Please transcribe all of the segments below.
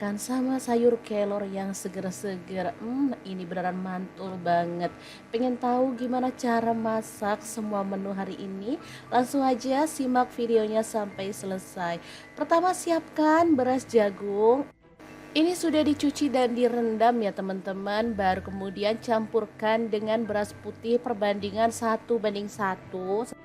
Kan sama sayur kelor yang seger-seger. Ini beneran mantul banget. Pengen tahu gimana cara masak semua menu hari ini? Langsung aja simak videonya sampai selesai. Pertama siapkan beras jagung. Ini sudah dicuci dan direndam ya teman-teman. Baru kemudian campurkan dengan beras putih perbandingan 1:1.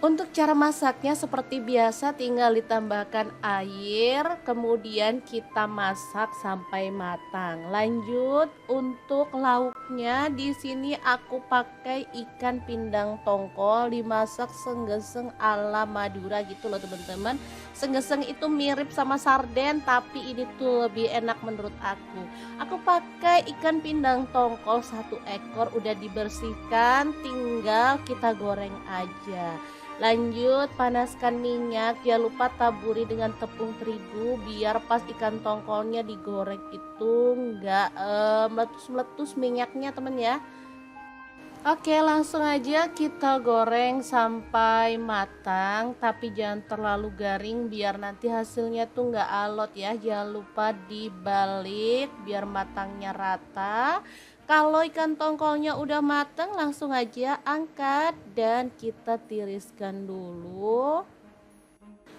Untuk cara masaknya seperti biasa tinggal ditambahkan air, kemudian kita masak sampai matang. Lanjut untuk lauknya di sini aku pakai ikan pindang tongkol dimasak senggeseng ala Madura gitu loh teman-teman. Senggeseng itu mirip sama sarden tapi ini tuh lebih enak menurut aku. Aku pakai ikan pindang tongkol 1 ekor udah dibersihkan, tinggal kita goreng aja. Lanjut panaskan minyak, jangan lupa taburi dengan tepung terigu biar pas ikan tongkolnya digoreng itu enggak meletus-meletus minyaknya temen ya. Oke, langsung aja kita goreng sampai matang, tapi jangan terlalu garing biar nanti hasilnya tuh nggak alot ya. Jangan lupa dibalik biar matangnya rata. Kalau ikan tongkolnya udah matang, langsung aja angkat dan kita tiriskan dulu.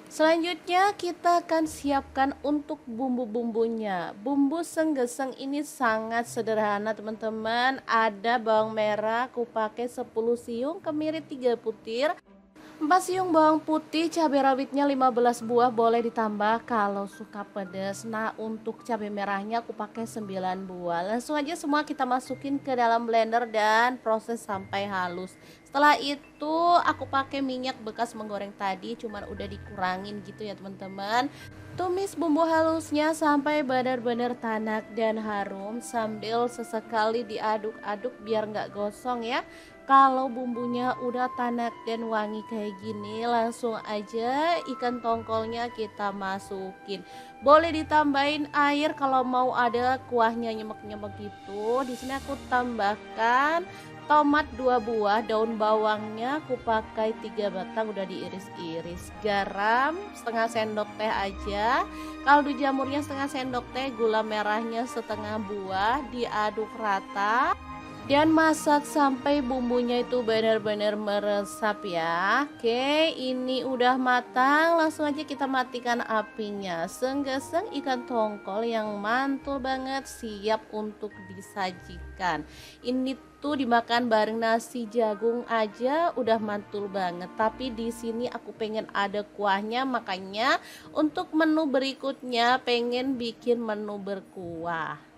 Selanjutnya kita akan siapkan untuk bumbu-bumbunya. Bumbu senggeseng ini sangat sederhana teman-teman. Ada bawang merah, aku pakai 10 siung, kemiri 3 butir. 4 siung bawang putih, cabai rawitnya 15 buah, boleh ditambah kalau suka pedas. Nah, untuk cabai merahnya aku pakai 9 buah. Langsung aja semua kita masukin ke dalam blender dan proses sampai halus. Setelah itu aku pakai minyak bekas menggoreng tadi, cuman udah dikurangin gitu ya teman-teman. Tumis bumbu halusnya sampai benar-benar tanak dan harum sambil sesekali diaduk-aduk biar nggak gosong ya. Kalau bumbunya udah tanak dan wangi kayak gini, langsung aja ikan tongkolnya kita masukin. Boleh ditambahin air kalau mau ada kuahnya nyemek-nyemek gitu. Di sini aku tambahkan tomat 2 buah, daun bawangnya aku pakai 3 batang udah diiris-iris. Garam setengah sendok teh aja. Kaldu jamurnya setengah sendok teh, gula merahnya setengah buah, diaduk rata. Dan masak sampai bumbunya itu benar-benar meresap ya. Oke, ini udah matang, langsung aja kita matikan apinya. Senggeseng ikan tongkol yang mantul banget siap untuk disajikan. Ini tuh dimakan bareng nasi jagung aja udah mantul banget. Tapi di sini aku pengen ada kuahnya, makanya untuk menu berikutnya pengen bikin menu berkuah.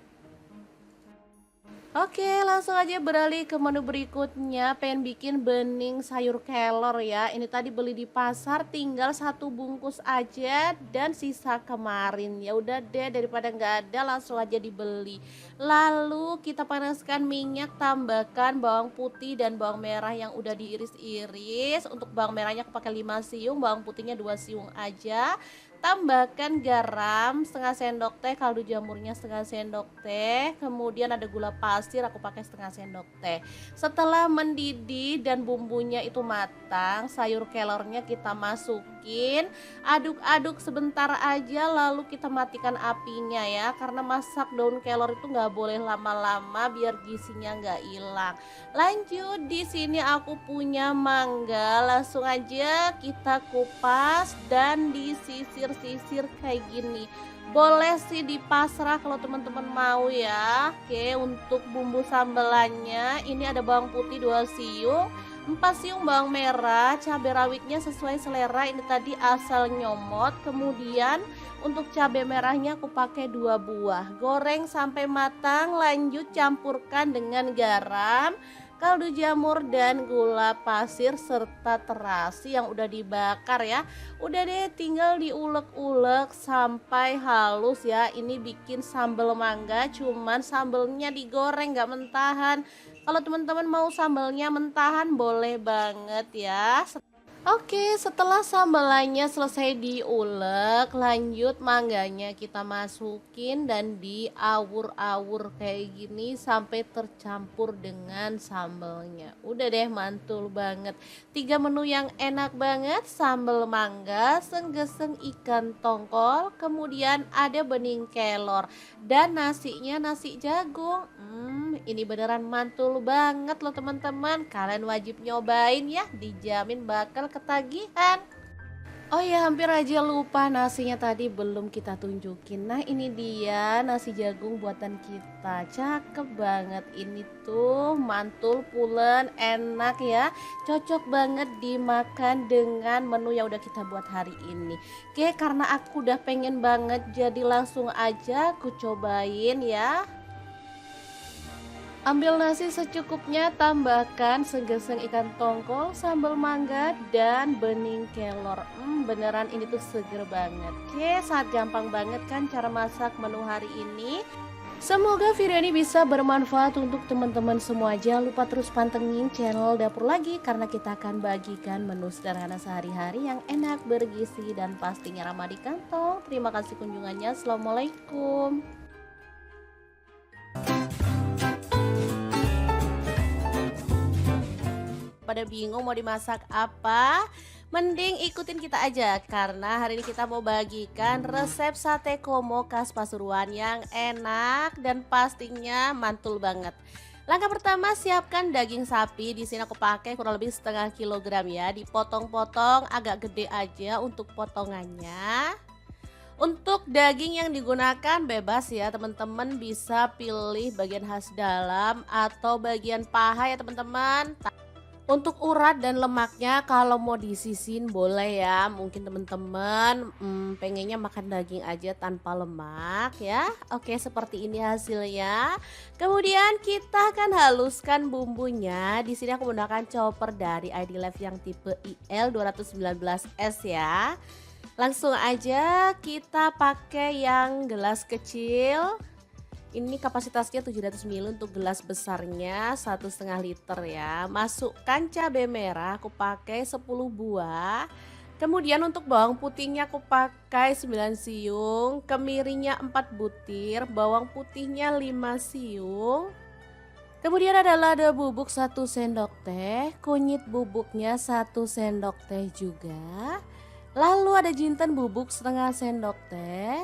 Oke, langsung aja beralih ke menu berikutnya. Pengen bikin bening sayur kelor ya. Ini tadi beli di pasar, tinggal 1 bungkus aja dan sisa kemarin. Ya udah deh, daripada nggak ada, langsung aja dibeli. Lalu kita panaskan minyak, tambahkan bawang putih dan bawang merah yang udah diiris-iris. Untuk bawang merahnya aku pakai 5 siung, bawang putihnya 2 siung aja. Tambahkan garam setengah sendok teh, kaldu jamurnya setengah sendok teh, kemudian ada gula pasir aku pakai setengah sendok teh. Setelah mendidih dan bumbunya itu matang, sayur kelornya kita masukin, aduk-aduk sebentar aja lalu kita matikan apinya ya, karena masak daun kelor itu nggak boleh lama-lama biar gizinya nggak hilang. Lanjut, di sini aku punya mangga, langsung aja kita kupas dan disisir-sisir kayak gini. Boleh sih dipasrah kalau teman-teman mau ya. Oke, untuk bumbu sambelannya ini ada bawang putih 2 siung, 4 siung bawang merah, cabai rawitnya sesuai selera, ini tadi asal nyomot. Kemudian untuk cabai merahnya aku pakai 2 buah. Goreng sampai matang, lanjut campurkan dengan garam, kaldu jamur dan gula pasir serta terasi yang udah dibakar ya. Udah deh, tinggal diulek-ulek sampai halus ya. Ini bikin sambal mangga, cuman sambelnya digoreng nggak mentahan. Kalau teman-teman mau sambelnya mentahan boleh banget ya. Oke, setelah sambalannya selesai diulek, lanjut mangganya kita masukin dan diawur-awur kayak gini sampai tercampur dengan sambalnya. Udah deh, mantul banget. Tiga menu yang enak banget, sambal mangga, senggeseng ikan tongkol, kemudian ada bening kelor dan nasinya nasi jagung. Ini beneran mantul banget loh teman-teman. Kalian wajib nyobain ya, dijamin bakal ketagihan. Oh ya, hampir aja lupa nasinya tadi belum kita tunjukin. Nah, ini dia nasi jagung buatan kita. Cakep banget ini tuh, mantul, pulen, enak ya. Cocok banget dimakan dengan menu yang udah kita buat hari ini. Oke, karena aku udah pengen banget jadi langsung aja aku cobain ya. Ambil nasi secukupnya, tambahkan segeseng ikan tongkol, sambal mangga, dan bening kelor. Beneran ini tuh seger banget. Oke, sangat gampang banget kan cara masak menu hari ini. Semoga video ini bisa bermanfaat untuk teman-teman semua. Jangan lupa terus pantengin channel Dapur Lagi karena kita akan bagikan menu sederhana sehari-hari yang enak, bergizi, dan pastinya ramah di kantong. Terima kasih kunjungannya. Assalamualaikum. Pada bingung mau dimasak apa? Mending ikutin kita aja karena hari ini kita mau bagikan resep sate komo khas Pasuruan yang enak dan pastinya mantul banget. Langkah pertama, siapkan daging sapi. Di sini aku pakai kurang lebih setengah kilogram ya. Dipotong-potong agak gede aja untuk potongannya. Untuk daging yang digunakan bebas ya teman-teman, bisa pilih bagian khas dalam atau bagian paha ya teman-teman. Untuk urat dan lemaknya kalau mau disisin boleh ya. Mungkin teman-teman pengennya makan daging aja tanpa lemak ya. Oke, seperti ini hasilnya. Kemudian kita akan haluskan bumbunya. Di sini aku menggunakan chopper dari ID Life yang tipe IL 219S ya. Langsung aja kita pakai yang gelas kecil. Ini kapasitasnya 700 ml untuk gelas besarnya 1,5 liter ya. Masukkan cabai merah, aku pakai 10 buah. Kemudian untuk bawang putihnya aku pakai 9 siung, kemirinya 4 butir, bawang putihnya 5 siung. Kemudian ada lada bubuk 1 sendok teh, kunyit bubuknya 1 sendok teh juga. Lalu ada jinten bubuk setengah sendok teh.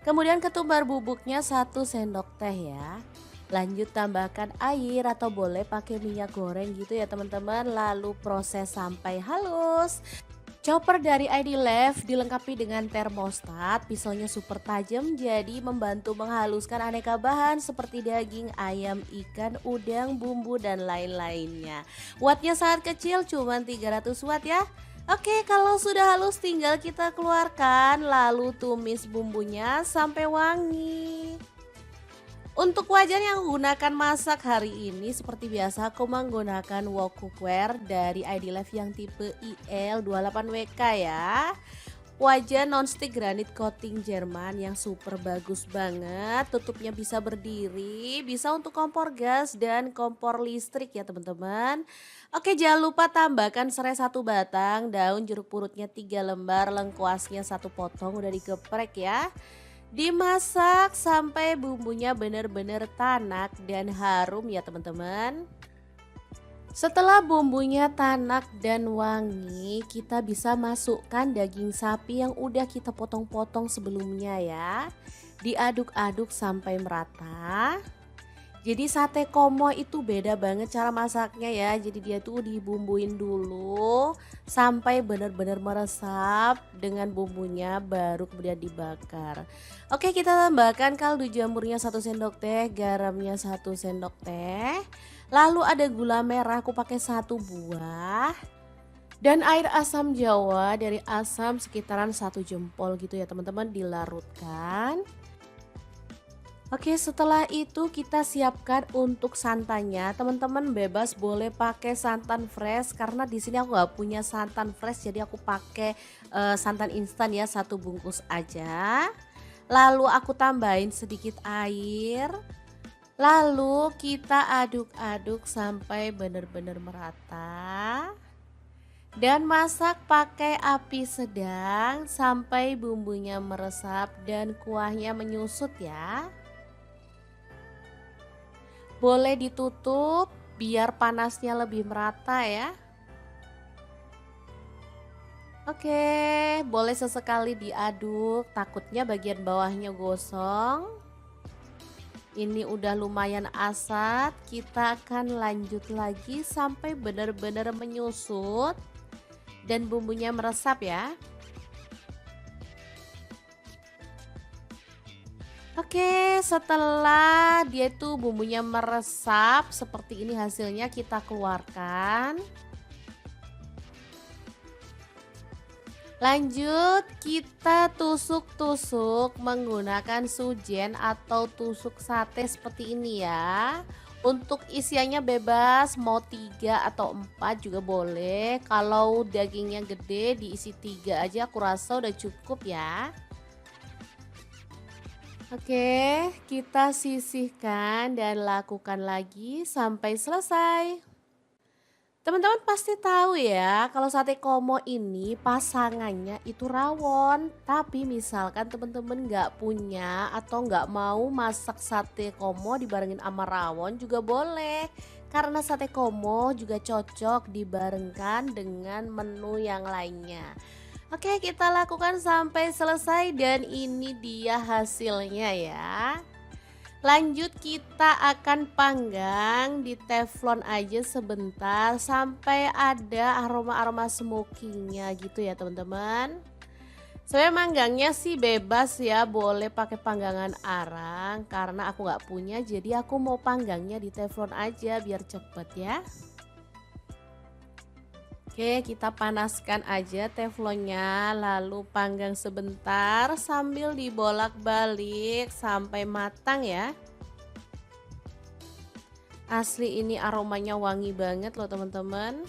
Kemudian ketumbar bubuknya 1 sendok teh ya. Lanjut tambahkan air atau boleh pakai minyak goreng gitu ya teman-teman. Lalu proses sampai halus. Chopper dari ID Life dilengkapi dengan termostat, pisaunya super tajam jadi membantu menghaluskan aneka bahan seperti daging, ayam, ikan, udang, bumbu dan lain-lainnya. Wattnya sangat kecil, cuma 300 watt ya. Oke, kalau sudah halus tinggal kita keluarkan lalu tumis bumbunya sampai wangi. Untuk wajan yang gunakan masak hari ini seperti biasa aku menggunakan wok cookware dari ID Life yang tipe IL28WK ya. Wajan nonstick granit coating Jerman yang super bagus banget. Tutupnya bisa berdiri, bisa untuk kompor gas dan kompor listrik ya teman-teman. Oke, jangan lupa tambahkan serai 1 batang, daun jeruk purutnya 3 lembar, lengkuasnya 1 potong udah digeprek ya. Dimasak sampai bumbunya benar-benar tanak dan harum ya teman-teman. Setelah bumbunya tanak dan wangi, kita bisa masukkan daging sapi yang udah kita potong-potong sebelumnya ya. Diaduk-aduk sampai merata. Jadi sate komo itu beda banget cara masaknya ya. Jadi dia tuh dibumbuin dulu sampai benar-benar meresap dengan bumbunya baru kemudian dibakar. Oke, kita tambahkan kaldu jamurnya 1 sendok teh, garamnya 1 sendok teh. Lalu ada gula merah aku pakai 1 buah. Dan air asam jawa dari asam sekitaran 1 jempol gitu ya teman-teman, dilarutkan. Oke, setelah itu kita siapkan untuk santannya. Teman-teman bebas boleh pakai santan fresh karena di sini aku nggak punya santan fresh, jadi aku pakai santan instan ya, 1 bungkus aja. Lalu aku tambahin sedikit air. Lalu kita aduk-aduk sampai benar-benar merata. Dan masak pakai api sedang sampai bumbunya meresap dan kuahnya menyusut ya. Boleh ditutup biar panasnya lebih merata ya. Oke, boleh sesekali diaduk, takutnya bagian bawahnya gosong. Ini udah lumayan asat, kita akan lanjut lagi sampai benar-benar menyusut dan bumbunya meresap ya. Oke, setelah dia tuh bumbunya meresap seperti ini hasilnya kita keluarkan. Lanjut kita tusuk-tusuk menggunakan sujen atau tusuk sate seperti ini ya. Untuk isiannya bebas mau 3 atau 4 juga boleh. Kalau dagingnya gede diisi 3 aja aku rasa udah cukup ya. Oke, kita sisihkan dan lakukan lagi sampai selesai. Teman-teman pasti tahu ya, kalau sate komo ini pasangannya itu rawon. Tapi misalkan teman-teman nggak punya atau nggak mau masak sate komo dibarengin sama rawon juga boleh. Karena sate komo juga cocok dibarengkan dengan menu yang lainnya. Oke, kita lakukan sampai selesai dan ini dia hasilnya ya. Lanjut kita akan panggang di teflon aja sebentar sampai ada aroma-aroma smokingnya gitu ya teman-teman. Saya manggangnya sih bebas ya, boleh pakai panggangan arang karena aku nggak punya jadi aku mau panggangnya di teflon aja biar cepet ya. Oke, kita panaskan aja teflonnya lalu panggang sebentar sambil dibolak-balik sampai matang ya. Asli ini aromanya wangi banget loh teman-teman.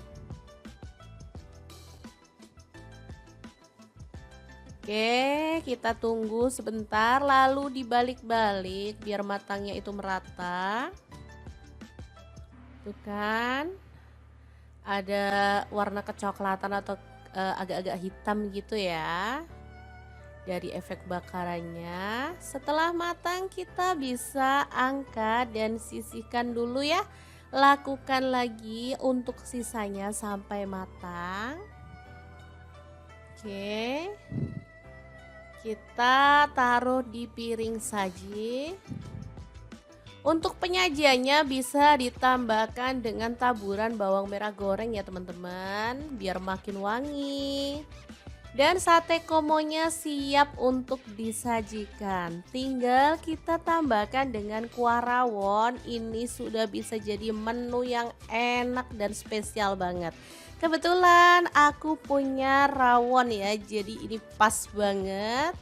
Oke, kita tunggu sebentar lalu dibalik-balik biar matangnya itu merata. Tuh kan. Ada warna kecoklatan atau agak-agak hitam gitu ya dari efek bakarannya. Setelah matang kita bisa angkat dan sisihkan dulu ya. Lakukan lagi untuk sisanya sampai matang. Oke, kita taruh di piring saji. Untuk penyajiannya bisa ditambahkan dengan taburan bawang merah goreng ya teman-teman, biar makin wangi. Dan sate komonya siap untuk disajikan. Tinggal kita tambahkan dengan kuah rawon. Ini sudah bisa jadi menu yang enak dan spesial banget. Kebetulan aku punya rawon ya, jadi ini pas banget.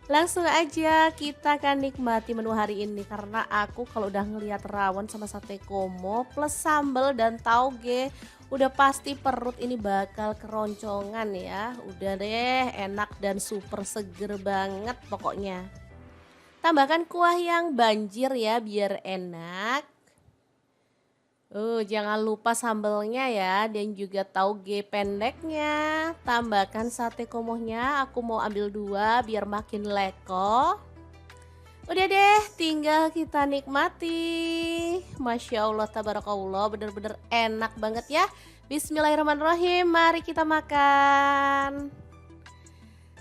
Langsung aja kita akan nikmati menu hari ini karena aku kalau udah ngelihat rawon sama sate komo plus sambal dan tauge udah pasti perut ini bakal keroncongan ya. Udah deh enak dan super seger banget pokoknya. Tambahkan kuah yang banjir ya biar enak. Jangan lupa sambelnya ya dan juga tauge pendeknya. Tambahkan sate komohnya, aku mau ambil 2 biar makin leko. Udah deh, tinggal kita nikmati. Masya Allah, tabarakallah, bener-bener enak banget ya. Bismillahirrahmanirrahim, mari kita makan.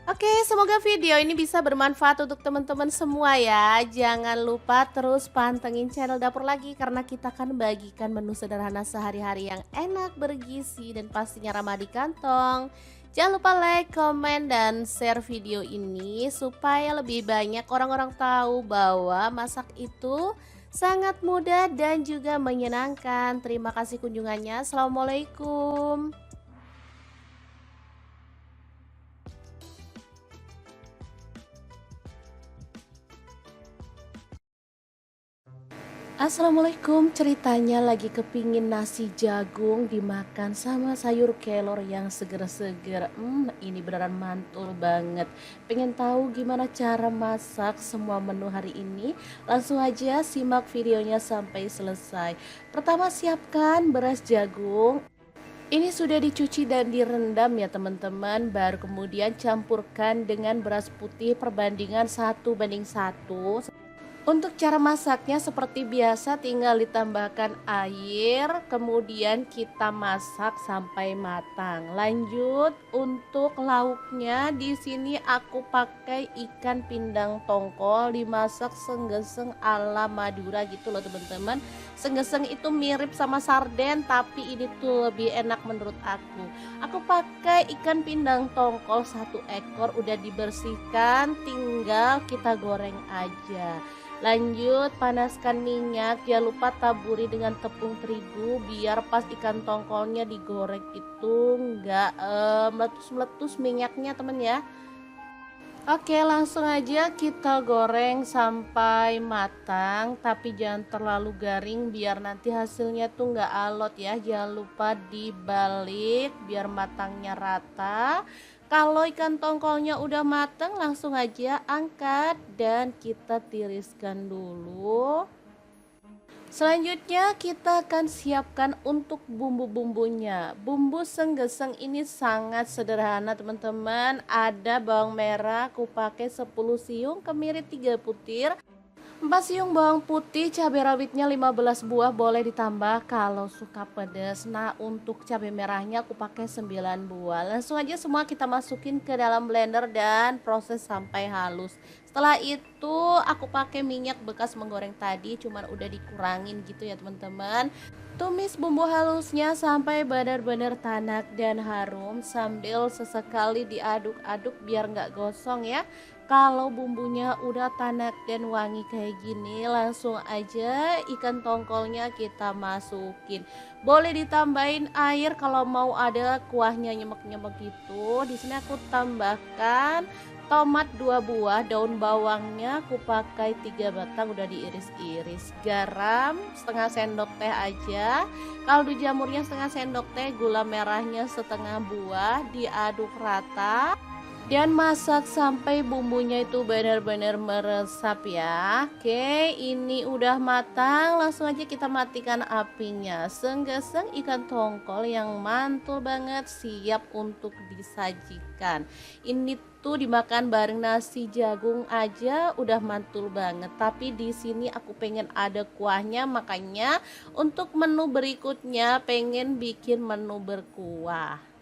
Oke, semoga video ini bisa bermanfaat untuk teman-teman semua ya. Jangan lupa terus pantengin channel Dapur Lagi karena kita akan bagikan menu sederhana sehari-hari yang enak, bergizi, dan pastinya ramah di kantong. Jangan lupa like, komen, dan share video ini supaya lebih banyak orang-orang tahu bahwa masak itu sangat mudah dan juga menyenangkan. Terima kasih kunjungannya. Assalamualaikum. Assalamualaikum, ceritanya lagi kepingin nasi jagung dimakan sama sayur kelor yang seger-seger. Ini beneran mantul banget. Pengen tahu gimana cara masak semua menu hari ini? Langsung aja simak videonya sampai selesai. Pertama siapkan beras jagung. Ini sudah dicuci dan direndam ya teman-teman, baru kemudian campurkan dengan beras putih perbandingan 1:1. Untuk cara masaknya seperti biasa, tinggal ditambahkan air, kemudian kita masak sampai matang. Lanjut untuk lauknya, di sini aku pakai ikan pindang tongkol dimasak senggeseng ala Madura gitu loh teman-teman. Senggeseng itu mirip sama sarden, tapi ini tuh lebih enak menurut aku. Aku pakai ikan pindang tongkol 1 ekor, udah dibersihkan, tinggal kita goreng aja. Lanjut panaskan minyak, jangan lupa taburi dengan tepung terigu biar pas ikan tongkolnya digoreng itu enggak meletus-meletus minyaknya temen ya. Oke, langsung aja kita goreng sampai matang, tapi jangan terlalu garing biar nanti hasilnya tuh nggak alot ya. Jangan lupa dibalik biar matangnya rata. Kalau ikan tongkolnya udah matang, langsung aja angkat dan kita tiriskan dulu. Selanjutnya kita akan siapkan untuk bumbu-bumbunya. Bumbu senggeseng ini sangat sederhana teman-teman. Ada bawang merah, aku pakai 10 siung, kemiri 3 butir, 4 siung bawang putih, cabai rawitnya 15 buah, boleh ditambah kalau suka pedas. Nah, untuk cabai merahnya aku pakai 9 buah. Langsung aja semua kita masukin ke dalam blender dan proses sampai halus. Setelah itu aku pakai minyak bekas menggoreng tadi, cuman udah dikurangin gitu ya teman-teman. Tumis bumbu halusnya sampai benar-benar tanak dan harum sambil sesekali diaduk-aduk biar nggak gosong ya. Kalau bumbunya udah tanak dan wangi kayak gini, langsung aja ikan tongkolnya kita masukin. Boleh ditambahin air kalau mau ada kuahnya nyemek-nyemek gitu. Di sini aku tambahkan tomat 2 buah, daun bawangnya aku pakai 3 batang udah diiris-iris, garam setengah sendok teh aja, kaldu jamurnya setengah sendok teh, gula merahnya setengah buah, diaduk rata dan masak sampai bumbunya itu benar-benar meresap ya. Oke, ini udah matang, langsung aja kita matikan apinya. Senggeseng ikan tongkol yang mantul banget siap untuk disajikan. Ini tuh dimakan bareng nasi jagung aja udah mantul banget. Tapi di sini aku pengen ada kuahnya, makanya untuk menu berikutnya pengen bikin menu berkuah.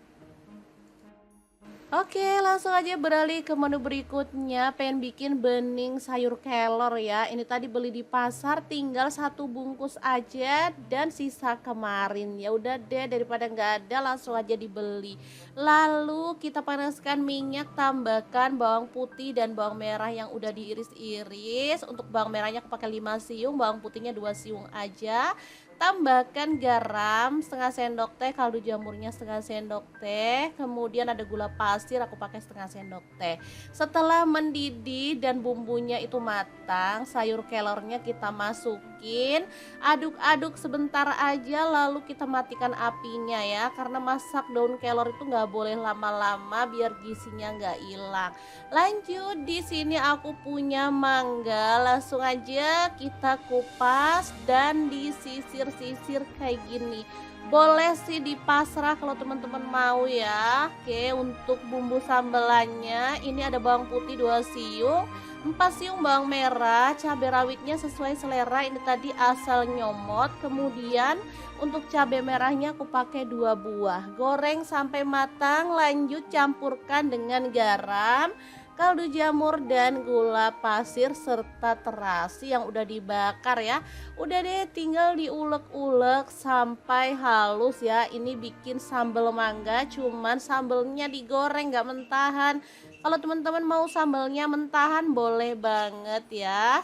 Oke, langsung aja beralih ke menu berikutnya. Pengen bikin bening sayur kelor ya. Ini tadi beli di pasar, tinggal 1 bungkus aja dan sisa kemarin. Ya udah deh, daripada nggak ada langsung aja dibeli. Lalu kita panaskan minyak, tambahkan bawang putih dan bawang merah yang udah diiris-iris. Untuk bawang merahnya aku pakai 5 siung, bawang putihnya 2 siung aja. Tambahkan garam setengah sendok teh, kaldu jamurnya setengah sendok teh, kemudian ada gula pasir aku pakai setengah sendok teh. Setelah mendidih dan bumbunya itu matang, sayur kelornya kita masukin, aduk-aduk sebentar aja lalu kita matikan apinya ya, karena masak daun kelor itu nggak boleh lama-lama biar gizinya nggak hilang. Lanjut, di sini aku punya mangga, langsung aja kita kupas dan disisir-sisir kayak gini. Boleh sih dipasrah kalau teman-teman mau ya. Oke, untuk bumbu sambelannya ini ada bawang putih 2 siung, 4 siung bawang merah, cabai rawitnya sesuai selera, ini tadi asal nyomot. Kemudian untuk cabai merahnya aku pakai 2 buah. Goreng sampai matang, lanjut campurkan dengan garam, kaldu jamur dan gula pasir serta terasi yang udah dibakar ya. Udah deh, tinggal diulek-ulek sampai halus ya. Ini bikin sambal mangga, cuman sambelnya digoreng gak mentahan. Kalau teman-teman mau sambelnya mentahan boleh banget ya.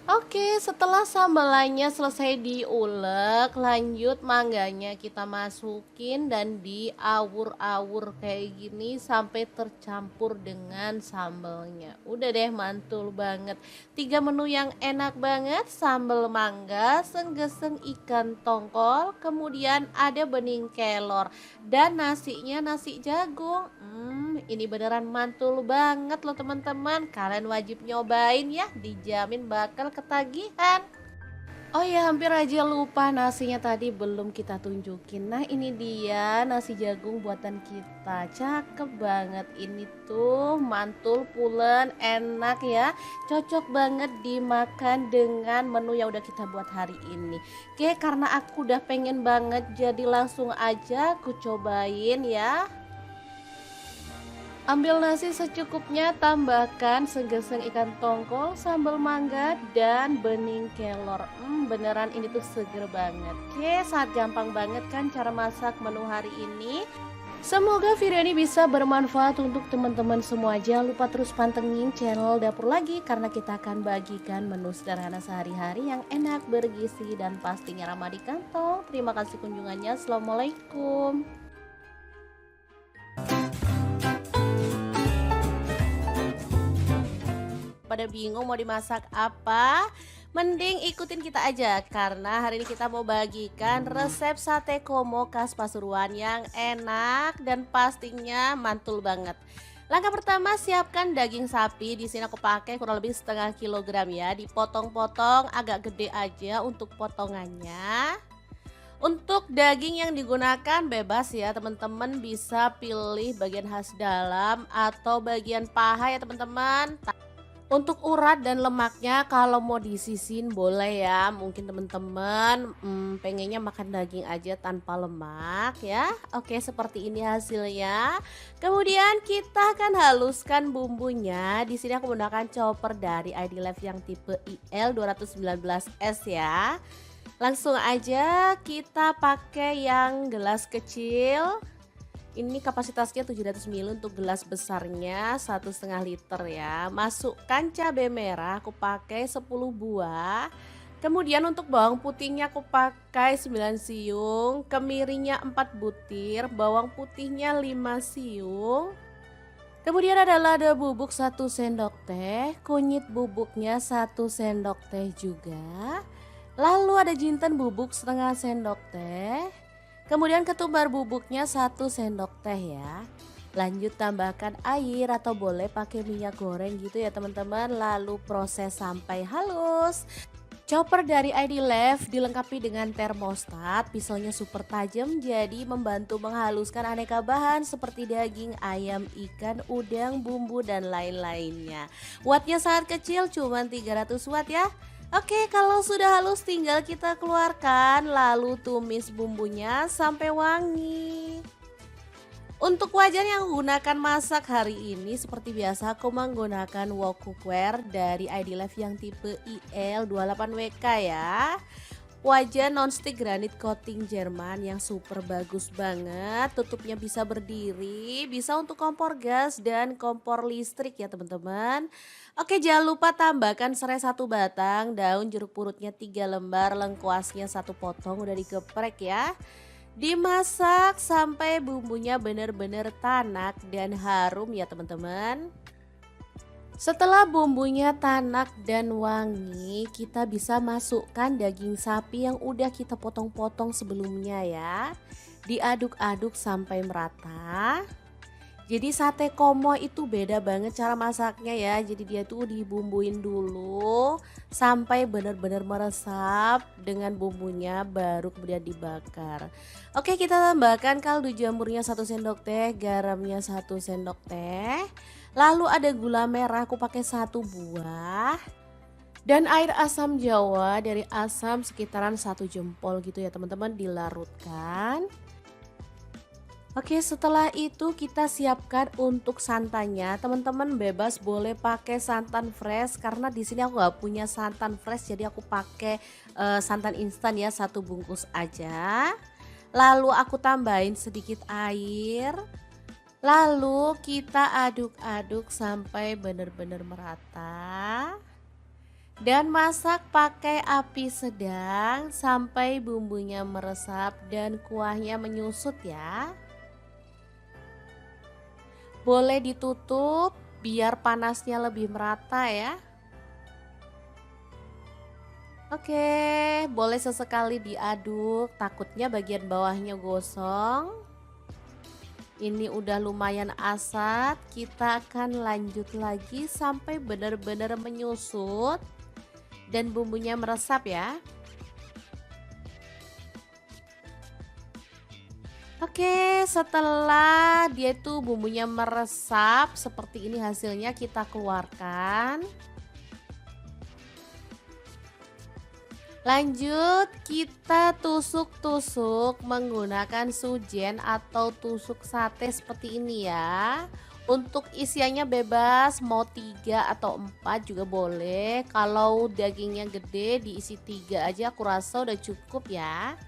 Oke, setelah sambalannya selesai diulek, lanjut mangganya kita masukin dan diawur-awur kayak gini sampai tercampur dengan sambalnya. Udah deh, mantul banget. 3 menu yang enak banget, sambal mangga, senggeseng ikan tongkol, kemudian ada bening kelor dan nasinya nasi jagung. Ini beneran mantul banget loh teman-teman. Kalian wajib nyobain ya, dijamin bakal ketagihan. Oh ya, hampir aja lupa nasinya tadi belum kita tunjukin. Nah, ini dia nasi jagung buatan kita. Cakep banget ini tuh, mantul, pulen, enak ya. Cocok banget dimakan dengan menu yang udah kita buat hari ini. Oke, karena aku udah pengen banget jadi langsung aja aku cobain ya. Ambil nasi secukupnya, tambahkan segeseng ikan tongkol, sambal mangga, dan bening kelor. Beneran ini tuh seger banget. Oke, sangat gampang banget kan cara masak menu hari ini. Semoga video ini bisa bermanfaat untuk teman-teman semua. Jangan lupa terus pantengin channel Dapur Lagi karena kita akan bagikan menu sederhana sehari-hari yang enak, bergizi, dan pastinya ramah di kantong. Terima kasih kunjungannya. Assalamualaikum. Pada bingung mau dimasak apa? Mending ikutin kita aja karena hari ini kita mau bagikan resep sate komo khas Pasuruan yang enak dan pastinya mantul banget. Langkah pertama, siapkan daging sapi. Di sini aku pakai kurang lebih setengah kilogram ya. Dipotong-potong agak gede aja untuk potongannya. Untuk daging yang digunakan bebas ya teman-teman, bisa pilih bagian khas dalam atau bagian paha ya teman-teman. Untuk urat dan lemaknya kalau mau disisin boleh ya. Mungkin teman-teman pengennya makan daging aja tanpa lemak ya. Oke, seperti ini hasilnya. Kemudian kita akan haluskan bumbunya. Di sini aku menggunakan chopper dari ID Life yang tipe IL 219S ya. Langsung aja kita pakai yang gelas kecil. Ini kapasitasnya 700 ml, untuk gelas besarnya 1,5 liter ya. Masukkan cabai merah, aku pakai 10 buah. Kemudian untuk bawang putihnya aku pakai 9 siung, kemirinya 4 butir, bawang putihnya 5 siung. Kemudian ada lada bubuk 1 sendok teh, kunyit bubuknya 1 sendok teh juga. Lalu ada jinten bubuk setengah sendok teh. Kemudian ketumbar bubuknya 1 sendok teh ya. Lanjut tambahkan air atau boleh pakai minyak goreng gitu ya teman-teman. Lalu proses sampai halus. Chopper dari ID Life dilengkapi dengan termostat, pisaunya super tajam jadi membantu menghaluskan aneka bahan seperti daging, ayam, ikan, udang, bumbu dan lain-lainnya. Wattnya sangat kecil, cuma 300 watt ya. Oke, kalau sudah halus tinggal kita keluarkan lalu tumis bumbunya sampai wangi. Untuk wajan yang gunakan masak hari ini seperti biasa aku menggunakan wok cookware dari ID Life yang tipe IL28WK ya. Wajan nonstick granit coating Jerman yang super bagus banget. Tutupnya bisa berdiri, bisa untuk kompor gas dan kompor listrik ya teman-teman. Oke, jangan lupa tambahkan serai 1 batang, daun jeruk purutnya 3 lembar, lengkuasnya 1 potong udah digeprek ya. Dimasak sampai bumbunya benar-benar tanak dan harum ya teman-teman. Setelah bumbunya tanak dan wangi, kita bisa masukkan daging sapi yang udah kita potong-potong sebelumnya ya. Diaduk-aduk sampai merata. Jadi sate komo itu beda banget cara masaknya ya. Jadi dia tuh dibumbuin dulu sampai benar-benar meresap dengan bumbunya, baru kemudian dibakar. Oke, kita tambahkan kaldu jamurnya 1 sendok teh, garamnya 1 sendok teh. Lalu ada gula merah, aku pakai 1 buah. Dan air asam jawa dari asam sekitaran 1 jempol gitu ya teman-teman, dilarutkan. Oke, setelah itu kita siapkan untuk santannya. Teman-teman bebas boleh pakai santan fresh karena di sini aku nggak punya santan fresh, jadi aku pakai santan instan ya, 1 bungkus aja. Lalu aku tambahin sedikit air. Lalu kita aduk-aduk sampai benar-benar merata. Dan masak pakai api sedang sampai bumbunya meresap dan kuahnya menyusut ya. Boleh ditutup biar panasnya lebih merata ya. Oke, boleh sesekali diaduk, takutnya bagian bawahnya gosong. Ini udah lumayan asat, kita akan lanjut lagi sampai benar-benar menyusut dan bumbunya meresap ya. Oke, setelah dia tuh bumbunya meresap seperti ini hasilnya kita keluarkan. Lanjut kita tusuk-tusuk menggunakan sujen atau tusuk sate seperti ini ya. Untuk isiannya bebas mau 3 atau 4 juga boleh. Kalau dagingnya gede diisi 3 aja aku rasa udah cukup ya.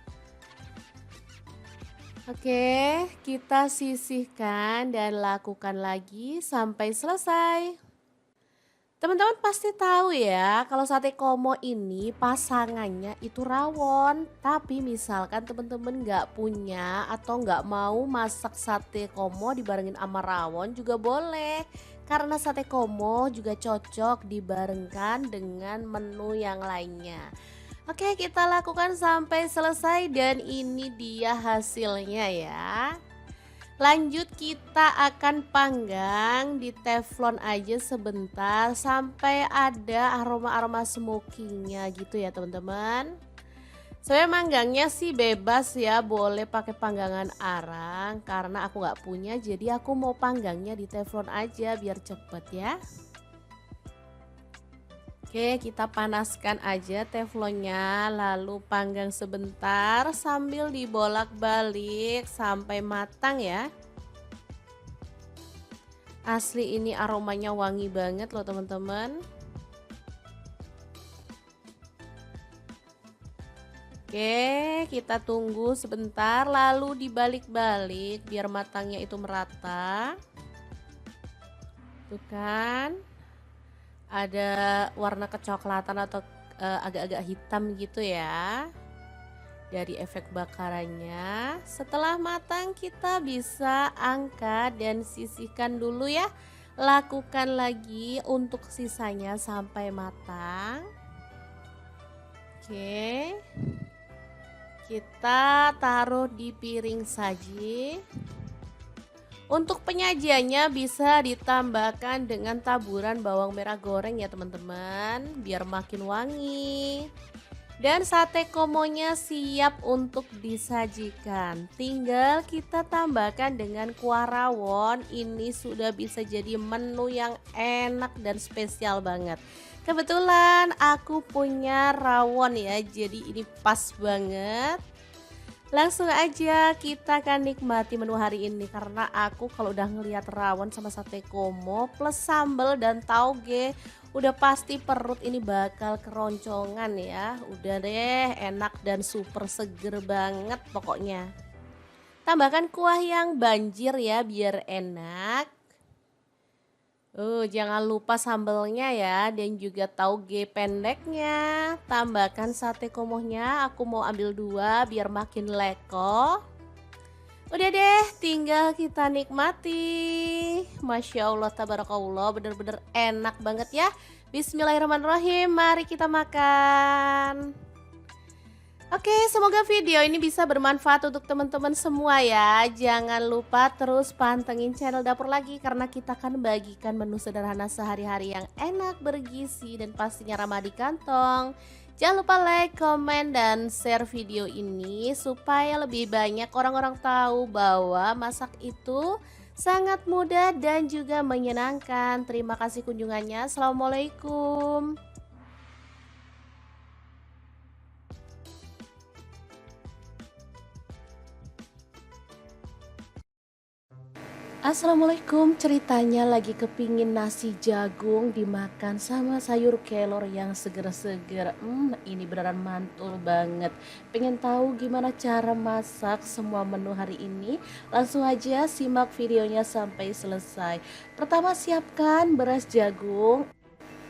Oke, kita sisihkan dan lakukan lagi sampai selesai. Teman-teman pasti tahu ya, kalau sate komo ini pasangannya itu rawon. Tapi misalkan teman-teman nggak punya atau nggak mau masak sate komo dibarengin sama rawon juga boleh. Karena sate komo juga cocok dibarengkan dengan menu yang lainnya. Oke, kita lakukan sampai selesai dan ini dia hasilnya ya. Lanjut kita akan panggang di teflon aja sebentar sampai ada aroma-aroma smokingnya gitu ya teman-teman. Saya manggangnya sih bebas ya, boleh pakai panggangan arang karena aku nggak punya jadi aku mau panggangnya di teflon aja biar cepet ya. Oke, kita panaskan aja teflonnya lalu panggang sebentar sambil dibolak-balik sampai matang ya. Asli ini aromanya wangi banget loh teman-teman. Oke, kita tunggu sebentar lalu dibalik-balik biar matangnya itu merata. Tuh kan. Ada warna kecoklatan atau agak-agak hitam gitu ya dari efek bakarannya. Setelah matang kita bisa angkat dan sisihkan dulu ya. Lakukan lagi untuk sisanya sampai matang. Oke, kita taruh di piring saji. Untuk penyajiannya bisa ditambahkan dengan taburan bawang merah goreng ya teman-teman, biar makin wangi. Dan sate komonya siap untuk disajikan. Tinggal kita tambahkan dengan kuah rawon. Ini sudah bisa jadi menu yang enak dan spesial banget. Kebetulan aku punya rawon ya, jadi ini pas banget. Langsung aja kita akan nikmati menu hari ini karena aku kalau udah ngelihat rawon sama sate komo plus sambal dan tauge udah pasti perut ini bakal keroncongan ya. Udah deh enak dan super seger banget pokoknya. Tambahkan kuah yang banjir ya biar enak. Jangan lupa sambelnya ya dan juga tauge pendeknya. Tambahkan sate komohnya, aku mau ambil 2 biar makin leko. Udah deh, tinggal kita nikmati. Masya Allah, tabarakallah, bener-bener enak banget ya. Bismillahirrahmanirrahim, mari kita makan. Oke, semoga video ini bisa bermanfaat untuk teman-teman semua ya. Jangan lupa terus pantengin channel Dapur Lagi karena kita akan bagikan menu sederhana sehari-hari yang enak, bergizi, dan pastinya ramah di kantong. Jangan lupa like, komen, dan share video ini supaya lebih banyak orang-orang tahu bahwa masak itu sangat mudah dan juga menyenangkan. Terima kasih kunjungannya. Assalamualaikum. Assalamualaikum, ceritanya lagi kepingin nasi jagung dimakan sama sayur kelor yang seger-seger. Ini beneran mantul banget. Pengen tahu gimana cara masak semua menu hari ini? Langsung aja simak videonya sampai selesai. Pertama siapkan beras jagung.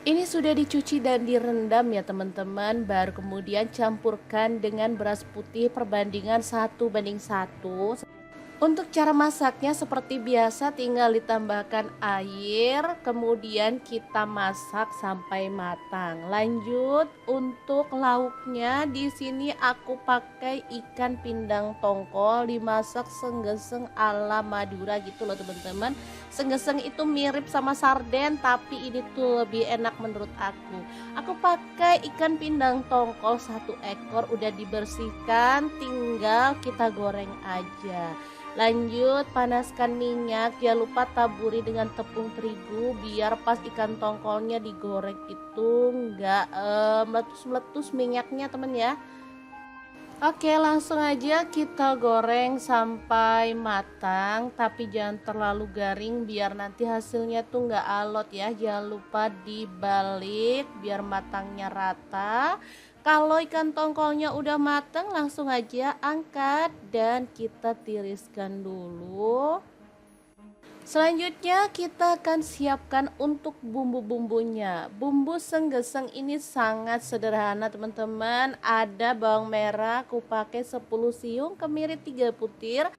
Ini sudah dicuci dan direndam ya teman-teman. Baru kemudian campurkan dengan beras putih perbandingan 1:1. Untuk cara masaknya seperti biasa tinggal ditambahkan air, kemudian kita masak sampai matang. Lanjut untuk lauknya di sini aku pakai ikan pindang tongkol dimasak senggeseng ala Madura gitu loh teman-teman. Senggeseng itu mirip sama sarden tapi ini tuh lebih enak menurut aku. Aku pakai ikan pindang tongkol 1 ekor udah dibersihkan, tinggal kita goreng aja. Lanjut panaskan minyak, jangan lupa taburi dengan tepung terigu biar pas ikan tongkolnya digoreng itu nggak meletus-meletus minyaknya temen ya. Oke, langsung aja kita goreng sampai matang, tapi jangan terlalu garing biar nanti hasilnya tuh nggak alot ya. Jangan lupa dibalik biar matangnya rata. Kalau ikan tongkolnya udah matang, langsung aja angkat dan kita tiriskan dulu. Selanjutnya kita akan siapkan untuk bumbu-bumbunya. Bumbu senggeseng ini sangat sederhana teman-teman. Ada bawang merah, aku pakai 10 siung, kemiri 3 butir,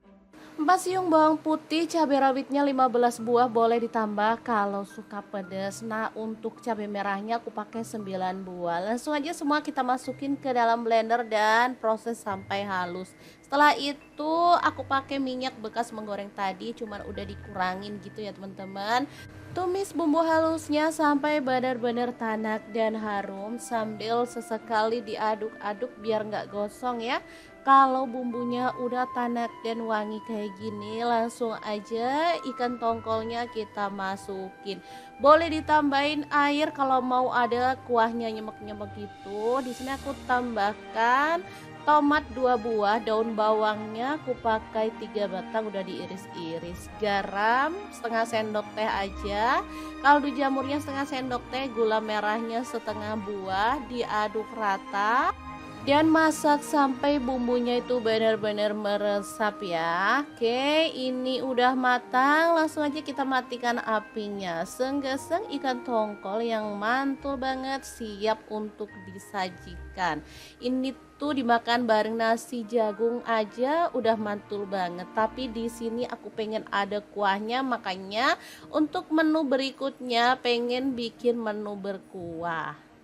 4 siung bawang putih, cabai rawitnya 15 buah, boleh ditambah kalau suka pedas. Nah, untuk cabai merahnya aku pakai 9 buah. Langsung aja semua kita masukin ke dalam blender dan proses sampai halus. Setelah itu aku pakai minyak bekas menggoreng tadi, cuman udah dikurangin gitu ya teman-teman. Tumis bumbu halusnya sampai benar-benar tanak dan harum sambil sesekali diaduk-aduk biar nggak gosong ya. Kalau bumbunya udah tanak dan wangi kayak gini, langsung aja ikan tongkolnya kita masukin. Boleh ditambahin air kalau mau ada kuahnya nyemek-nyemek gitu. Di sini aku tambahkan tomat 2 buah, daun bawangnya aku pakai 3 batang udah diiris-iris, garam setengah sendok teh aja, kaldu jamurnya setengah sendok teh, gula merahnya setengah buah, diaduk rata dan masak sampai bumbunya itu benar-benar meresap ya. Oke, ini udah matang, langsung aja kita matikan apinya. Senggeseng ikan tongkol yang mantul banget siap untuk disajikan. Ini tuh dimakan bareng nasi jagung aja udah mantul banget. Tapi di sini aku pengen ada kuahnya, makanya untuk menu berikutnya pengen bikin menu berkuah.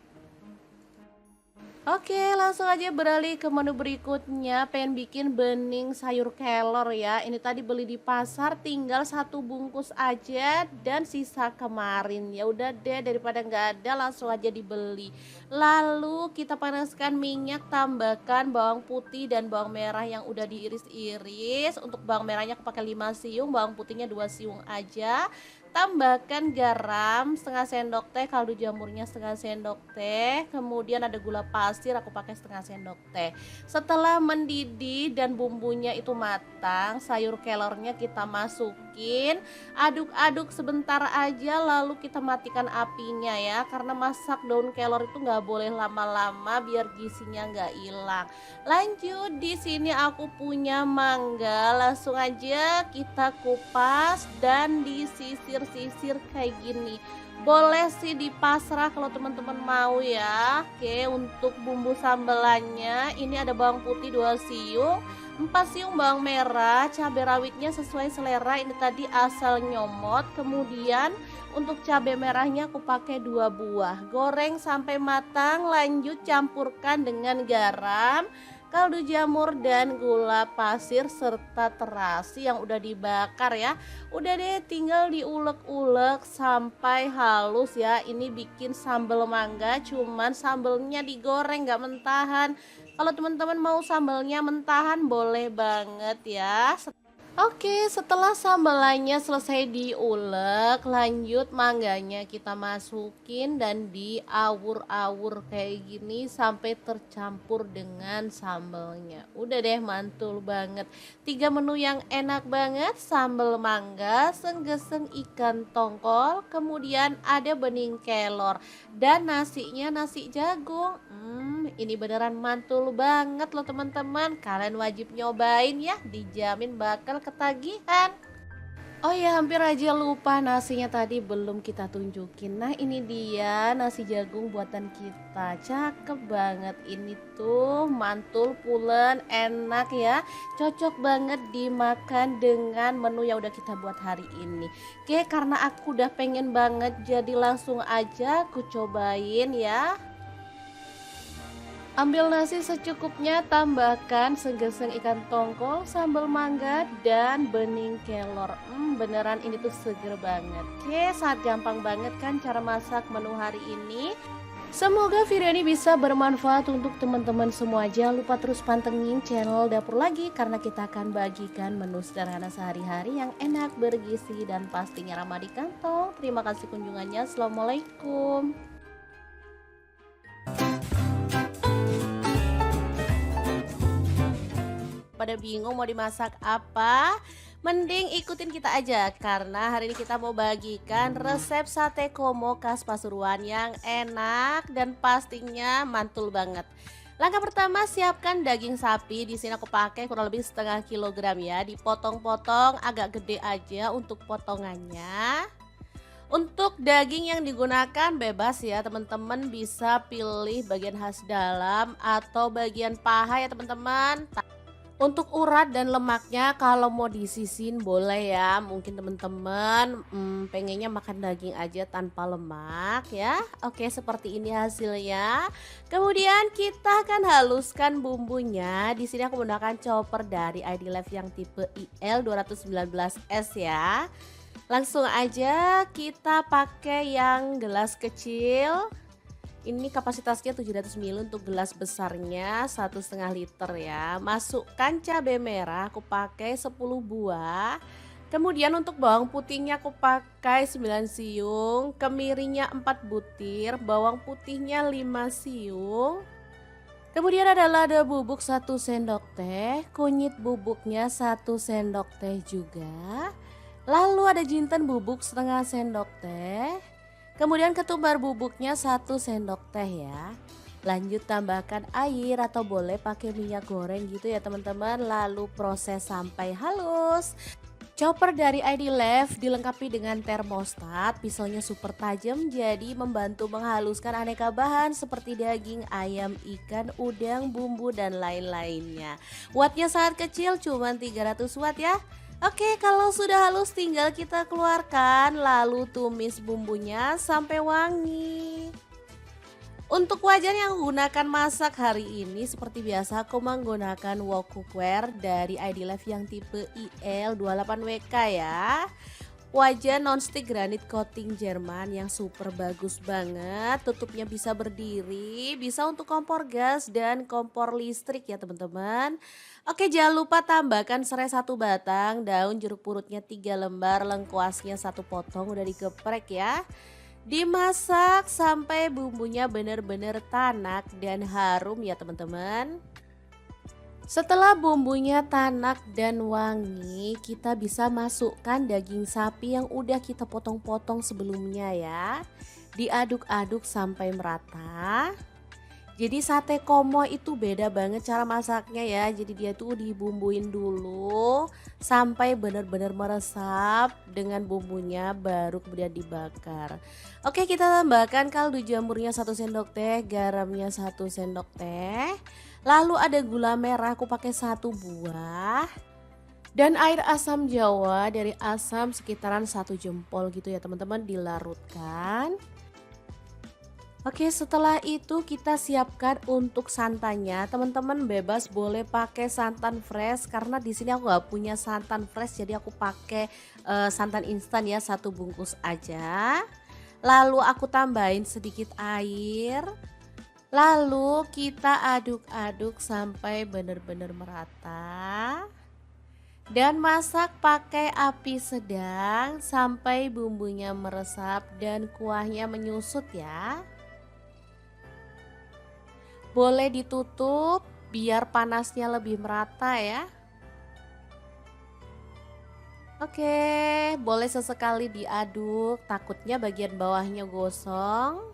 Oke, langsung aja beralih ke menu berikutnya. Pengen bikin bening sayur kelor ya. Ini tadi beli di pasar, tinggal 1 bungkus aja dan sisa kemarin. Ya udah deh, daripada nggak ada langsung aja dibeli. Lalu kita panaskan minyak, tambahkan bawang putih dan bawang merah yang udah diiris-iris. Untuk bawang merahnya aku pakai 5 siung, bawang putihnya 2 siung aja. Tambahkan garam setengah sendok teh, kaldu jamurnya setengah sendok teh, kemudian ada gula pasir aku pakai setengah sendok teh. Setelah mendidih dan bumbunya itu matang, sayur kelornya kita masukin, aduk-aduk sebentar aja lalu kita matikan apinya ya, karena masak daun kelor itu nggak boleh lama-lama biar gizinya nggak hilang. Lanjut, di sini aku punya mangga, langsung aja kita kupas dan disisir kayak gini. Boleh sih di pasrah kalau teman-teman mau ya. Oke, untuk bumbu sambelannya ini ada bawang putih 2 siung, 4 siung bawang merah, cabai rawitnya sesuai selera, ini tadi asal nyomot. Kemudian untuk cabai merahnya aku pakai 2 buah. Goreng sampai matang, lanjut campurkan dengan garam, kaldu jamur dan gula pasir serta terasi yang udah dibakar ya. Udah deh, tinggal diulek-ulek sampai halus ya. Ini bikin sambal mangga, cuman sambelnya digoreng gak mentahan. Kalau teman-teman mau sambalnya mentahan boleh banget ya. Oke, setelah sambalannya selesai diulek, lanjut mangganya kita masukin dan diawur-awur kayak gini sampai tercampur dengan sambalnya. Udah deh, mantul banget. 3 menu yang enak banget, sambal mangga, senggeseng ikan tongkol, kemudian ada bening kelor dan nasinya nasi jagung. Ini beneran mantul banget loh teman-teman. Kalian wajib nyobain ya, dijamin bakal ketagihan. Oh ya, hampir aja lupa, nasinya tadi belum kita tunjukin. Nah, ini dia nasi jagung buatan kita. Cakep banget. Ini tuh mantul, pulen, enak ya. Cocok banget dimakan dengan menu yang udah kita buat hari ini. Oke, karena aku udah pengen banget, jadi langsung aja aku cobain ya. Ambil nasi secukupnya, tambahkan senggeseng ikan tongkol, sambal mangga, dan bening kelor. Beneran ini tuh seger banget. Oke, sangat gampang banget kan cara masak menu hari ini. Semoga video ini bisa bermanfaat untuk teman-teman semua. Jangan lupa terus pantengin channel Dapur Lagi karena kita akan bagikan menu sederhana sehari-hari yang enak, bergizi, dan pastinya ramah di kantong. Terima kasih kunjungannya. Assalamualaikum. Pada bingung mau dimasak apa? Mending ikutin kita aja karena hari ini kita mau bagikan resep sate komo khas Pasuruan yang enak dan pastinya mantul banget. Langkah pertama, siapkan daging sapi. Di sini aku pakai kurang lebih setengah kilogram ya. Dipotong-potong agak gede aja untuk potongannya. Untuk daging yang digunakan bebas ya teman-teman, bisa pilih bagian khas dalam atau bagian paha ya teman-teman. Untuk urat dan lemaknya kalau mau disisin boleh ya. Mungkin teman-teman pengennya makan daging aja tanpa lemak ya. Oke, seperti ini hasilnya. Kemudian kita akan haluskan bumbunya. Di sini aku menggunakan chopper dari ID Life yang tipe IL 219S ya. Langsung aja kita pakai yang gelas kecil. Ini kapasitasnya 700 ml, untuk gelas besarnya 1,5 liter ya. Masukkan cabai merah, aku pakai 10 buah. Kemudian untuk bawang putihnya aku pakai 9 siung, kemirinya 4 butir, bawang putihnya 5 siung. Kemudian ada lada bubuk 1 sendok teh, kunyit bubuknya 1 sendok teh juga. Lalu ada jinten bubuk setengah sendok teh. Kemudian ketumbar bubuknya 1 sendok teh ya. Lanjut tambahkan air atau boleh pakai minyak goreng gitu ya teman-teman. Lalu proses sampai halus. Chopper dari ID Life dilengkapi dengan termostat, pisaunya super tajam jadi membantu menghaluskan aneka bahan seperti daging, ayam, ikan, udang, bumbu dan lain-lainnya. Wattnya sangat kecil, cuma 300 watt ya. Oke, kalau sudah halus tinggal kita keluarkan lalu tumis bumbunya sampai wangi. Untuk wajan yang gunakan masak hari ini seperti biasa aku menggunakan wok cookware dari ID Life yang tipe IL28WK ya. Wajan nonstick granit coating Jerman yang super bagus banget. Tutupnya bisa berdiri, bisa untuk kompor gas dan kompor listrik ya teman-teman. Oke, jangan lupa tambahkan serai 1 batang, daun jeruk purutnya 3 lembar, lengkuasnya 1 potong udah digeprek ya. Dimasak sampai bumbunya benar-benar tanak dan harum ya teman-teman. Setelah bumbunya tanak dan wangi, kita bisa masukkan daging sapi yang udah kita potong-potong sebelumnya ya. Diaduk-aduk sampai merata. Jadi sate komo itu beda banget cara masaknya ya. Jadi dia tuh dibumbuin dulu sampai benar-benar meresap dengan bumbunya, baru kemudian dibakar. Oke, kita tambahkan kaldu jamurnya 1 sendok teh, garamnya 1 sendok teh. Lalu ada gula merah, aku pakai 1 buah. Dan air asam jawa dari asam sekitaran 1 jempol gitu ya teman-teman, dilarutkan. Oke, setelah itu kita siapkan untuk santannya. Teman-teman bebas boleh pakai santan fresh karena di sini aku nggak punya santan fresh, jadi aku pakai santan instan ya, 1 bungkus aja. Lalu aku tambahin sedikit air. Lalu kita aduk-aduk sampai benar-benar merata. Dan masak pakai api sedang sampai bumbunya meresap dan kuahnya menyusut ya. Boleh ditutup biar panasnya lebih merata ya. Oke, boleh sesekali diaduk, takutnya bagian bawahnya gosong.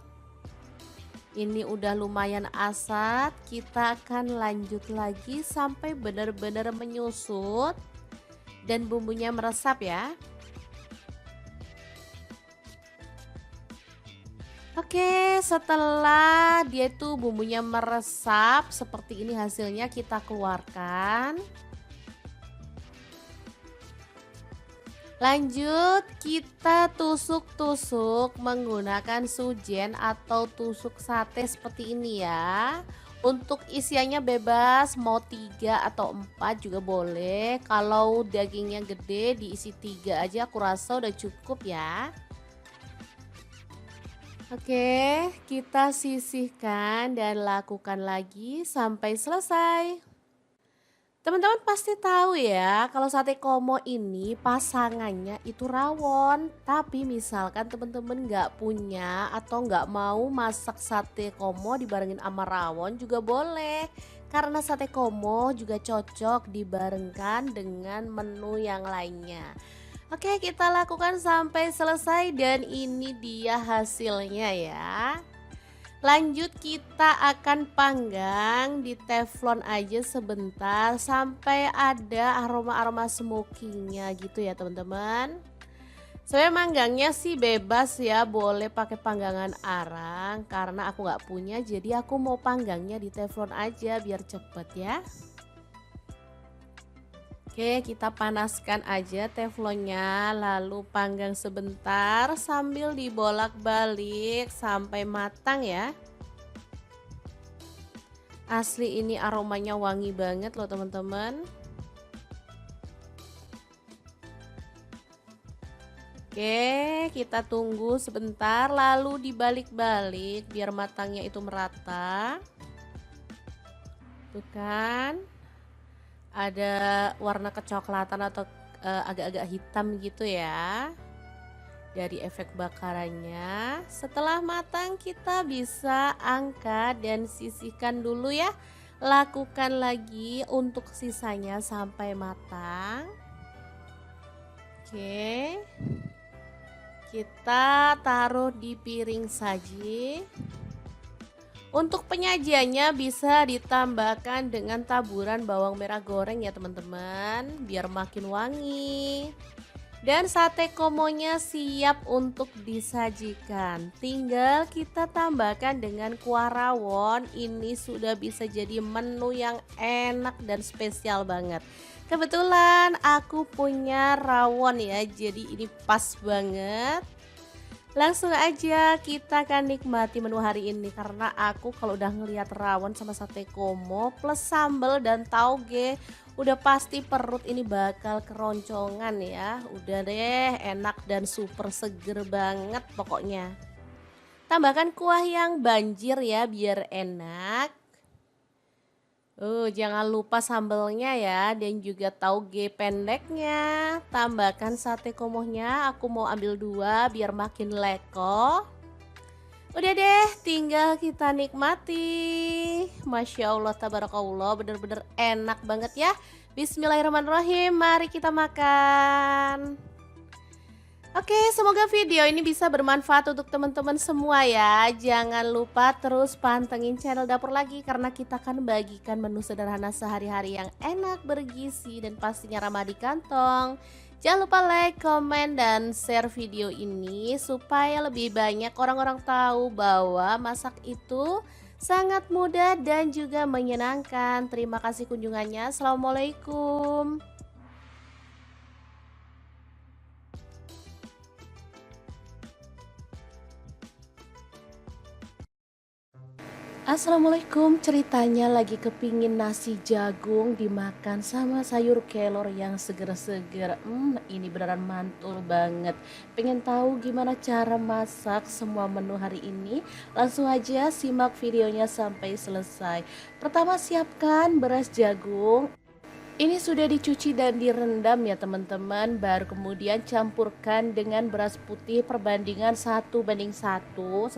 Ini udah lumayan asat, kita akan lanjut lagi sampai benar-benar menyusut dan bumbunya meresap ya. Oke, setelah dia tuh bumbunya meresap seperti ini hasilnya, kita keluarkan. Lanjut kita tusuk-tusuk menggunakan sujen atau tusuk sate seperti ini ya. Untuk isiannya bebas, mau 3 atau 4 juga boleh. Kalau dagingnya gede diisi 3 aja, aku rasa udah cukup ya. Oke, kita sisihkan dan lakukan lagi sampai selesai. Teman-teman pasti tahu ya, kalau sate komo ini pasangannya itu rawon. Tapi misalkan teman-teman nggak punya atau nggak mau masak sate komo dibarengin sama rawon juga boleh. Karena sate komo juga cocok dibarengkan dengan menu yang lainnya. Oke, kita lakukan sampai selesai dan ini dia hasilnya ya. Lanjut kita akan panggang di teflon aja sebentar sampai ada aroma-aroma smokingnya gitu ya teman-teman. Saya manggangnya sih bebas ya, boleh pakai panggangan arang karena aku nggak punya, jadi aku mau panggangnya di teflon aja biar cepet ya. Oke, kita panaskan aja teflonnya lalu panggang sebentar sambil dibolak-balik sampai matang ya. Asli ini aromanya wangi banget loh teman-teman. Oke, kita tunggu sebentar lalu dibalik-balik biar matangnya itu merata. Tuh kan, ada warna kecoklatan atau agak-agak hitam gitu ya. Dari efek bakarannya. Setelah matang kita bisa angkat dan sisihkan dulu ya. Lakukan lagi untuk sisanya sampai matang. Oke. Kita taruh di piring saji. Untuk penyajiannya bisa ditambahkan dengan taburan bawang merah goreng ya teman-teman, biar makin wangi. Dan sate komonya siap untuk disajikan. Tinggal kita tambahkan dengan kuah rawon. Ini sudah bisa jadi menu yang enak dan spesial banget. Kebetulan aku punya rawon ya, jadi ini pas banget. Langsung aja kita akan nikmati menu hari ini karena aku kalau udah ngelihat rawon sama sate komo plus sambal dan tauge udah pasti perut ini bakal keroncongan ya. Udah deh, enak dan super seger banget pokoknya. Tambahkan kuah yang banjir ya biar enak. Jangan lupa sambelnya ya dan juga tauge pendeknya. Tambahkan sate komohnya, aku mau ambil 2 biar makin leko. Udah deh, tinggal kita nikmati. Masya Allah, tabarakallah, bener-bener enak banget ya. Bismillahirrahmanirrahim, mari kita makan. Oke, semoga video ini bisa bermanfaat untuk teman-teman semua ya. Jangan lupa terus pantengin channel Dapur Lagi karena kita akan bagikan menu sederhana sehari-hari yang enak, bergizi, dan pastinya ramah di kantong. Jangan lupa like, komen, dan share video ini supaya lebih banyak orang-orang tahu bahwa masak itu sangat mudah dan juga menyenangkan. Terima kasih kunjungannya. Assalamualaikum. Assalamualaikum, ceritanya lagi kepingin nasi jagung dimakan sama sayur kelor yang seger-seger. Ini beneran mantul banget. Pengen tahu gimana cara masak semua menu hari ini? Langsung aja simak videonya sampai selesai. Pertama siapkan beras jagung. Ini sudah dicuci dan direndam ya teman-teman. Baru kemudian campurkan dengan beras putih perbandingan 1:1.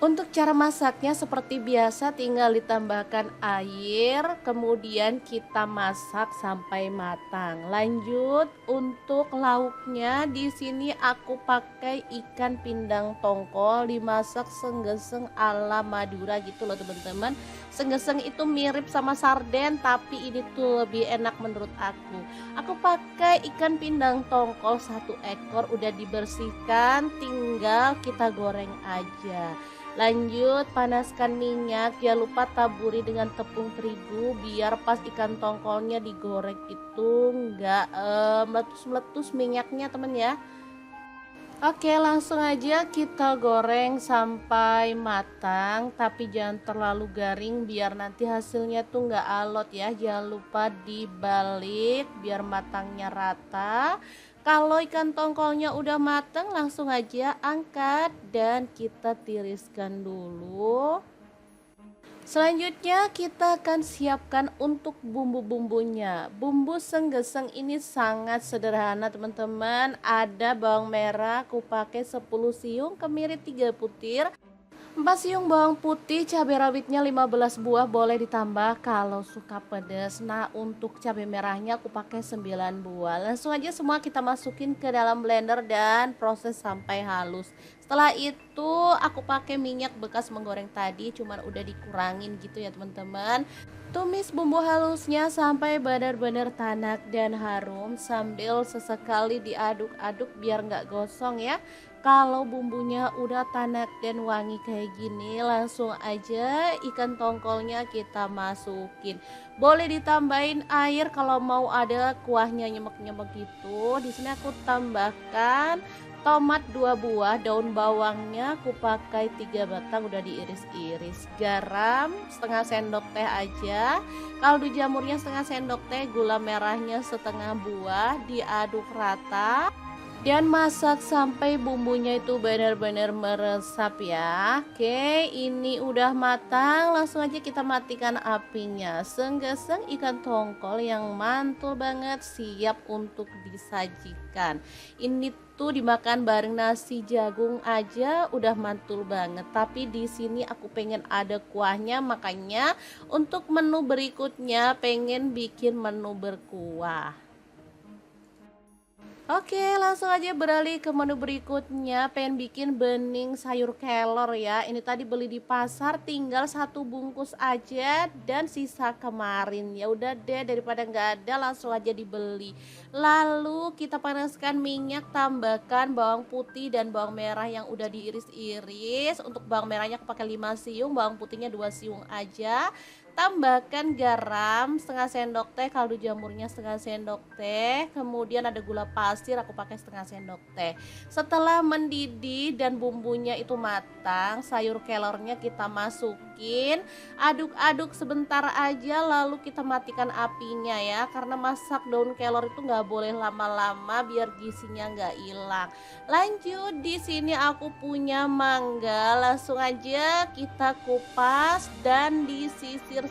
Untuk cara masaknya seperti biasa tinggal ditambahkan air, kemudian kita masak sampai matang. Lanjut untuk lauknya di sini aku pakai ikan pindang tongkol dimasak senggeseng ala Madura gitu loh teman-teman. Senggeseng itu mirip sama sarden tapi ini tuh lebih enak menurut aku. Aku pakai ikan pindang tongkol 1 ekor udah dibersihkan, tinggal kita goreng aja. Lanjut panaskan minyak, jangan lupa taburi dengan tepung terigu biar pas ikan tongkolnya digoreng itu enggak meletus-meletus minyaknya temen ya. Oke, langsung aja kita goreng sampai matang, tapi jangan terlalu garing biar nanti hasilnya tuh nggak alot ya. Jangan lupa dibalik biar matangnya rata. Kalau ikan tongkolnya udah mateng, langsung aja angkat dan kita tiriskan dulu. Selanjutnya kita akan siapkan untuk bumbu-bumbunya. Bumbu senggeseng ini sangat sederhana teman-teman. Ada bawang merah, aku pakai 10 siung, kemiri 3 butir. 4 siung bawang putih, cabai rawitnya 15 buah, boleh ditambah kalau suka pedas. Nah, untuk cabai merahnya aku pakai 9 buah. Langsung aja semua kita masukin ke dalam blender dan proses sampai halus. Setelah itu aku pakai minyak bekas menggoreng tadi, cuman udah dikurangin gitu ya teman-teman. Tumis bumbu halusnya sampai benar-benar tanak dan harum sambil sesekali diaduk-aduk biar nggak gosong ya. Kalau bumbunya udah tanak dan wangi kayak gini, langsung aja ikan tongkolnya kita masukin. Boleh ditambahin air kalau mau ada kuahnya nyemek-nyemek gitu. Di sini aku tambahkan tomat 2 buah, daun bawangnya aku pakai 3 batang udah diiris-iris, garam setengah sendok teh aja, kaldu jamurnya setengah sendok teh, gula merahnya setengah buah, diaduk rata dan masak sampai bumbunya itu benar-benar meresap ya. Oke, ini udah matang, langsung aja kita matikan apinya. Senggeseng ikan tongkol yang mantul banget siap untuk disajikan. Ini tuh dimakan bareng nasi jagung aja udah mantul banget. Tapi di sini aku pengen ada kuahnya, makanya untuk menu berikutnya pengen bikin menu berkuah. Oke, langsung aja beralih ke menu berikutnya. Pengen bikin bening sayur kelor ya. Ini tadi beli di pasar, tinggal 1 bungkus aja dan sisa kemarin. Ya udah deh, daripada nggak ada langsung aja dibeli. Lalu kita panaskan minyak, tambahkan bawang putih dan bawang merah yang udah diiris-iris. Untuk bawang merahnya aku pakai 5 siung, bawang putihnya 2 siung aja. Tambahkan garam setengah sendok teh, kaldu jamurnya setengah sendok teh, kemudian ada gula pasir aku pakai setengah sendok teh. Setelah mendidih dan bumbunya itu matang, sayur kelornya kita masukin, aduk-aduk sebentar aja lalu kita matikan apinya ya, karena masak daun kelor itu nggak boleh lama-lama biar gizinya nggak hilang. Lanjut, di sini aku punya mangga, langsung aja kita kupas dan disisir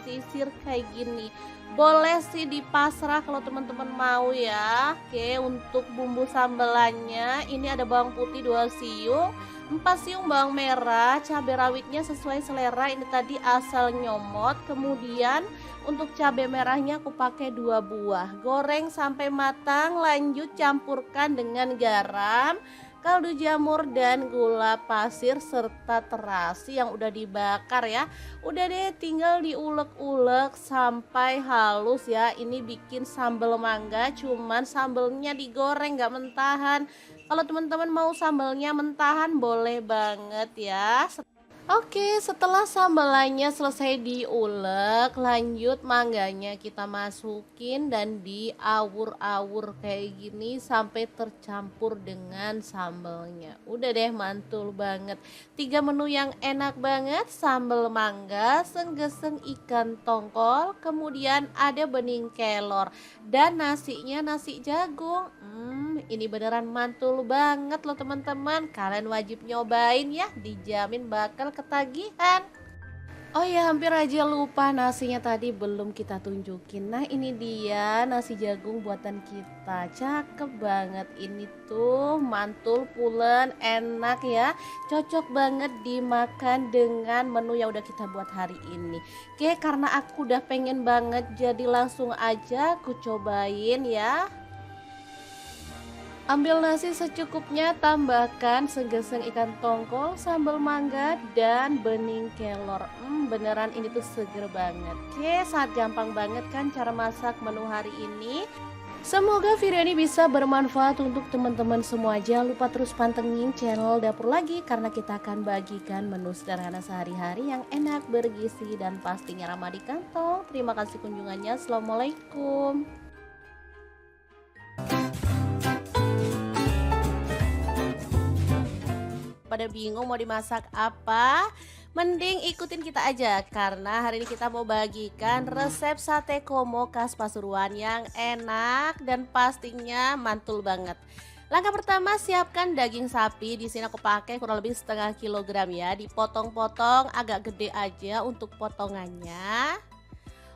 kayak gini. Boleh sih di pasrah kalau teman-teman mau ya. Oke, untuk bumbu sambelannya ini ada bawang putih 2 siung, 4 siung bawang merah, cabai rawitnya sesuai selera, ini tadi asal nyomot. Kemudian untuk cabai merahnya aku pakai 2 buah. Goreng sampai matang, lanjut campurkan dengan garam, kaldu jamur dan gula pasir serta terasi yang udah dibakar ya. Udah deh, tinggal diulek-ulek sampai halus ya. Ini bikin sambal mangga, cuman sambelnya digoreng gak mentahan. Kalau teman-teman mau sambelnya mentahan boleh banget ya. Oke, setelah sambalannya selesai diulek, lanjut mangganya kita masukin dan diawur-awur kayak gini sampai tercampur dengan sambalnya. Udah deh, mantul banget. 3 menu yang enak banget, sambal mangga, senggeseng ikan tongkol, kemudian ada bening kelor dan nasinya nasi jagung. Ini beneran mantul banget loh teman-teman. Kalian wajib nyobain ya, dijamin bakal ketagihan. Oh ya, hampir aja lupa, nasinya tadi belum kita tunjukin. Nah, ini dia nasi jagung buatan kita. Cakep banget. Ini tuh mantul, pulen, enak ya. Cocok banget dimakan dengan menu yang udah kita buat hari ini. Oke, karena aku udah pengen banget, jadi langsung aja aku cobain ya. Ambil nasi secukupnya, tambahkan segeseng ikan tongkol, sambal mangga, dan bening kelor. Beneran ini tuh seger banget. Oke, sangat gampang banget kan cara masak menu hari ini. Semoga video ini bisa bermanfaat untuk teman-teman semua. Jangan lupa terus pantengin channel Dapur Lagi, karena kita akan bagikan menu sederhana sehari-hari yang enak, bergizi, dan pastinya ramah di kantong. Terima kasih kunjungannya. Assalamualaikum. Pada bingung mau dimasak apa? Mending ikutin kita aja karena hari ini kita mau bagikan resep sate komo khas Pasuruan yang enak dan pastinya mantul banget. Langkah pertama, siapkan daging sapi. Di sini aku pakai kurang lebih setengah kilogram ya. Dipotong-potong agak gede aja untuk potongannya.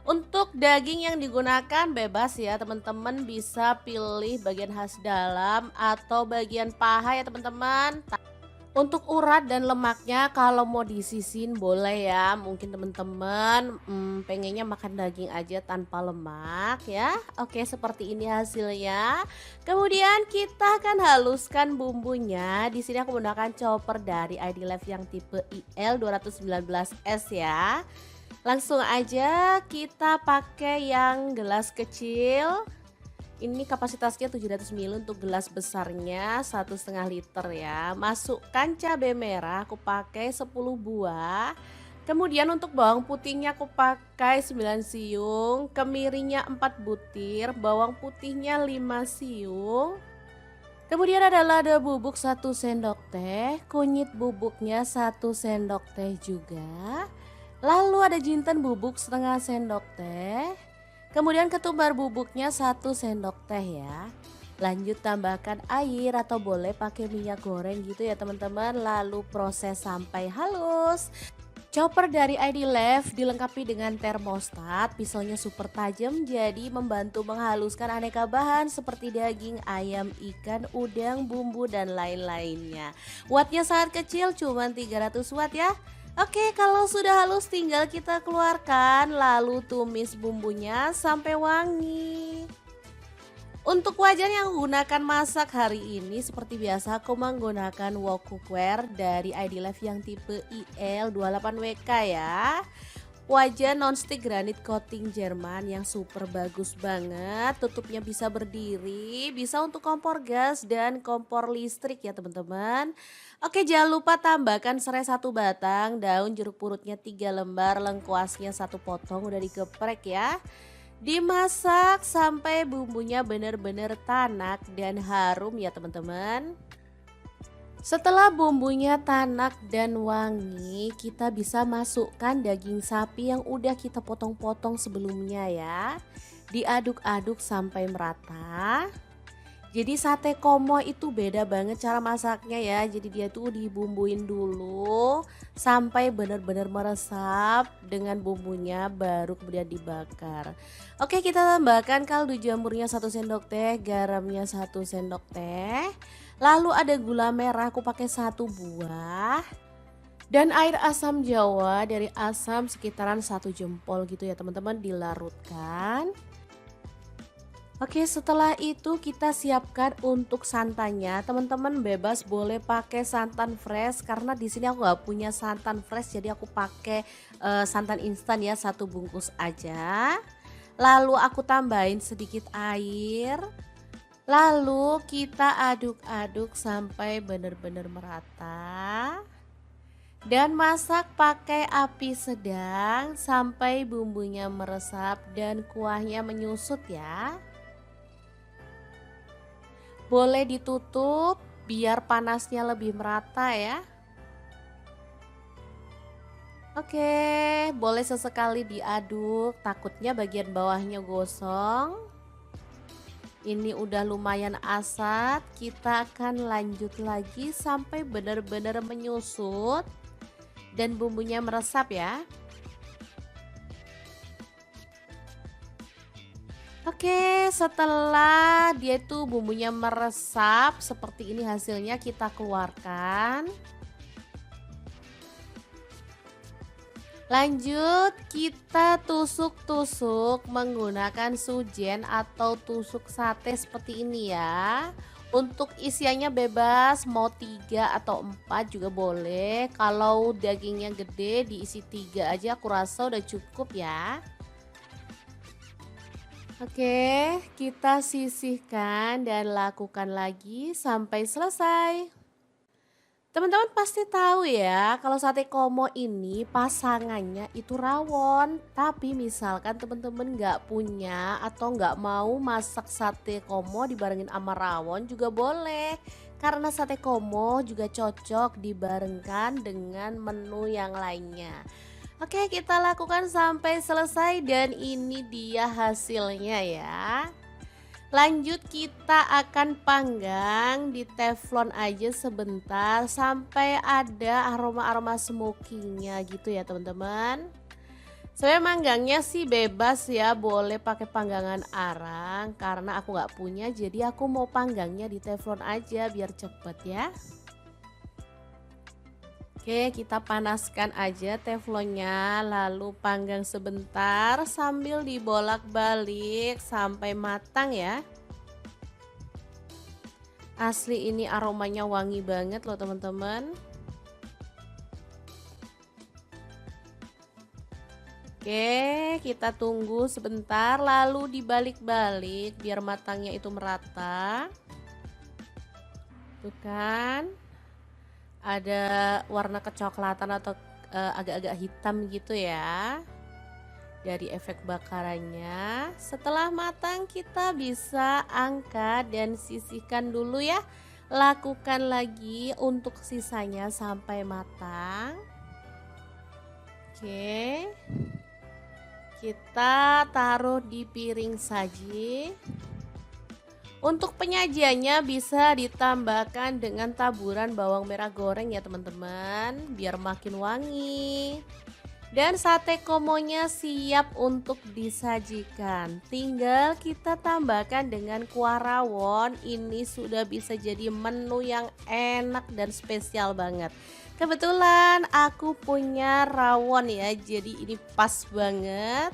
Untuk daging yang digunakan bebas ya teman-teman, bisa pilih bagian khas dalam atau bagian paha ya teman-teman. Untuk urat dan lemaknya kalau mau disisin boleh ya. Mungkin teman-teman pengennya makan daging aja tanpa lemak ya. Oke, seperti ini hasilnya. Kemudian kita akan haluskan bumbunya. Di sini aku menggunakan chopper dari ID Life yang tipe IL 219S ya. Langsung aja kita pakai yang gelas kecil. Ini kapasitasnya 700 ml, untuk gelas besarnya 1,5 liter ya. Masukkan cabai merah, aku pakai 10 buah. Kemudian untuk bawang putihnya aku pakai 9 siung, kemirinya 4 butir, bawang putihnya 5 siung. Kemudian ada lada bubuk 1 sendok teh, kunyit bubuknya 1 sendok teh juga. Lalu ada jinten bubuk setengah sendok teh. Kemudian ketumbar bubuknya 1 sendok teh ya. Lanjut tambahkan air atau boleh pakai minyak goreng gitu ya teman-teman. Lalu proses sampai halus. Chopper dari ID Life dilengkapi dengan termostat, pisaunya super tajam jadi membantu menghaluskan aneka bahan seperti daging, ayam, ikan, udang, bumbu dan lain-lainnya. Wattnya sangat kecil, cuma 300 watt ya. Oke, kalau sudah halus tinggal kita keluarkan lalu tumis bumbunya sampai wangi. Untuk wajan yang gunakan masak hari ini seperti biasa aku menggunakan wok cookware dari ID Life yang tipe IL28WK ya. Wajan nonstick granit coating Jerman yang super bagus banget. Tutupnya bisa berdiri, bisa untuk kompor gas dan kompor listrik ya teman-teman. Oke, jangan lupa tambahkan serai 1 batang, daun jeruk purutnya 3 lembar, lengkuasnya 1 potong udah digeprek ya. Dimasak sampai bumbunya benar-benar tanak dan harum ya teman-teman. Setelah bumbunya tanak dan wangi, kita bisa masukkan daging sapi yang udah kita potong-potong sebelumnya ya. Diaduk-aduk sampai merata. Jadi sate komo itu beda banget cara masaknya ya. Jadi dia tuh dibumbuin dulu sampai benar-benar meresap dengan bumbunya, baru kemudian dibakar. Oke, kita tambahkan kaldu jamurnya 1 sendok teh, garamnya 1 sendok teh. Lalu ada gula merah, aku pakai 1 buah. Dan air asam jawa dari asam sekitaran 1 jempol gitu ya teman-teman, dilarutkan. Oke, setelah itu kita siapkan untuk santannya. Teman-teman bebas boleh pakai santan fresh karena di sini aku nggak punya santan fresh, jadi aku pakai santan instan ya, 1 bungkus aja. Lalu aku tambahin sedikit air. Lalu kita aduk-aduk sampai benar-benar merata. Dan masak pakai api sedang sampai bumbunya meresap dan kuahnya menyusut ya. Boleh ditutup biar panasnya lebih merata ya. Oke, boleh sesekali diaduk, takutnya bagian bawahnya gosong. Ini udah lumayan asat, kita akan lanjut lagi sampai benar-benar menyusut dan bumbunya meresap ya. Oke, setelah dia tuh bumbunya meresap seperti ini hasilnya, kita keluarkan. Lanjut kita tusuk-tusuk menggunakan sujen atau tusuk sate seperti ini ya. Untuk isiannya bebas, mau 3 atau 4 juga boleh. Kalau dagingnya gede diisi 3 aja, aku rasa udah cukup ya. Oke, kita sisihkan dan lakukan lagi sampai selesai. Teman-teman pasti tahu ya, kalau sate komo ini pasangannya itu rawon. Tapi misalkan teman-teman nggak punya atau nggak mau masak sate komo dibarengin sama rawon juga boleh. karena sate komo juga cocok dibarengkan dengan menu yang lainnya. Oke, kita lakukan sampai selesai dan ini dia hasilnya ya. Lanjut kita akan panggang di teflon aja sebentar sampai ada aroma-aroma smokingnya gitu ya teman-teman. Saya manggangnya sih bebas ya, boleh pakai panggangan arang karena aku nggak punya, jadi aku mau panggangnya di teflon aja biar cepet ya. Oke, kita panaskan aja teflonnya lalu panggang sebentar sambil dibolak-balik sampai matang ya. Asli ini aromanya wangi banget loh teman-teman. Oke, kita tunggu sebentar lalu dibalik-balik biar matangnya itu merata. Tuh kan, ada warna kecoklatan atau agak-agak hitam gitu ya dari efek bakarannya. Setelah matang kita bisa angkat dan sisihkan dulu ya. Lakukan lagi untuk sisanya sampai matang. Oke, kita taruh di piring saji. Untuk penyajiannya bisa ditambahkan dengan taburan bawang merah goreng ya teman-teman, biar makin wangi. Dan sate komonya siap untuk disajikan. Tinggal kita tambahkan dengan kuah rawon. Ini sudah bisa jadi menu yang enak dan spesial banget. Kebetulan aku punya rawon ya, jadi ini pas banget.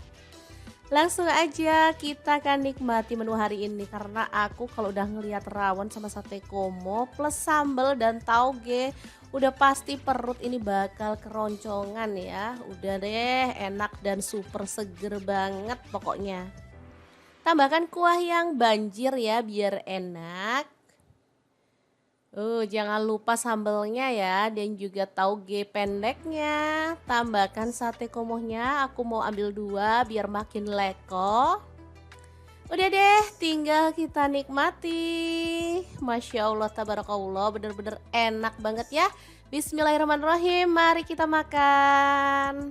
Langsung aja kita akan nikmati menu hari ini karena aku kalau udah ngelihat rawon sama sate komo plus sambal dan tauge udah pasti perut ini bakal keroncongan ya. Udah deh, enak dan super seger banget pokoknya. Tambahkan kuah yang banjir ya biar enak. Jangan lupa sambelnya ya dan juga tauge pendeknya. Tambahkan sate komohnya, aku mau ambil 2 biar makin leko. Udah deh, tinggal kita nikmati. Masya Allah, tabarakallah, bener-bener enak banget ya. Bismillahirrahmanirrahim, mari kita makan.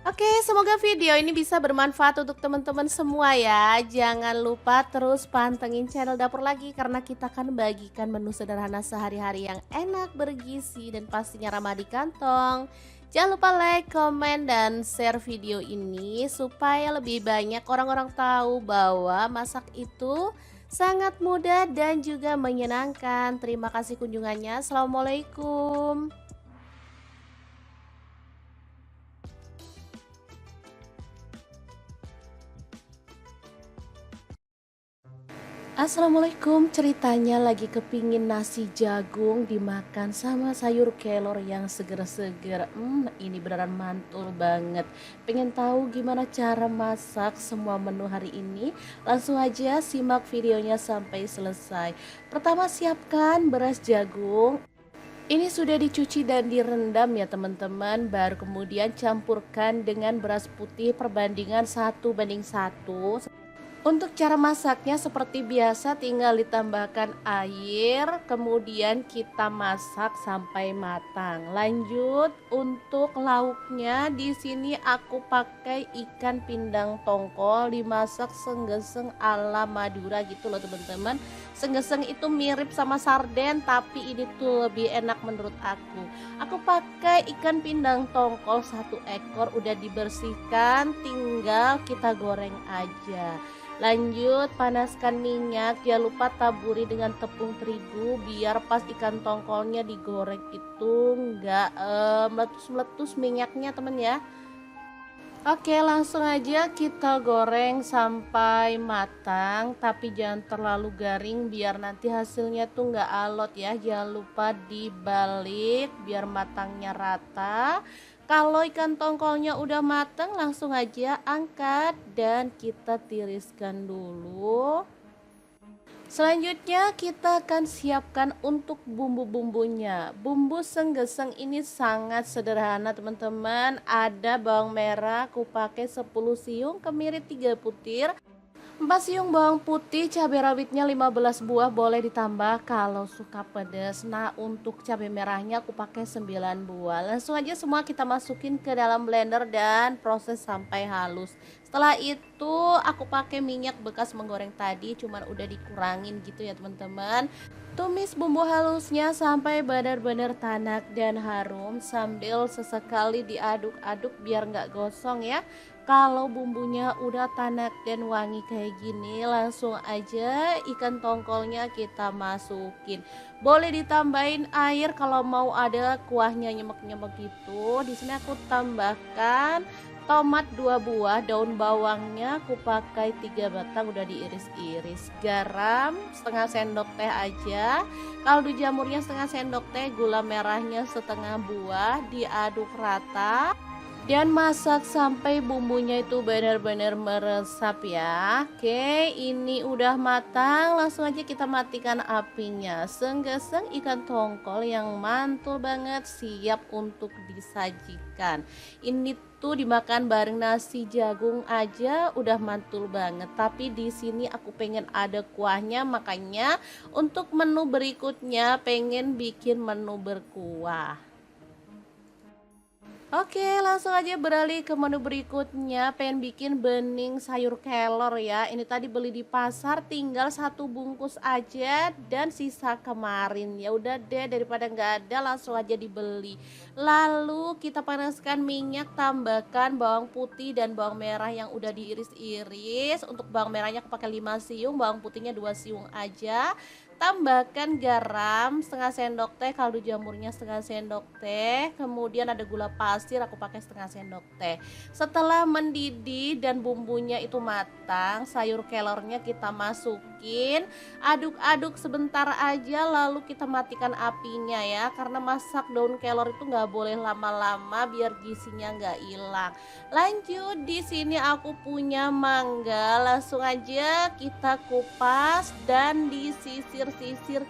Oke, semoga video ini bisa bermanfaat untuk teman-teman semua ya. Jangan lupa terus pantengin channel Dapur Lagi karena kita akan bagikan menu sederhana sehari-hari yang enak, bergizi, dan pastinya ramah di kantong. Jangan lupa like, komen, dan share video ini supaya lebih banyak orang-orang tahu bahwa masak itu sangat mudah dan juga menyenangkan. Terima kasih kunjungannya. Assalamualaikum. Assalamualaikum, ceritanya lagi kepingin nasi jagung dimakan sama sayur kelor yang seger-seger. Ini beneran mantul banget. Pengen tahu gimana cara masak semua menu hari ini? Langsung aja simak videonya sampai selesai. Pertama siapkan beras jagung. Ini sudah dicuci dan direndam ya teman-teman. Baru kemudian campurkan dengan beras putih perbandingan 1:1. Untuk cara masaknya seperti biasa, tinggal ditambahkan air, kemudian kita masak sampai matang. Lanjut untuk lauknya, di sini aku pakai ikan pindang tongkol dimasak senggeseng ala Madura gitu loh teman-teman. Senggeseng itu mirip sama sarden tapi ini tuh lebih enak menurut aku. Aku pakai ikan pindang tongkol 1 ekor, udah dibersihkan, tinggal kita goreng aja. Lanjut panaskan minyak, jangan lupa taburi dengan tepung terigu biar pas ikan tongkolnya digoreng itu enggak meletus-meletus minyaknya temen ya. Oke, langsung aja kita goreng sampai matang, tapi jangan terlalu garing biar nanti hasilnya tuh nggak alot ya. Jangan lupa dibalik biar matangnya rata. Kalau ikan tongkolnya udah matang, langsung aja angkat dan kita tiriskan dulu. Selanjutnya kita akan siapkan untuk bumbu-bumbunya. Bumbu senggeseng ini sangat sederhana teman-teman. Ada bawang merah, aku pakai 10 siung, kemiri 3 butir. 4 siung bawang putih, cabai rawitnya 15 buah, boleh ditambah kalau suka pedas. Nah, untuk cabai merahnya aku pakai 9 buah. Langsung aja semua kita masukin ke dalam blender dan proses sampai halus. Setelah itu aku pakai minyak bekas menggoreng tadi, cuman udah dikurangin gitu ya teman-teman. Tumis bumbu halusnya sampai benar-benar tanak dan harum sambil sesekali diaduk-aduk biar nggak gosong ya. Kalau bumbunya udah tanak dan wangi kayak gini, langsung aja ikan tongkolnya kita masukin. Boleh ditambahin air kalau mau ada kuahnya nyemek-nyemek gitu. Di sini aku tambahkan tomat 2 buah, daun bawangnya aku pakai 3 batang udah diiris-iris, garam setengah sendok teh aja, kaldu jamurnya setengah sendok teh, gula merahnya setengah buah, diaduk rata dan masak sampai bumbunya itu benar-benar meresap ya. Oke, ini udah matang, langsung aja kita matikan apinya. Senggeseng ikan tongkol yang mantul banget siap untuk disajikan. Ini tuh dimakan bareng nasi jagung aja udah mantul banget. Tapi di sini aku pengen ada kuahnya, makanya untuk menu berikutnya pengen bikin menu berkuah. Oke, langsung aja beralih ke menu berikutnya. Pengen bikin bening sayur kelor ya. Ini tadi beli di pasar, tinggal 1 bungkus aja dan sisa kemarin. Ya udah deh, daripada nggak ada langsung aja dibeli. Lalu kita panaskan minyak, tambahkan bawang putih dan bawang merah yang udah diiris-iris. Untuk bawang merahnya aku pakai 5 siung, bawang putihnya 2 siung aja. Tambahkan garam setengah sendok teh, kaldu jamurnya setengah sendok teh, kemudian ada gula pasir aku pakai setengah sendok teh. Setelah mendidih dan bumbunya itu matang, sayur kelornya kita masukin, aduk-aduk sebentar aja lalu kita matikan apinya ya, karena masak daun kelor itu nggak boleh lama-lama biar gizinya nggak hilang. Lanjut, di sini aku punya mangga, langsung aja kita kupas dan disisir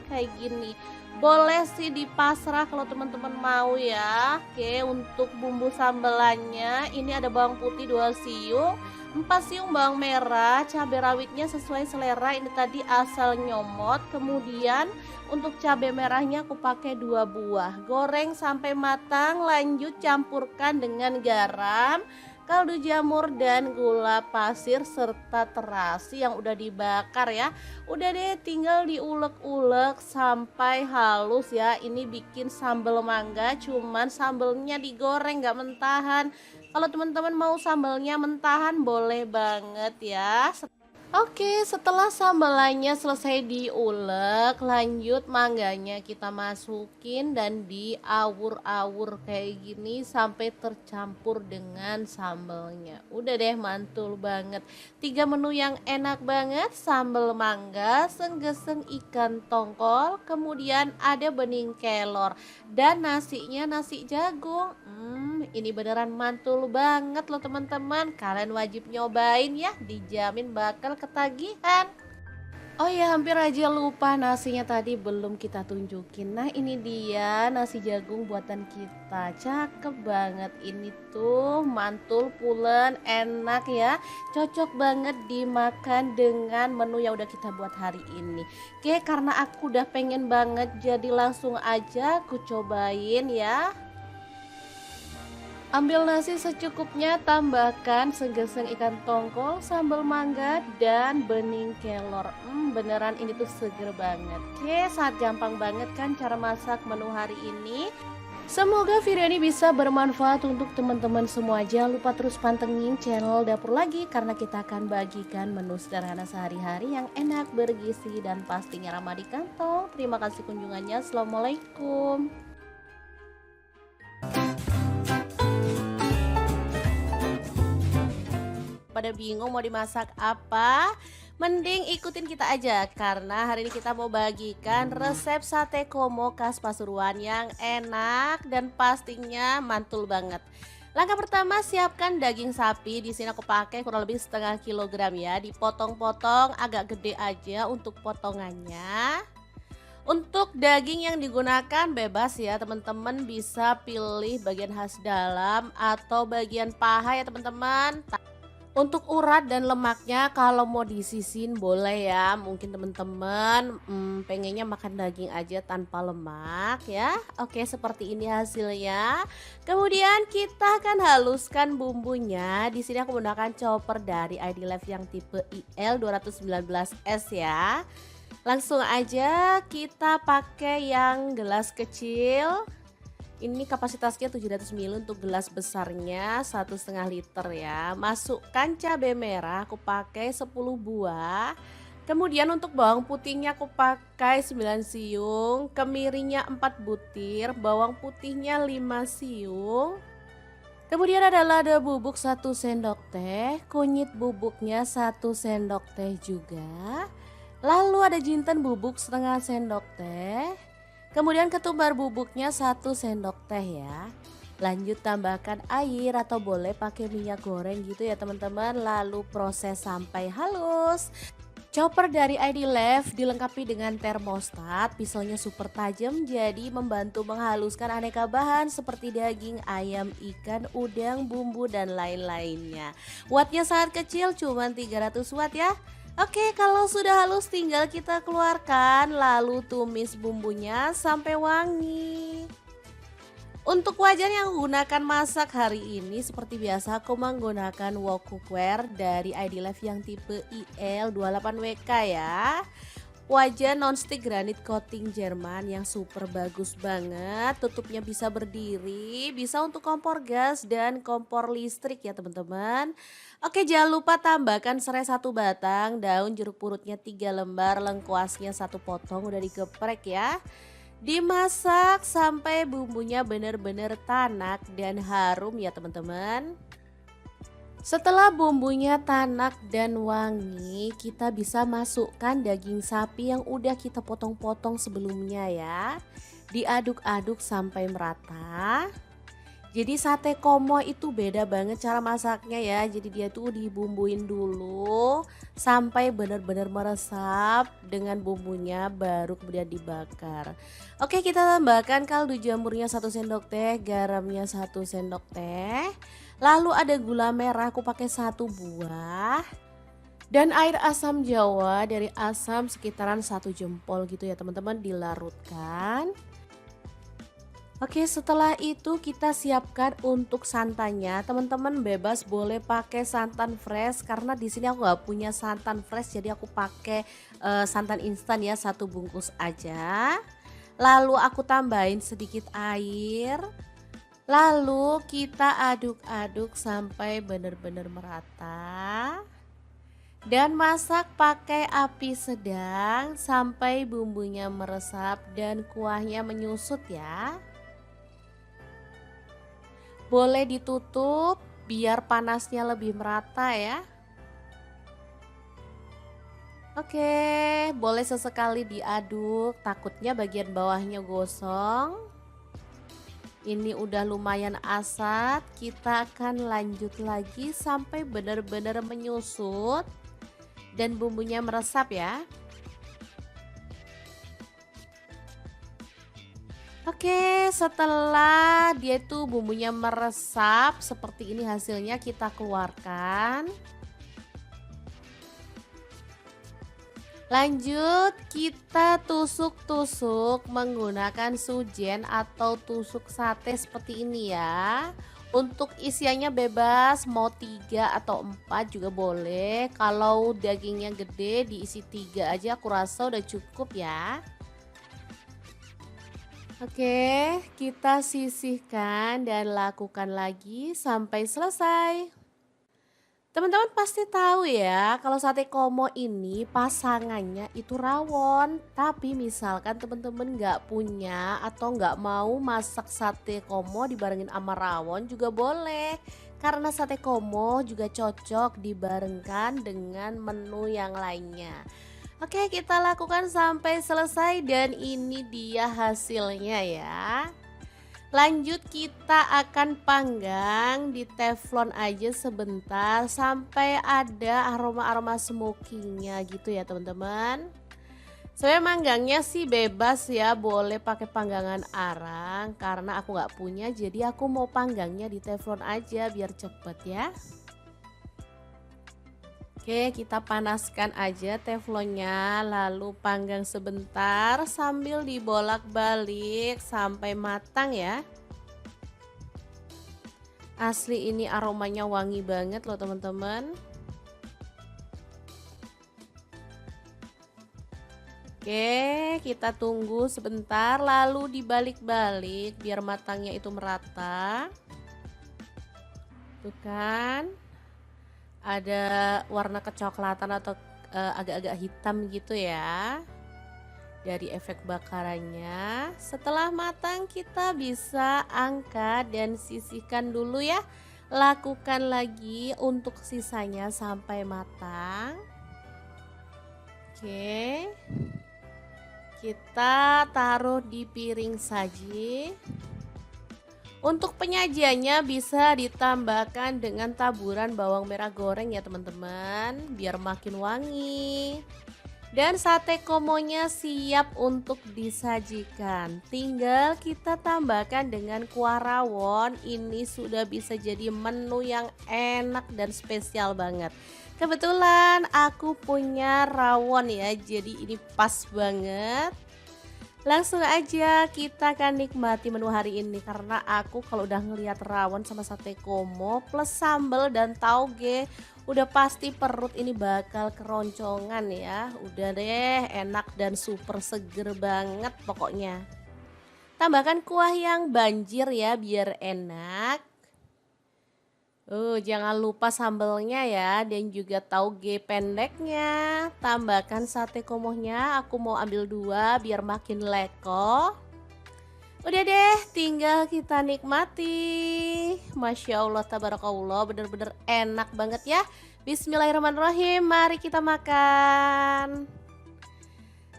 kayak gini. Boleh sih di pasrah kalau teman-teman mau ya. Oke, untuk bumbu sambelannya ini ada bawang putih 2 siung, 4 siung bawang merah, cabai rawitnya sesuai selera, ini tadi asal nyomot. Kemudian untuk cabai merahnya aku pakai 2 buah. Goreng sampai matang, lanjut campurkan dengan garam, kaldu jamur dan gula pasir serta terasi yang udah dibakar ya. Udah deh, tinggal diulek-ulek sampai halus ya. Ini bikin sambal mangga, cuman sambelnya digoreng gak mentahan. Kalau teman-teman mau sambelnya mentahan boleh banget ya. Oke, setelah sambalannya selesai diulek, lanjut mangganya kita masukin dan diawur-awur kayak gini sampai tercampur dengan sambalnya. Udah deh, mantul banget. 3 menu yang enak banget, sambal mangga, senggeseng ikan tongkol, kemudian ada bening kelor dan nasinya nasi jagung. Ini beneran mantul banget loh teman-teman. Kalian wajib nyobain ya, dijamin bakal ketagihan. Oh ya, hampir aja lupa, nasinya tadi belum kita tunjukin. Nah, ini dia nasi jagung buatan kita. Cakep banget. Ini tuh mantul, pulen, enak ya. Cocok banget dimakan dengan menu yang udah kita buat hari ini. Oke, karena aku udah pengen banget, jadi langsung aja aku cobain ya. Ambil nasi secukupnya, tambahkan segeseng ikan tongkol, sambal mangga, dan bening kelor. Beneran ini tuh seger banget. Oke, sangat gampang banget kan cara masak menu hari ini. Semoga video ini bisa bermanfaat untuk teman-teman semua. Jangan lupa terus pantengin channel Dapur Lagi, karena kita akan bagikan menu sederhana sehari-hari yang enak, bergizi, dan pastinya ramah di kantong. Terima kasih kunjungannya. Assalamualaikum. Pada bingung mau dimasak apa? Mending ikutin kita aja, karena hari ini kita mau bagikan resep sate komo khas Pasuruan yang enak dan pastinya mantul banget. Langkah pertama, siapkan daging sapi. Di sini aku pakai kurang lebih setengah kilogram ya. Dipotong-potong agak gede aja untuk potongannya. Untuk daging yang digunakan bebas ya teman-teman, bisa pilih bagian khas dalam atau bagian paha ya teman-teman. Untuk urat dan lemaknya kalau mau disisin boleh ya, mungkin teman-teman pengennya makan daging aja tanpa lemak ya. Oke, seperti ini hasilnya. Kemudian kita akan haluskan bumbunya. Di sini aku menggunakan chopper dari ID Life yang tipe IL 219S ya. Langsung aja kita pakai yang gelas kecil. Ini kapasitasnya 700 ml untuk gelas besarnya 1,5 liter ya. Masukkan cabai merah, aku pakai 10 buah. Kemudian untuk bawang putihnya aku pakai 9 siung, kemirinya 4 butir, bawang putihnya 5 siung. Kemudian ada lada bubuk 1 sendok teh, kunyit bubuknya 1 sendok teh juga. Lalu ada jinten bubuk setengah sendok teh. Kemudian ketumbar bubuknya 1 sendok teh ya. Lanjut tambahkan air atau boleh pakai minyak goreng gitu ya teman-teman. Lalu proses sampai halus. Chopper dari ID Life dilengkapi dengan termostat, pisaunya super tajam jadi membantu menghaluskan aneka bahan seperti daging, ayam, ikan, udang, bumbu dan lain-lainnya. Wattnya sangat kecil, cuma 300 watt ya. Oke, kalau sudah halus tinggal kita keluarkan lalu tumis bumbunya sampai wangi. Untuk wajan yang aku gunakan masak hari ini seperti biasa aku menggunakan wok cookware dari ID Life yang tipe IL28WK ya. Wajan nonstick granit coating Jerman yang super bagus banget, tutupnya bisa berdiri, bisa untuk kompor gas dan kompor listrik ya teman-teman. Oke, jangan lupa tambahkan serai 1 batang, daun jeruk purutnya 3 lembar, lengkuasnya 1 potong udah digeprek ya. Dimasak sampai bumbunya benar-benar tanak dan harum ya teman-teman. Setelah bumbunya tanak dan wangi, kita bisa masukkan daging sapi yang udah kita potong-potong sebelumnya ya. Diaduk-aduk sampai merata. Jadi sate komo itu beda banget cara masaknya ya. Jadi dia tuh dibumbuin dulu sampai benar-benar meresap dengan bumbunya baru kemudian dibakar. Oke, kita tambahkan kaldu jamurnya 1 sendok teh, garamnya 1 sendok teh. Lalu ada gula merah aku pakai 1 buah. Dan air asam jawa dari asam sekitaran 1 jempol gitu ya teman-teman, dilarutkan. Oke, setelah itu kita siapkan untuk santannya. Teman-teman bebas boleh pakai santan fresh karena di sini aku nggak punya santan fresh jadi aku pakai santan instan ya, 1 bungkus aja. Lalu aku tambahin sedikit air. Lalu kita aduk-aduk sampai benar-benar merata. Dan masak pakai api sedang sampai bumbunya meresap dan kuahnya menyusut ya. Boleh ditutup biar panasnya lebih merata ya. Oke, boleh sesekali diaduk, takutnya bagian bawahnya gosong. Ini udah lumayan asat, kita akan lanjut lagi sampai benar-benar menyusut dan bumbunya meresap ya. Oke, setelah dia tuh bumbunya meresap seperti ini hasilnya, kita keluarkan. Lanjut kita tusuk-tusuk menggunakan sujen atau tusuk sate seperti ini ya. Untuk isiannya bebas, mau 3 atau 4 juga boleh. Kalau dagingnya gede diisi 3 aja aku rasa udah cukup ya. Oke, kita sisihkan dan lakukan lagi sampai selesai. Teman-teman pasti tahu ya kalau sate komo ini pasangannya itu rawon. Tapi misalkan teman-teman nggak punya atau nggak mau masak sate komo dibarengin sama rawon juga boleh. Karena sate komo juga cocok dibarengkan dengan menu yang lainnya. Oke, kita lakukan sampai selesai dan ini dia hasilnya ya. Lanjut kita akan panggang di teflon aja sebentar sampai ada aroma-aroma smokingnya gitu ya teman-teman. Saya manggangnya sih bebas ya, boleh pakai panggangan arang karena aku nggak punya jadi aku mau panggangnya di teflon aja biar cepet ya. Oke, kita panaskan aja teflonnya, lalu panggang sebentar sambil dibolak-balik sampai matang ya. Asli ini aromanya wangi banget loh teman-teman. Oke, kita tunggu sebentar lalu dibalik-balik biar matangnya itu merata. Tuh kan, ada warna kecoklatan atau agak-agak hitam gitu ya. Dari efek bakarannya, setelah matang kita bisa angkat dan sisihkan dulu ya. Lakukan lagi untuk sisanya sampai matang. Oke, kita taruh di piring saji. Untuk penyajiannya bisa ditambahkan dengan taburan bawang merah goreng ya teman-teman, biar makin wangi. Dan sate komonya siap untuk disajikan. Tinggal kita tambahkan dengan kuah rawon. Ini sudah bisa jadi menu yang enak dan spesial banget. Kebetulan aku punya rawon ya, jadi ini pas banget. Langsung aja kita akan nikmati menu hari ini karena aku kalau udah ngelihat rawon sama sate komo plus sambal dan tauge udah pasti perut ini bakal keroncongan ya. Udah deh, enak dan super seger banget pokoknya. Tambahkan kuah yang banjir ya biar enak. Jangan lupa sambelnya ya dan juga tauge pendeknya. Tambahkan sate komohnya, aku mau ambil 2 biar makin leko. Udah deh, tinggal kita nikmati. Masya Allah, tabarakallah, bener-bener enak banget ya. Bismillahirrahmanirrahim, mari kita makan.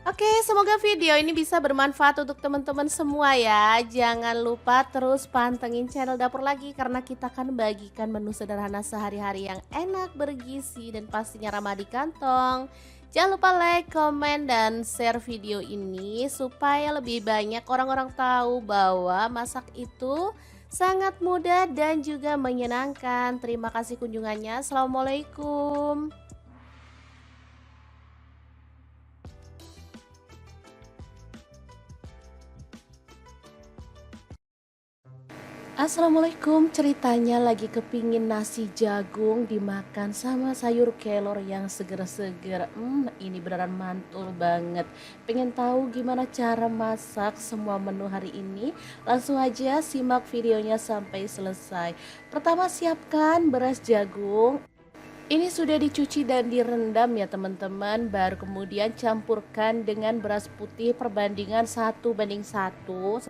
Oke, semoga video ini bisa bermanfaat untuk teman-teman semua ya. Jangan lupa terus pantengin channel Dapur Lagi karena kita akan bagikan menu sederhana sehari-hari yang enak, bergizi, dan pastinya ramah di kantong. Jangan lupa like, komen, dan share video ini supaya lebih banyak orang-orang tahu bahwa masak itu sangat mudah dan juga menyenangkan. Terima kasih kunjungannya. Assalamualaikum. Assalamualaikum, ceritanya lagi kepingin nasi jagung dimakan sama sayur kelor yang seger-seger. Ini beneran mantul banget. Pengen tahu gimana cara masak semua menu hari ini? Langsung aja simak videonya sampai selesai. Pertama, siapkan beras jagung. Ini sudah dicuci dan direndam ya teman-teman. Baru kemudian campurkan dengan beras putih perbandingan 1:1.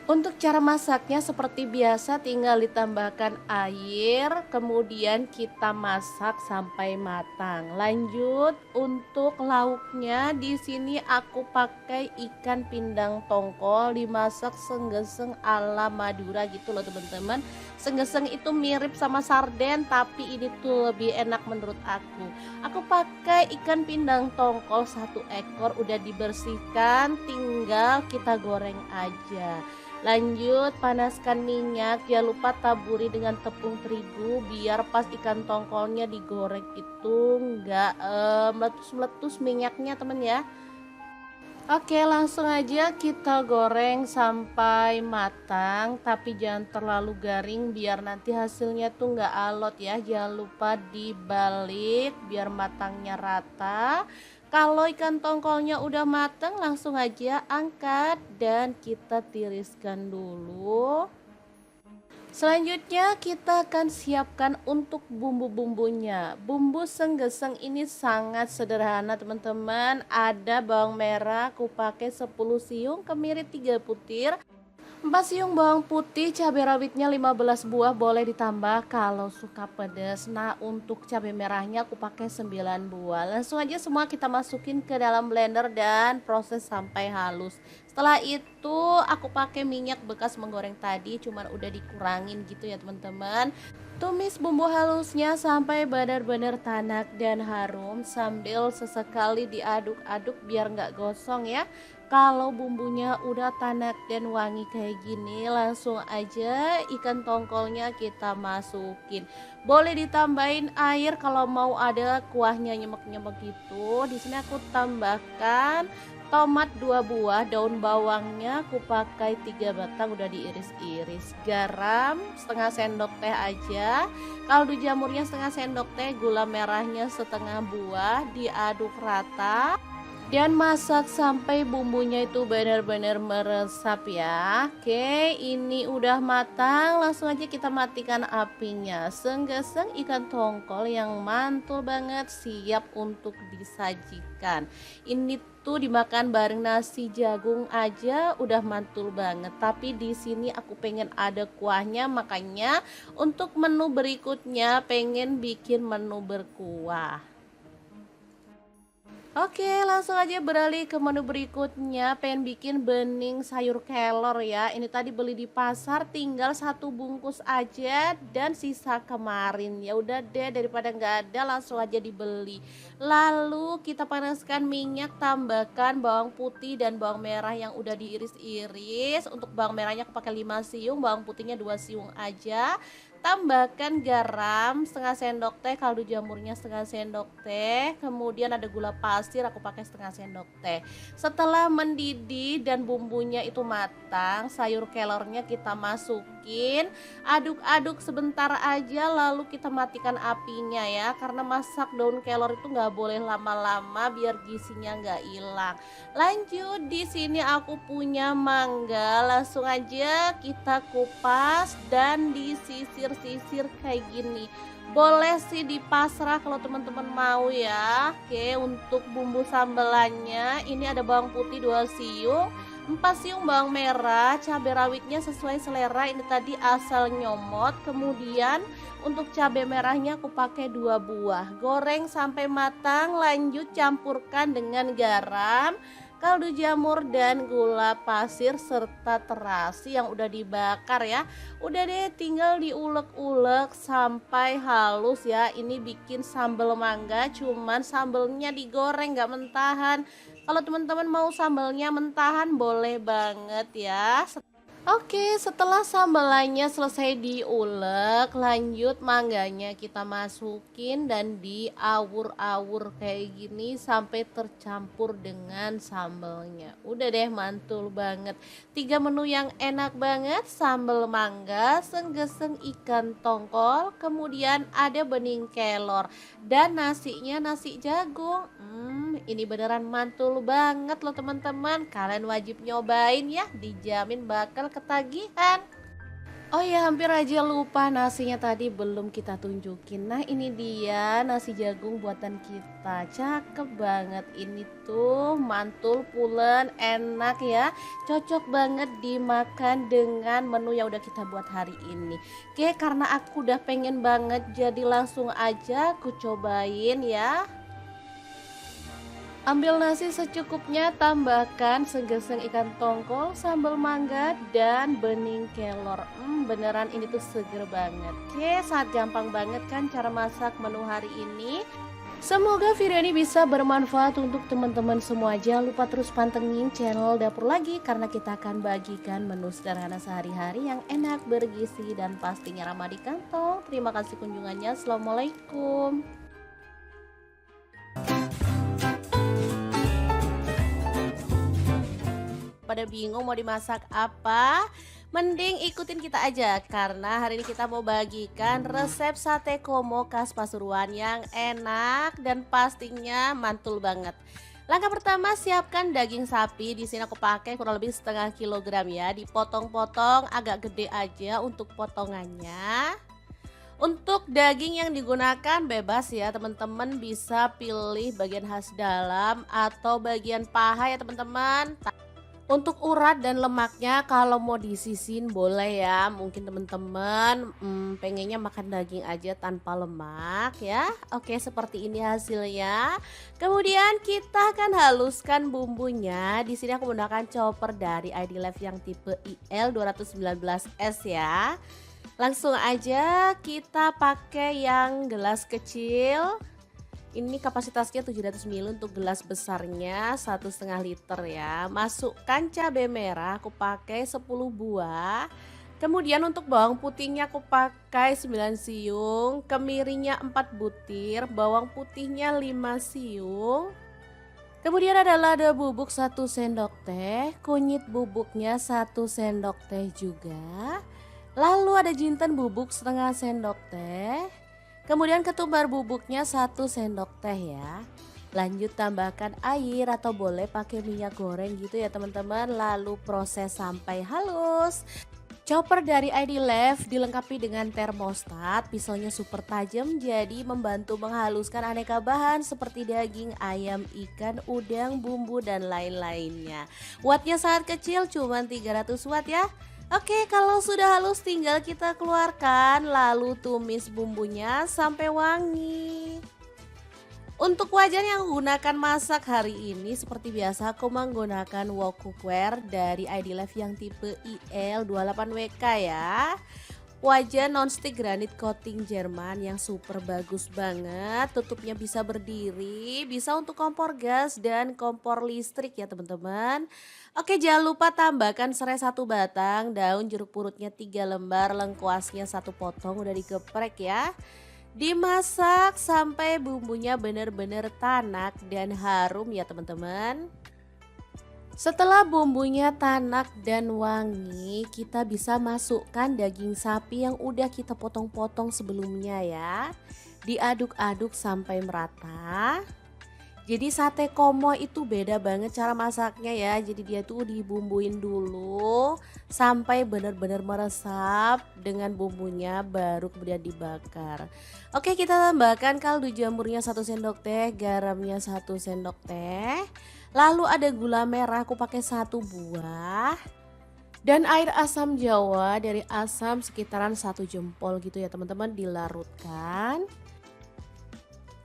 Untuk cara masaknya seperti biasa, tinggal ditambahkan air, kemudian kita masak sampai matang. Lanjut untuk lauknya, di sini aku pakai ikan pindang tongkol dimasak senggeseng ala Madura gitu loh teman-teman. Senggeseng itu mirip sama sarden tapi ini tuh lebih enak menurut aku. Aku pakai ikan pindang tongkol 1 ekor, udah dibersihkan, tinggal kita goreng aja. Lanjut panaskan minyak, jangan lupa taburi dengan tepung terigu biar pas ikan tongkolnya digoreng itu enggak meletus-meletus minyaknya temen ya. Oke, langsung aja kita goreng sampai matang, tapi jangan terlalu garing biar nanti hasilnya tuh nggak alot ya. Jangan lupa dibalik biar matangnya rata. Kalau ikan tongkolnya udah matang, langsung aja angkat dan kita tiriskan dulu. Selanjutnya kita akan siapkan untuk bumbu-bumbunya. Bumbu senggeseng ini sangat sederhana teman-teman. Ada bawang merah, aku pakai 10 siung, kemiri 3 butir. 4 siung bawang putih, cabai rawitnya 15 buah, boleh ditambah kalau suka pedas. Nah, untuk cabai merahnya aku pakai 9 buah. Langsung aja semua kita masukin ke dalam blender dan proses sampai halus. Setelah itu aku pakai minyak bekas menggoreng tadi, cuman udah dikurangin gitu ya teman-teman. Tumis bumbu halusnya sampai benar-benar tanak dan harum sambil sesekali diaduk-aduk biar nggak gosong ya. Kalau bumbunya udah tanak dan wangi kayak gini, langsung aja ikan tongkolnya kita masukin. Boleh ditambahin air kalau mau ada kuahnya nyemek-nyemek gitu. Di sini aku tambahkan tomat 2 buah, daun bawangnya aku pakai 3 batang udah diiris-iris, garam setengah sendok teh aja, kaldu jamurnya setengah sendok teh, gula merahnya setengah buah, diaduk rata dan masak sampai bumbunya itu benar-benar meresap ya. Oke, ini udah matang, langsung aja kita matikan apinya. Senggeseng ikan tongkol yang mantul banget siap untuk disajikan. Ini tuh dimakan bareng nasi jagung aja udah mantul banget. Tapi di sini aku pengen ada kuahnya, makanya untuk menu berikutnya pengen bikin menu berkuah. Oke, langsung aja beralih ke menu berikutnya. Pengen bikin bening sayur kelor ya. Ini tadi beli di pasar, tinggal 1 bungkus aja dan sisa kemarin. Ya udah deh, daripada nggak ada langsung aja dibeli. Lalu kita panaskan minyak, tambahkan bawang putih dan bawang merah yang udah diiris-iris. Untuk bawang merahnya aku pakai 5 siung, bawang putihnya 2 siung aja. Tambahkan garam setengah sendok teh, kaldu jamurnya setengah sendok teh, kemudian ada gula pasir aku pakai setengah sendok teh. Setelah mendidih dan bumbunya itu matang, sayur kelornya kita masukin, aduk-aduk sebentar aja lalu kita matikan apinya ya, karena masak daun kelor itu nggak boleh lama-lama biar gizinya nggak hilang. Lanjut, di sini aku punya mangga, langsung aja kita kupas dan disisir kayak gini. Boleh sih di pasrah kalau teman-teman mau ya. Oke, untuk bumbu sambelannya ini ada bawang putih 2 siung, 4 siung bawang merah, cabai rawitnya sesuai selera, ini tadi asal nyomot. Kemudian untuk cabai merahnya aku pakai 2 buah. Goreng sampai matang, lanjut campurkan dengan garam, kaldu jamur dan gula pasir serta terasi yang udah dibakar ya. Udah deh, tinggal diulek-ulek sampai halus ya. Ini bikin sambal mangga, cuman sambelnya digoreng gak mentahan. Kalau teman-teman mau sambelnya mentahan boleh banget ya. Oke, setelah sambalannya selesai diulek, lanjut mangganya kita masukin dan diawur-awur kayak gini sampai tercampur dengan sambalnya. Udah deh, mantul banget. 3 menu yang enak banget, sambal mangga, senggeseng ikan tongkol, kemudian ada bening kelor dan nasinya nasi jagung. Ini beneran mantul banget loh teman-teman. Kalian wajib nyobain ya, dijamin bakal ketagihan. Oh ya, hampir aja lupa, nasinya tadi belum kita tunjukin. Nah ini dia nasi jagung buatan kita, cakep banget. Ini tuh mantul pulen, enak ya, cocok banget dimakan dengan menu yang udah kita buat hari ini. Oke, karena aku udah pengen banget jadi langsung aja aku cobain ya. Ambil nasi secukupnya, tambahkan segeseng ikan tongkol, sambal mangga, dan bening kelor. Beneran ini tuh seger banget. Oke, sangat gampang banget kan cara masak menu hari ini. Semoga video ini bisa bermanfaat untuk teman-teman semua. Jangan lupa terus pantengin channel Dapur Lagi, karena kita akan bagikan menu sederhana sehari-hari yang enak, bergizi, dan pastinya ramah di kantong. Terima kasih kunjungannya. Assalamualaikum. Pada bingung mau dimasak apa? Mending ikutin kita aja, karena hari ini kita mau bagikan resep sate komo khas Pasuruan yang enak dan pastinya mantul banget. Langkah pertama, siapkan daging sapi. Di sini aku pakai kurang lebih setengah kilogram ya. Dipotong-potong agak gede aja untuk potongannya. Untuk daging yang digunakan bebas ya teman-teman, bisa pilih bagian khas dalam atau bagian paha ya teman-teman. Untuk urat dan lemaknya kalau mau disisin boleh ya, mungkin teman-teman pengennya makan daging aja tanpa lemak ya. Oke, seperti ini hasilnya. Kemudian kita akan haluskan bumbunya. Di sini aku menggunakan chopper dari ID Life yang tipe IL219S ya. Langsung aja kita pakai yang gelas kecil. Ini kapasitasnya 700 ml untuk gelas besarnya 1,5 liter ya. Masukkan cabai merah, aku pakai 10 buah. Kemudian untuk bawang putihnya aku pakai 9 siung, kemirinya 4 butir, bawang putihnya 5 siung. Kemudian ada lada bubuk 1 sendok teh, kunyit bubuknya 1 sendok teh juga. Lalu ada jinten bubuk setengah sendok teh. Kemudian ketumbar bubuknya 1 sendok teh ya. Lanjut tambahkan air atau boleh pakai minyak goreng gitu ya teman-teman. Lalu proses sampai halus. Chopper dari ID Life dilengkapi dengan termostat, pisaunya super tajam jadi membantu menghaluskan aneka bahan seperti daging, ayam, ikan, udang, bumbu dan lain-lainnya. Wattnya sangat kecil, cuma 300 watt ya. Oke, kalau sudah halus tinggal kita keluarkan lalu tumis bumbunya sampai wangi. Untuk wajan yang gunakan masak hari ini seperti biasa aku menggunakan wok cookware dari ID Life yang tipe IL28WK ya. Wajan nonstick granit coating Jerman yang super bagus banget, tutupnya bisa berdiri, bisa untuk kompor gas dan kompor listrik ya teman-teman. Oke, jangan lupa tambahkan serai 1 batang, daun jeruk purutnya 3 lembar, lengkuasnya 1 potong udah digeprek ya. Dimasak sampai bumbunya benar-benar tanak dan harum ya teman-teman. Setelah bumbunya tanak dan wangi, kita bisa masukkan daging sapi yang udah kita potong-potong sebelumnya ya. Diaduk-aduk sampai merata. Jadi sate komo itu beda banget cara masaknya ya. Jadi dia tuh dibumbuin dulu sampai benar-benar meresap dengan bumbunya baru kemudian dibakar. Oke, kita tambahkan kaldu jamurnya 1 sendok teh, garamnya 1 sendok teh. Lalu ada gula merah aku pakai 1 buah. Dan air asam jawa dari asam sekitaran 1 jempol gitu ya teman-teman, dilarutkan.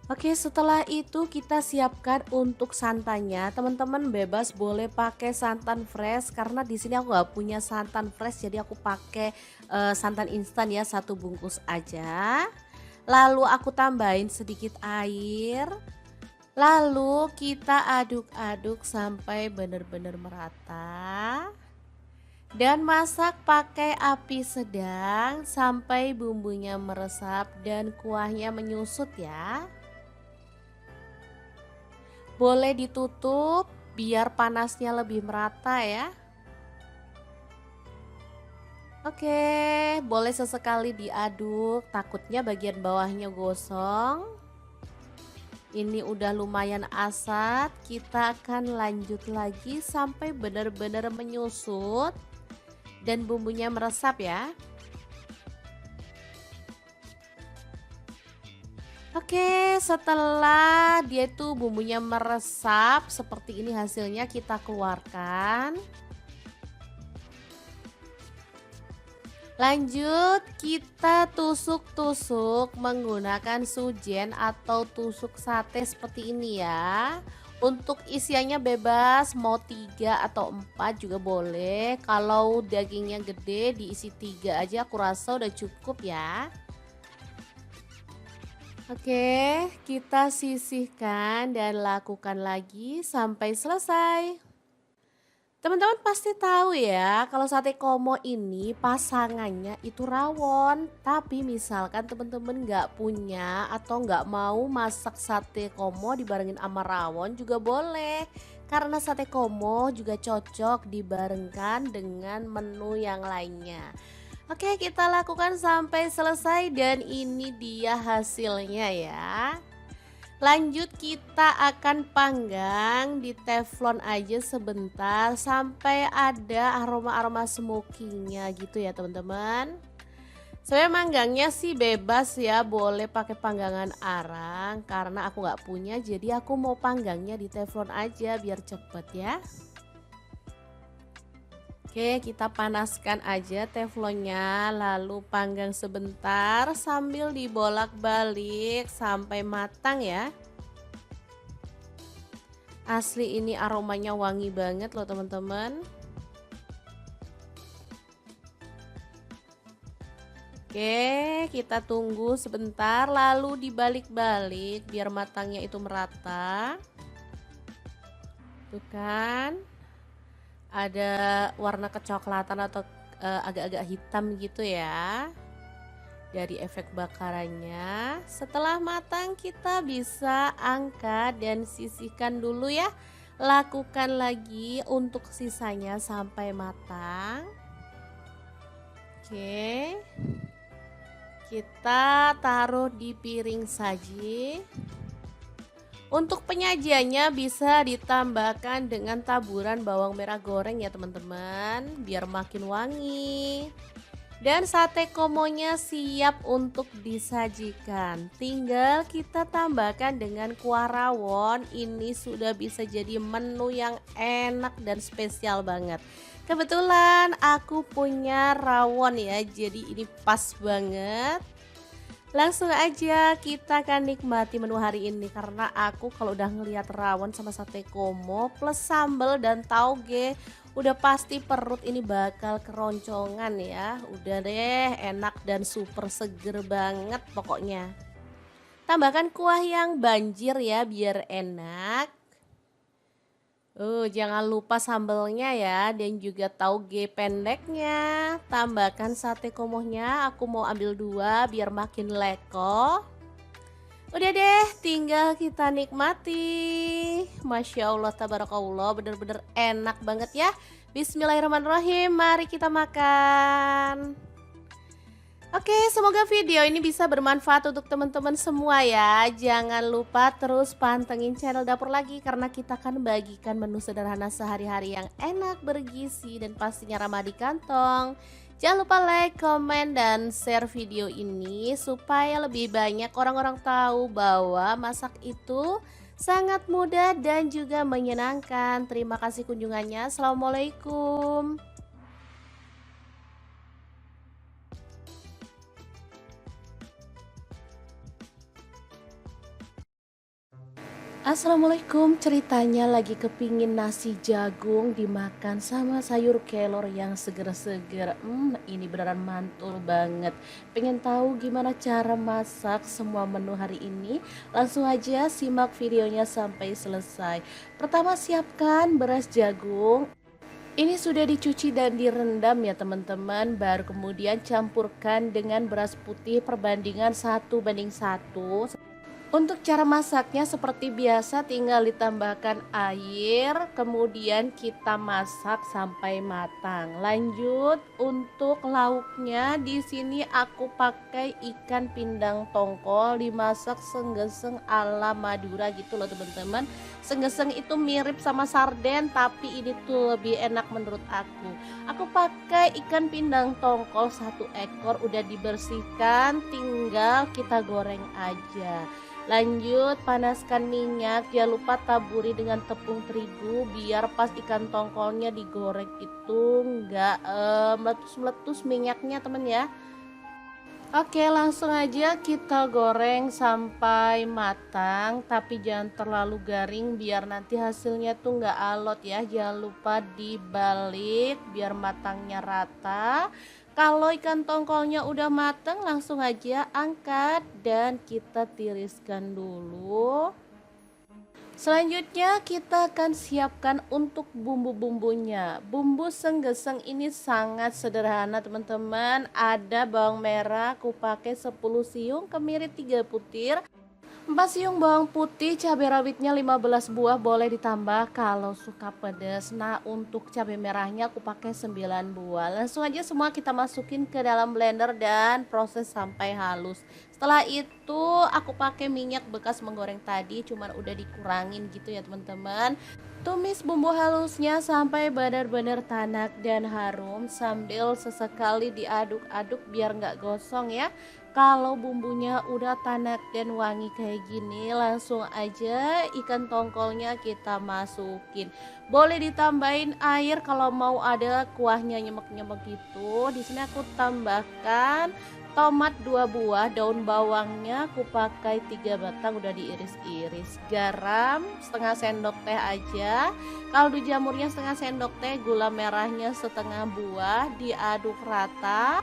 Oke, setelah itu kita siapkan untuk santannya. Teman-teman bebas boleh pakai santan fresh karena di sini aku nggak punya santan fresh, jadi aku pakai santan instan ya, 1 bungkus aja. Lalu aku tambahin sedikit air. Lalu kita aduk-aduk sampai benar-benar merata. Dan masak pakai api sedang sampai bumbunya meresap dan kuahnya menyusut ya. Boleh ditutup biar panasnya lebih merata ya. Oke, boleh sesekali diaduk, takutnya bagian bawahnya gosong. Ini udah lumayan asat, kita akan lanjut lagi sampai benar-benar menyusut dan bumbunya meresap ya. Oke, setelah dia tuh bumbunya meresap seperti ini hasilnya, kita keluarkan. Lanjut kita tusuk-tusuk menggunakan sujen atau tusuk sate seperti ini ya. Untuk isiannya bebas, mau 3 atau 4 juga boleh. Kalau dagingnya gede diisi 3 aja aku rasa udah cukup ya. Oke, kita sisihkan dan lakukan lagi sampai selesai. Teman-teman pasti tahu ya, kalau sate komo ini pasangannya itu rawon. Tapi misalkan teman-teman nggak punya atau nggak mau masak sate komo dibarengin sama rawon juga boleh. Karena sate komo juga cocok dibarengkan dengan menu yang lainnya. Oke, kita lakukan sampai selesai dan ini dia hasilnya ya. Lanjut kita akan panggang di teflon aja sebentar sampai ada aroma-aroma smokingnya gitu ya teman-teman. Saya manggangnya sih bebas ya, boleh pakai panggangan arang karena aku nggak punya, jadi aku mau panggangnya di teflon aja biar cepet ya. Oke, kita panaskan aja teflonnya, lalu panggang sebentar sambil dibolak-balik sampai matang ya. Asli ini aromanya wangi banget loh teman-teman. Oke, kita tunggu sebentar lalu dibalik-balik biar matangnya itu merata. Tuh kan, ada warna kecoklatan atau agak-agak hitam gitu ya. Dari efek bakarannya, setelah matang kita bisa angkat dan sisihkan dulu ya. Lakukan lagi untuk sisanya sampai matang. Oke, kita taruh di piring saji. Untuk penyajiannya bisa ditambahkan dengan taburan bawang merah goreng ya teman-teman, biar makin wangi. Dan sate komonya siap untuk disajikan. Tinggal kita tambahkan dengan kuah rawon. Ini sudah bisa jadi menu yang enak dan spesial banget. Kebetulan aku punya rawon ya, jadi ini pas banget. Langsung aja kita akan nikmati menu hari ini karena aku kalau udah ngelihat rawon sama sate komo plus sambal dan tauge udah pasti perut ini bakal keroncongan ya. Udah deh, enak dan super seger banget pokoknya. Tambahkan kuah yang banjir ya biar enak. Jangan lupa sambelnya ya dan juga tauge pendeknya. Tambahkan sate komohnya, aku mau ambil 2 biar makin leko. Udah deh, tinggal kita nikmati. Masya Allah, tabarakallah, bener-bener enak banget ya. Bismillahirrahmanirrahim, mari kita makan. Oke, semoga video ini bisa bermanfaat untuk teman-teman semua ya. Jangan lupa terus pantengin channel Dapur Lagi karena kita akan bagikan menu sederhana sehari-hari yang enak, bergizi, dan pastinya ramah di kantong. Jangan lupa like, komen, dan share video ini supaya lebih banyak orang-orang tahu bahwa masak itu sangat mudah dan juga menyenangkan. Terima kasih kunjungannya. Assalamualaikum. Assalamualaikum, ceritanya lagi kepingin nasi jagung dimakan sama sayur kelor yang seger-seger. Ini beneran mantul banget. Pengen tahu gimana cara masak semua menu hari ini? Langsung aja simak videonya sampai selesai. Pertama, siapkan beras jagung. Ini sudah dicuci dan direndam ya teman-teman. Baru kemudian campurkan dengan beras putih perbandingan 1:1. Untuk cara masaknya seperti biasa, tinggal ditambahkan air, kemudian kita masak sampai matang. Lanjut untuk lauknya, di sini aku pakai ikan pindang tongkol dimasak senggeseng ala Madura gitu loh teman-teman. Senggeseng itu mirip sama sarden tapi ini tuh lebih enak menurut aku. Aku pakai ikan pindang tongkol 1 ekor, udah dibersihkan, tinggal kita goreng aja. Lanjut panaskan minyak, jangan lupa taburi dengan tepung terigu biar pas ikan tongkolnya digoreng itu enggak meletus-meletus minyaknya temen ya. Oke, langsung aja kita goreng sampai matang, tapi jangan terlalu garing biar nanti hasilnya tuh nggak alot ya. Jangan lupa dibalik biar matangnya rata. Kalau ikan tongkolnya udah matang, langsung aja angkat dan kita tiriskan dulu. Selanjutnya kita akan siapkan untuk bumbu-bumbunya. Bumbu senggeseng ini sangat sederhana teman-teman. Ada bawang merah, aku pakai 10 siung, kemiri 3 butir. 4 siung bawang putih, cabai rawitnya 15 buah, boleh ditambah kalau suka pedas. Nah, untuk cabai merahnya aku pakai 9 buah. Langsung aja semua kita masukin ke dalam blender dan proses sampai halus. Setelah itu aku pakai minyak bekas menggoreng tadi, cuman udah dikurangin gitu ya teman-teman. Tumis bumbu halusnya sampai benar-benar tanak dan harum sambil sesekali diaduk-aduk biar nggak gosong ya. Kalau bumbunya udah tanak dan wangi kayak gini, langsung aja ikan tongkolnya kita masukin. Boleh ditambahin air kalau mau ada kuahnya nyemek-nyemek gitu. Di sini aku tambahkan tomat 2 buah, daun bawangnya aku pakai 3 batang udah diiris-iris. Garam setengah sendok teh aja. Kaldu jamurnya setengah sendok teh, gula merahnya setengah buah, diaduk rata.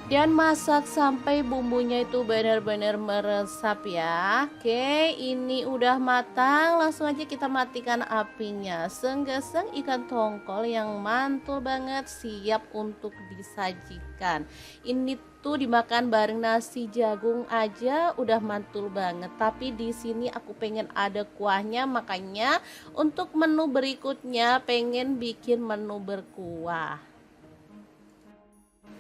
Dan masak sampai bumbunya itu benar-benar meresap ya. Oke, ini udah matang, langsung aja kita matikan apinya. Senggeseng ikan tongkol yang mantul banget siap untuk disajikan. Ini tuh dimakan bareng nasi jagung aja udah mantul banget. Tapi di sini aku pengen ada kuahnya, makanya untuk menu berikutnya pengen bikin menu berkuah.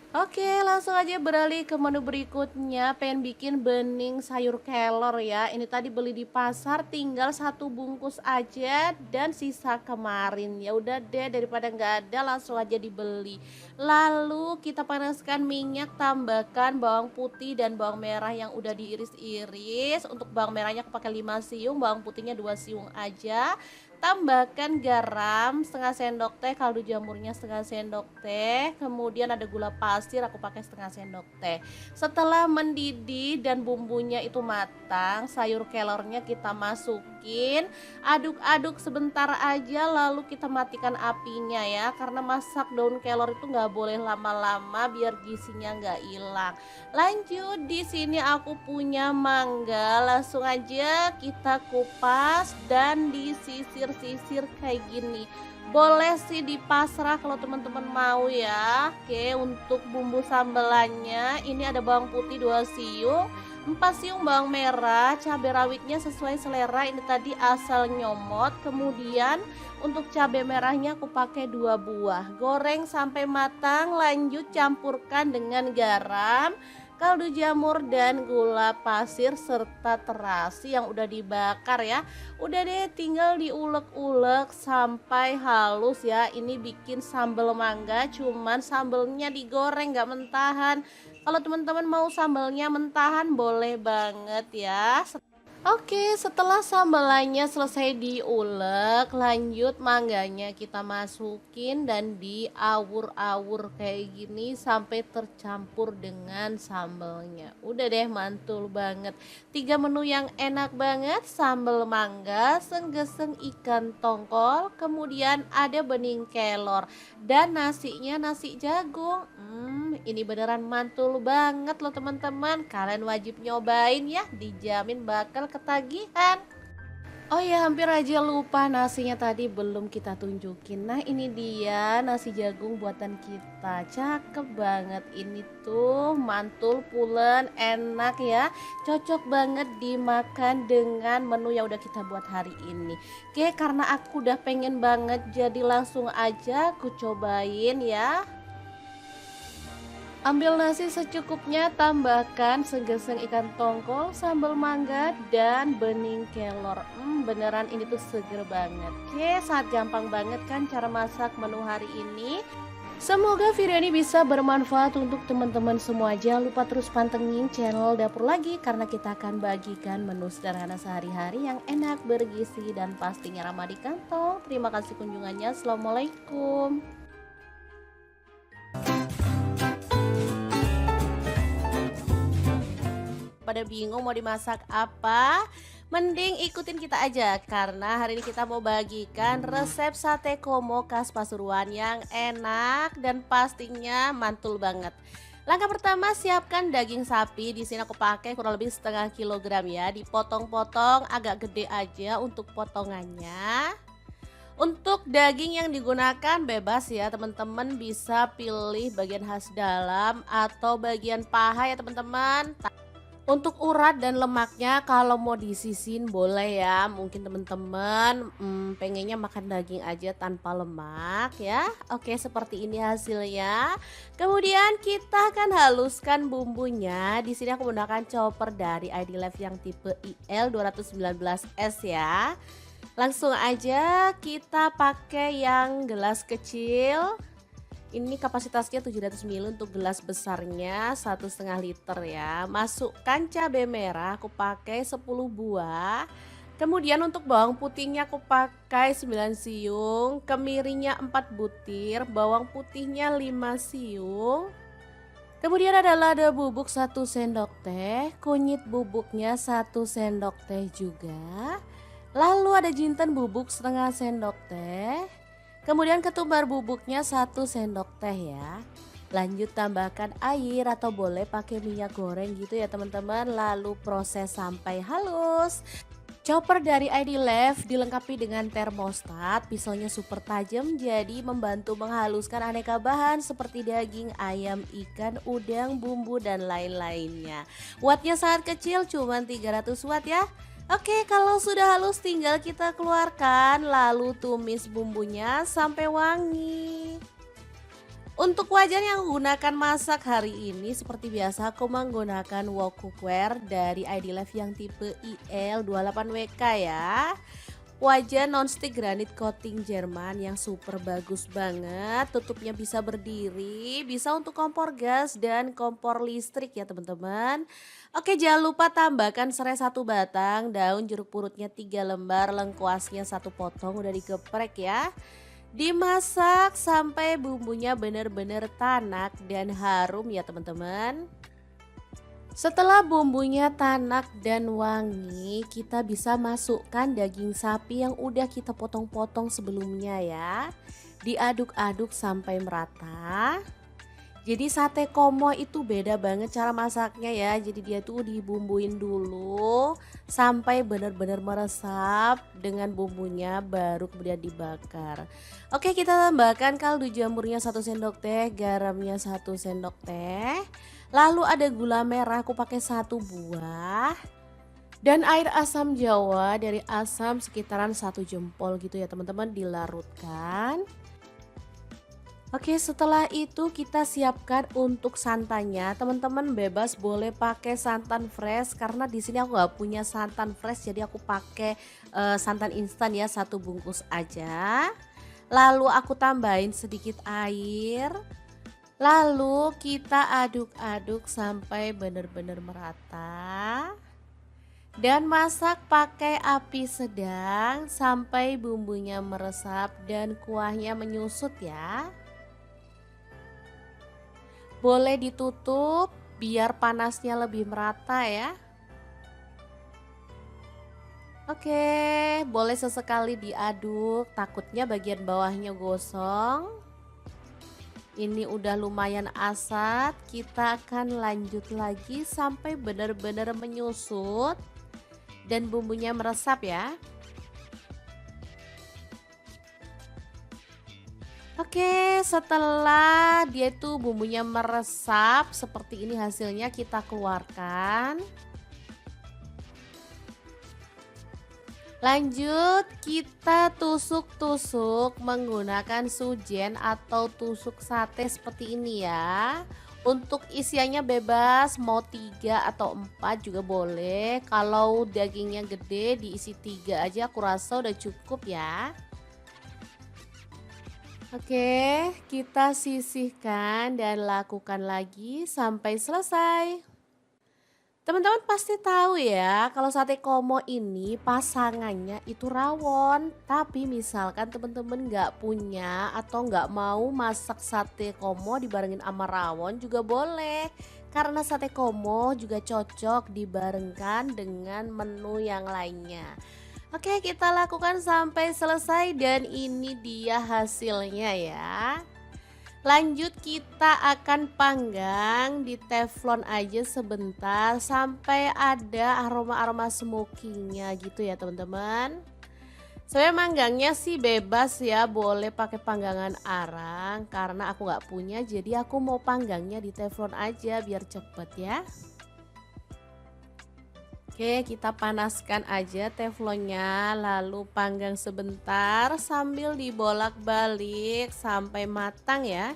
Oke, langsung aja beralih ke menu berikutnya. Pengen bikin bening sayur kelor ya. Ini tadi beli di pasar, tinggal 1 bungkus aja dan sisa kemarin. Ya udah deh, daripada nggak ada langsung aja dibeli. Lalu kita panaskan minyak, tambahkan bawang putih dan bawang merah yang udah diiris-iris. Untuk bawang merahnya aku pakai 5 siung, bawang putihnya 2 siung aja. Tambahkan garam setengah sendok teh, kaldu jamurnya setengah sendok teh, kemudian ada gula pasir aku pakai setengah sendok teh. Setelah mendidih dan bumbunya itu matang, sayur kelornya kita masukin, aduk-aduk sebentar aja lalu kita matikan apinya ya, karena masak daun kelor itu nggak boleh lama-lama biar gizinya nggak hilang. Lanjut, di sini aku punya mangga, langsung aja kita kupas dan disisir kayak gini. Boleh sih di pasrah kalau teman-teman mau ya. Oke, untuk bumbu sambelannya ini ada bawang putih 2 siung, 4 siung bawang merah, cabai rawitnya sesuai selera, ini tadi asal nyomot. Kemudian untuk cabai merahnya aku pakai 2 buah. Goreng sampai matang, lanjut campurkan dengan garam, kaldu jamur dan gula pasir serta terasi yang udah dibakar ya. Udah deh, tinggal diulek-ulek sampai halus ya. Ini bikin sambal mangga, cuman sambelnya digoreng gak mentahan. Kalau teman-teman mau sambelnya mentahan boleh banget ya. Oke, setelah sambalannya selesai diulek, lanjut mangganya kita masukin dan diawur-awur kayak gini sampai tercampur dengan sambalnya. Udah deh, mantul banget. 3 menu yang enak banget, sambal mangga, senggeseng ikan tongkol, kemudian ada bening kelor dan nasinya nasi jagung. Ini beneran mantul banget loh teman-teman. Kalian wajib nyobain ya, dijamin bakal ketagihan. Oh ya, hampir aja lupa, nasinya tadi belum kita tunjukin. Nah ini dia nasi jagung buatan kita, cakep banget. Ini tuh mantul pulen, enak ya, cocok banget dimakan dengan menu yang udah kita buat hari ini. Oke, karena aku udah pengen banget jadi langsung aja aku cobain ya. Ambil nasi secukupnya, tambahkan segeseng ikan tongkol, sambal mangga, dan bening kelor. Beneran ini tuh seger banget. Oke, sangat gampang banget kan cara masak menu hari ini. Semoga video ini bisa bermanfaat untuk teman-teman semua. Jangan lupa terus pantengin channel Dapur Lagi, karena kita akan bagikan menu sederhana sehari-hari yang enak, bergizi, dan pastinya ramah di kantong. Terima kasih kunjungannya. Assalamualaikum. Pada bingung mau dimasak apa? Mending ikutin kita aja, karena hari ini kita mau bagikan resep sate komo khas Pasuruan yang enak dan pastinya mantul banget. Langkah pertama, siapkan daging sapi. Di sini aku pakai kurang lebih setengah kilogram ya. Dipotong-potong agak gede aja untuk potongannya. Untuk daging yang digunakan bebas ya teman-teman, bisa pilih bagian khas dalam atau bagian paha ya teman-teman. Untuk urat dan lemaknya kalau mau disisin boleh ya. Mungkin teman-teman pengennya makan daging aja tanpa lemak ya. Oke, seperti ini hasilnya. Kemudian kita akan haluskan bumbunya. Di sini aku menggunakan chopper dari ID Life yang tipe IL 219S ya. Langsung aja kita pakai yang gelas kecil. Ini kapasitasnya 700 ml untuk gelas besarnya 1,5 liter ya. Masukkan cabai merah, aku pakai 10 buah. Kemudian untuk bawang putihnya aku pakai 9 siung, kemirinya 4 butir, bawang putihnya 5 siung. Kemudian ada lada bubuk 1 sendok teh, kunyit bubuknya 1 sendok teh juga. Lalu ada jinten bubuk setengah sendok teh. Kemudian ketumbar bubuknya 1 sendok teh ya. Lanjut tambahkan air atau boleh pakai minyak goreng gitu ya teman-teman. Lalu proses sampai halus. Chopper dari ID Love dilengkapi dengan termostat, pisaunya super tajam jadi membantu menghaluskan aneka bahan seperti daging, ayam, ikan, udang, bumbu dan lain-lainnya. Wattnya sangat kecil, cuma 300 watt ya. Oke, kalau sudah halus tinggal kita keluarkan lalu tumis bumbunya sampai wangi. Untuk wajan yang gunakan masak hari ini seperti biasa aku menggunakan wok cookware dari ID Life yang tipe IL28WK ya. Wajan nonstick granit coating Jerman yang super bagus banget, tutupnya bisa berdiri, bisa untuk kompor gas dan kompor listrik ya teman-teman. Oke, jangan lupa tambahkan serai 1 batang, daun jeruk purutnya 3 lembar, lengkuasnya 1 potong udah digeprek ya. Dimasak sampai bumbunya benar-benar tanak dan harum ya teman-teman. Setelah bumbunya tanak dan wangi, kita bisa masukkan daging sapi yang udah kita potong-potong sebelumnya ya. Diaduk-aduk sampai merata. Jadi sate komo itu beda banget cara masaknya ya. Jadi dia tuh dibumbuin dulu sampai benar-benar meresap dengan bumbunya baru kemudian dibakar. Oke, kita tambahkan kaldu jamurnya 1 sendok teh, garamnya 1 sendok teh. Lalu ada gula merah aku pakai 1 buah. Dan air asam jawa dari asam sekitaran 1 jempol gitu ya teman-teman, dilarutkan. Oke, setelah itu kita siapkan untuk santannya. Teman-teman bebas boleh pakai santan fresh karena di sini aku nggak punya santan fresh, jadi aku pakai santan instan ya, 1 bungkus aja. Lalu aku tambahin sedikit air. Lalu kita aduk-aduk sampai benar-benar merata. Dan masak pakai api sedang sampai bumbunya meresap dan kuahnya menyusut ya. Boleh ditutup biar panasnya lebih merata ya. Oke, boleh sesekali diaduk, takutnya bagian bawahnya gosong. Ini udah lumayan asat, kita akan lanjut lagi sampai benar-benar menyusut dan bumbunya meresap ya. Oke, setelah dia tuh bumbunya meresap seperti ini hasilnya, kita keluarkan. Lanjut kita tusuk-tusuk menggunakan sujen atau tusuk sate seperti ini ya. Untuk isiannya bebas, mau 3 atau 4 juga boleh. Kalau dagingnya gede diisi 3 aja, aku rasa udah cukup ya. Oke, kita sisihkan dan lakukan lagi sampai selesai. Teman-teman pasti tahu ya, kalau sate komo ini pasangannya itu rawon. Tapi misalkan teman-teman nggak punya atau nggak mau masak sate komo dibarengin sama rawon juga boleh. Karena sate komo juga cocok dibarengkan dengan menu yang lainnya. Oke, kita lakukan sampai selesai dan ini dia hasilnya ya. Lanjut kita akan panggang di teflon aja sebentar sampai ada aroma-aroma smokingnya gitu ya teman-teman. Saya manggangnya sih bebas ya, boleh pakai panggangan arang karena aku nggak punya, jadi aku mau panggangnya di teflon aja biar cepet ya. Oke, kita panaskan aja teflonnya lalu panggang sebentar sambil dibolak-balik sampai matang ya.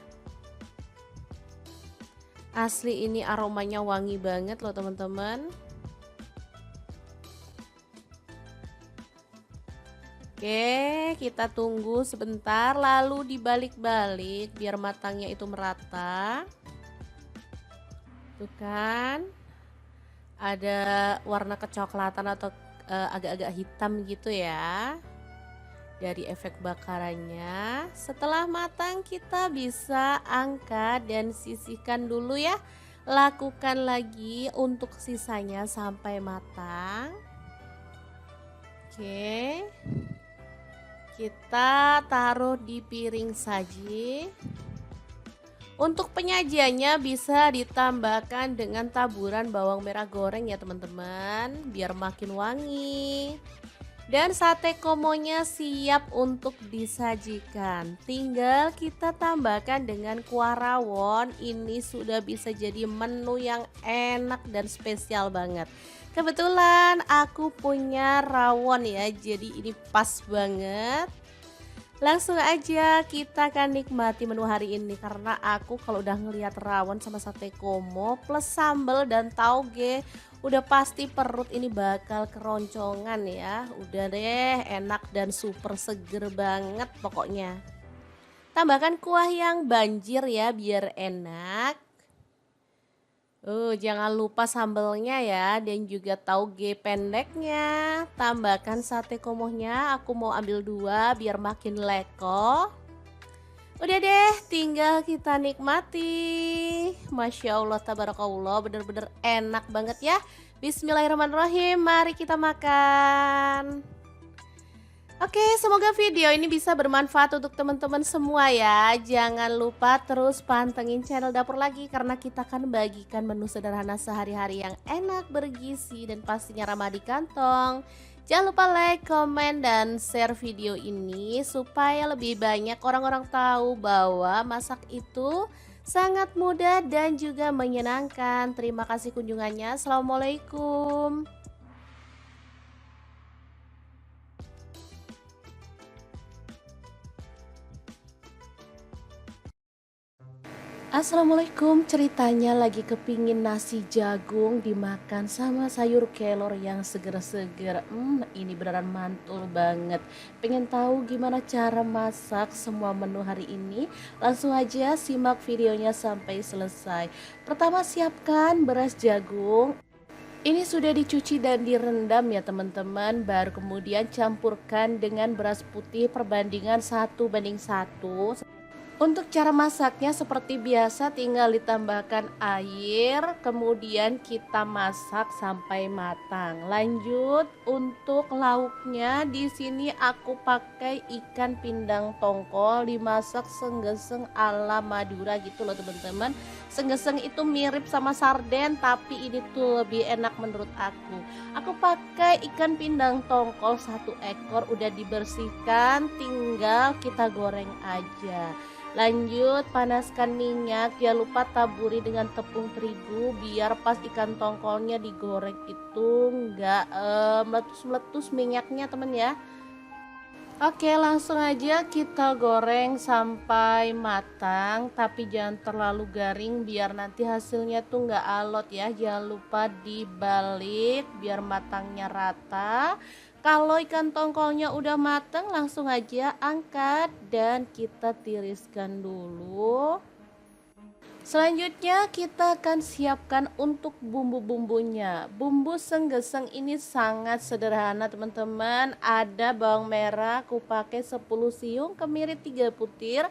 Asli ini aromanya wangi banget loh teman-teman. Oke, kita tunggu sebentar lalu dibalik-balik biar matangnya itu merata. Tuh kan, ada warna kecoklatan atau agak-agak hitam gitu ya dari efek bakarannya. Setelah matang kita bisa angkat dan sisihkan dulu ya. Lakukan lagi untuk sisanya sampai matang. Oke, kita taruh di piring saji. Untuk penyajiannya bisa ditambahkan dengan taburan bawang merah goreng ya teman-teman, biar makin wangi. Dan sate komonya siap untuk disajikan. Tinggal kita tambahkan dengan kuah rawon. Ini sudah bisa jadi menu yang enak dan spesial banget. Kebetulan aku punya rawon ya, jadi ini pas banget. Langsung aja kita akan nikmati menu hari ini karena aku kalau udah ngelihat rawon sama sate komo plus sambal dan tauge udah pasti perut ini bakal keroncongan ya. Udah deh, enak dan super seger banget pokoknya. Tambahkan kuah yang banjir ya biar enak. Jangan lupa sambelnya ya dan juga tauge pendeknya. Tambahkan sate komohnya, aku mau ambil 2 biar makin leko. Udah deh, tinggal kita nikmati. Masya Allah, tabarakallah, bener-bener enak banget ya. Bismillahirrahmanirrahim, mari kita makan. Oke, semoga video ini bisa bermanfaat untuk teman-teman semua ya. Jangan lupa terus pantengin channel Dapur Lagi karena kita akan bagikan menu sederhana sehari-hari yang enak, bergizi, dan pastinya ramah di kantong. Jangan lupa like, komen, dan share video ini supaya lebih banyak orang-orang tahu bahwa masak itu sangat mudah dan juga menyenangkan. Terima kasih kunjungannya. Assalamualaikum. Assalamualaikum, ceritanya lagi kepingin nasi jagung dimakan sama sayur kelor yang seger-seger. Ini beneran mantul banget. Pengen tahu gimana cara masak semua menu hari ini? Langsung aja simak videonya sampai selesai. Pertama, siapkan beras jagung. Ini sudah dicuci dan direndam ya teman-teman. Baru kemudian campurkan dengan beras putih perbandingan 1:1. Untuk cara masaknya seperti biasa, tinggal ditambahkan air, kemudian kita masak sampai matang. Lanjut untuk lauknya, di sini aku pakai ikan pindang tongkol dimasak senggeseng ala Madura gitu loh teman-teman. Senggeseng itu mirip sama sarden tapi ini tuh lebih enak menurut aku. Aku pakai ikan pindang tongkol 1 ekor, udah dibersihkan, tinggal kita goreng aja. Lanjut panaskan minyak, jangan lupa taburi dengan tepung terigu biar pas ikan tongkolnya digoreng itu enggak meletus-meletus minyaknya temen ya. Oke, langsung aja kita goreng sampai matang, tapi jangan terlalu garing biar nanti hasilnya tuh nggak alot ya. Jangan lupa dibalik biar matangnya rata. Kalau ikan tongkolnya udah matang, langsung aja angkat dan kita tiriskan dulu. Selanjutnya kita akan siapkan untuk bumbu-bumbunya. Bumbu senggeseng ini sangat sederhana teman-teman. Ada bawang merah, aku pakai 10 siung, kemiri 3 butir.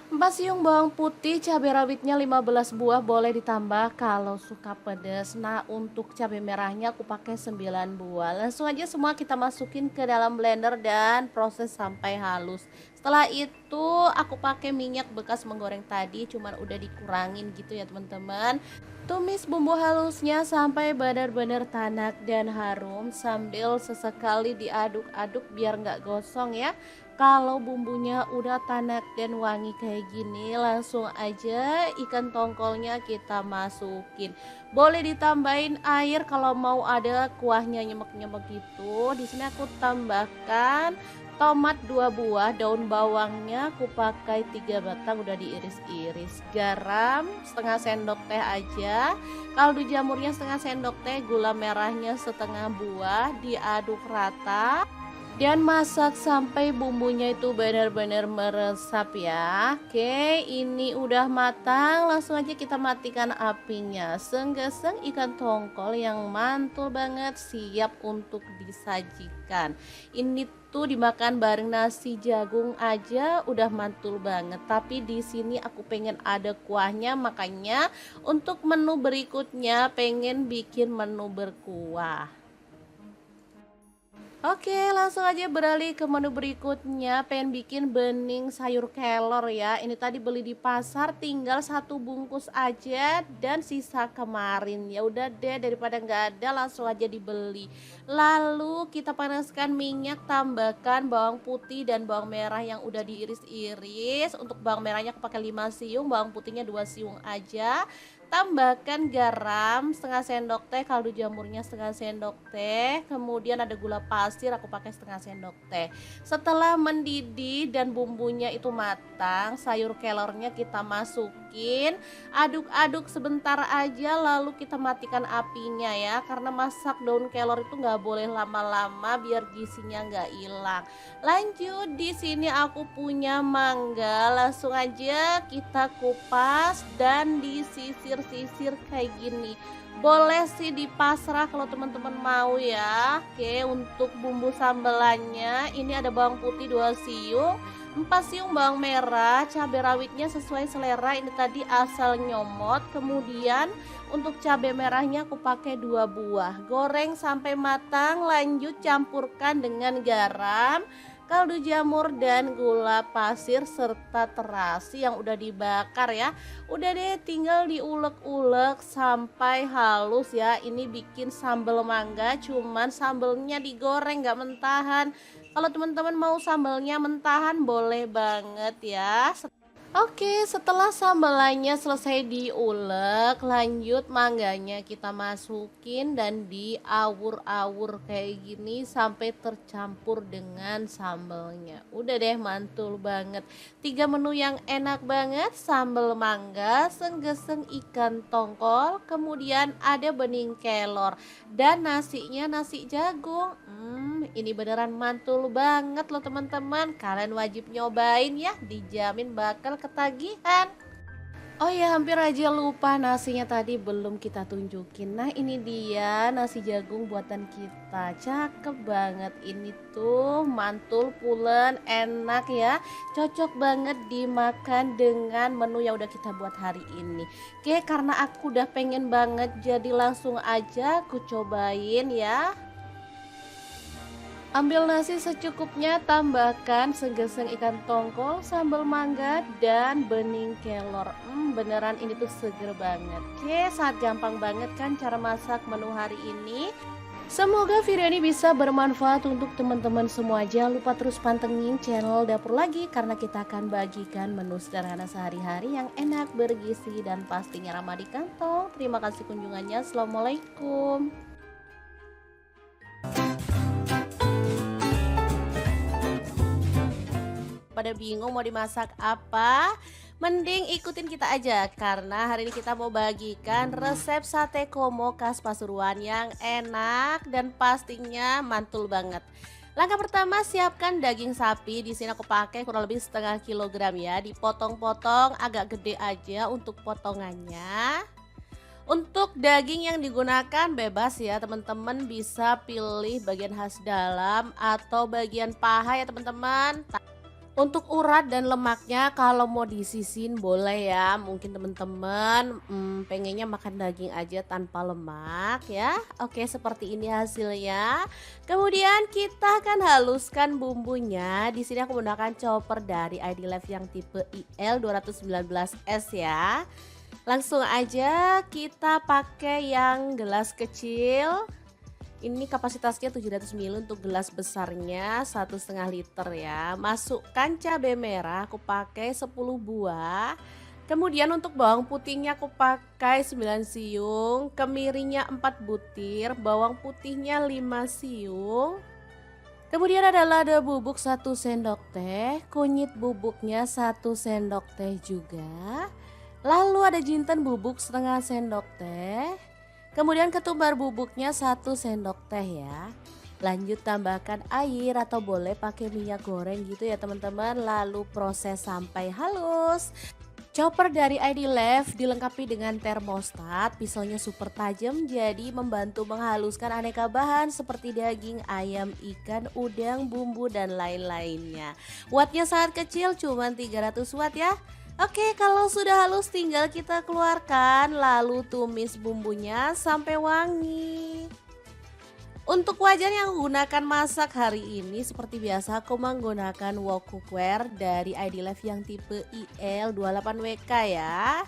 4 siung bawang putih, cabai rawitnya 15 buah, boleh ditambah kalau suka pedas. Nah, untuk cabai merahnya aku pakai 9 buah. Langsung aja semua kita masukin ke dalam blender dan proses sampai halus. Setelah itu aku pakai minyak bekas menggoreng tadi, cuman udah dikurangin gitu ya teman-teman. Tumis bumbu halusnya sampai benar-benar tanak dan harum sambil sesekali diaduk-aduk biar nggak gosong ya. Kalau bumbunya udah tanak dan wangi kayak gini, langsung aja ikan tongkolnya kita masukin. Boleh ditambahin air kalau mau ada kuahnya nyemek-nyemek gitu. Di sini aku tambahkan tomat 2 buah, daun bawangnya aku pakai 3 batang udah diiris-iris. Garam setengah sendok teh aja. Kaldu jamurnya setengah sendok teh, gula merahnya setengah buah, diaduk rata. dan masak sampai bumbunya itu benar-benar meresap ya. Oke, ini udah matang, langsung aja kita matikan apinya. Senggeseng ikan tongkol yang mantul banget siap untuk disajikan. Ini tuh dimakan bareng nasi jagung aja udah mantul banget. Tapi di sini aku pengen ada kuahnya, makanya untuk menu berikutnya pengen bikin menu berkuah. Oke, langsung aja beralih ke menu berikutnya. Pengen bikin bening sayur kelor ya. Ini tadi beli di pasar, tinggal satu bungkus aja dan sisa kemarin. Ya udah deh, daripada nggak ada langsung aja dibeli. Lalu kita panaskan minyak, tambahkan bawang putih dan bawang merah yang udah diiris-iris. Untuk bawang merahnya aku pakai 5 siung, bawang putihnya 2 siung aja. Tambahkan garam setengah sendok teh, kaldu jamurnya setengah sendok teh, kemudian ada gula pasir aku pakai setengah sendok teh. Setelah mendidih dan bumbunya itu matang, sayur kelornya kita masukin, aduk-aduk sebentar aja lalu kita matikan apinya ya, karena masak daun kelor itu nggak boleh lama-lama biar gizinya nggak hilang. Lanjut, di sini aku punya mangga, langsung aja kita kupas dan disisir kayak gini. Boleh sih di pasrah kalau teman-teman mau ya. Oke, untuk bumbu sambelannya ini ada bawang putih 2 siung, 4 siung bawang merah, cabai rawitnya sesuai selera, ini tadi asal nyomot. Kemudian untuk cabai merahnya aku pakai 2 buah. Goreng sampai matang, lanjut campurkan dengan garam, kaldu jamur dan gula pasir serta terasi yang udah dibakar ya. Udah deh, tinggal diulek-ulek sampai halus ya. Ini bikin sambal mangga, cuman sambelnya digoreng gak mentahan. Kalau teman-teman mau sambelnya mentahan boleh banget ya. Oke, setelah sambalannya selesai diulek, lanjut mangganya kita masukin dan diawur-awur kayak gini sampai tercampur dengan sambalnya. Udah deh, mantul banget. 3 menu yang enak banget, sambal mangga, senggeseng ikan tongkol, kemudian ada bening kelor dan nasinya nasi jagung. Ini beneran mantul banget loh teman-teman. Kalian wajib nyobain ya, dijamin bakal ketagihan. Oh ya, hampir aja lupa, nasinya tadi belum kita tunjukin. Nah ini dia nasi jagung buatan kita, cakep banget. Ini tuh mantul pulen, enak ya, cocok banget dimakan dengan menu yang udah kita buat hari ini. Oke, karena aku udah pengen banget jadi langsung aja aku cobain ya. Ambil nasi secukupnya, tambahkan segeseng ikan tongkol, sambal mangga, dan bening kelor. Beneran ini tuh seger banget. Oke, sangat gampang banget kan cara masak menu hari ini. Semoga video ini bisa bermanfaat untuk teman-teman semua. Jangan lupa terus pantengin channel Dapur Lagi, karena kita akan bagikan menu sederhana sehari-hari yang enak, bergizi, dan pastinya ramah di kantong. Terima kasih kunjungannya. Assalamualaikum. Pada bingung mau dimasak apa? Mending ikutin kita aja, karena hari ini kita mau bagikan resep sate komo khas Pasuruan yang enak dan pastinya mantul banget. Langkah pertama, siapkan daging sapi. Di sini aku pakai kurang lebih setengah kilogram ya. Dipotong-potong agak gede aja untuk potongannya. Untuk daging yang digunakan bebas ya teman-teman, bisa pilih bagian khas dalam atau bagian paha ya teman-teman. Untuk urat dan lemaknya kalau mau disisin boleh ya. Mungkin teman-teman pengennya makan daging aja tanpa lemak ya. Oke, seperti ini hasilnya. Kemudian kita akan haluskan bumbunya. Di sini aku menggunakan chopper dari ID Life yang tipe IL 219S ya. Langsung aja kita pakai yang gelas kecil. Ini kapasitasnya 700 ml, untuk gelas besarnya 1,5 liter ya. Masukkan cabai merah, aku pakai 10 buah. Kemudian untuk bawang putihnya aku pakai 9 siung, kemirinya 4 butir, bawang putihnya 5 siung. Kemudian ada lada bubuk 1 sendok teh, kunyit bubuknya 1 sendok teh juga. Lalu ada jinten bubuk setengah sendok teh. Kemudian ketumbar bubuknya 1 sendok teh ya. Lanjut tambahkan air atau boleh pakai minyak goreng gitu ya teman-teman. Lalu proses sampai halus. Chopper dari ID Left dilengkapi dengan termostat, pisaunya super tajam jadi membantu menghaluskan aneka bahan seperti daging, ayam, ikan, udang, bumbu, dan lain-lainnya. Wattnya sangat kecil, cuma 300 watt ya. Oke, kalau sudah halus tinggal kita keluarkan, lalu tumis bumbunya sampai wangi. Untuk wajan yang gunakan masak hari ini seperti biasa aku menggunakan wok cookware dari ID Life yang tipe IL28WK ya.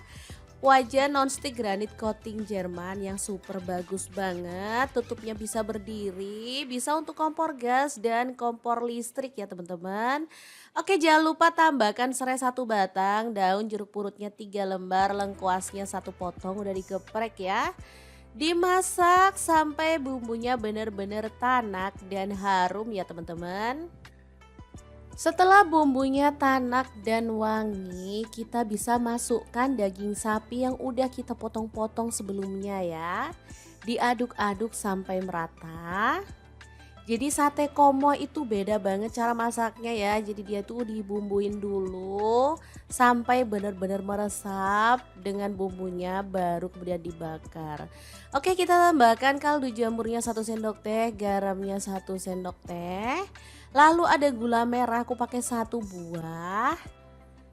Wajan nonstick granit coating Jerman yang super bagus banget. Tutupnya bisa berdiri, bisa untuk kompor gas dan kompor listrik ya teman-teman. Oke, jangan lupa tambahkan serai 1 batang, daun jeruk purutnya 3 lembar, lengkuasnya 1 potong udah digeprek ya. Dimasak sampai bumbunya benar-benar tanak dan harum ya teman-teman. Setelah bumbunya tanak dan wangi, kita bisa masukkan daging sapi yang udah kita potong-potong sebelumnya ya. Diaduk-aduk sampai merata. Jadi sate komo itu beda banget cara masaknya ya. Jadi dia tuh dibumbuin dulu sampai benar-benar meresap dengan bumbunya baru kemudian dibakar. Oke, kita tambahkan kaldu jamurnya 1 sendok teh, garamnya 1 sendok teh. Lalu ada gula merah aku pakai 1 buah.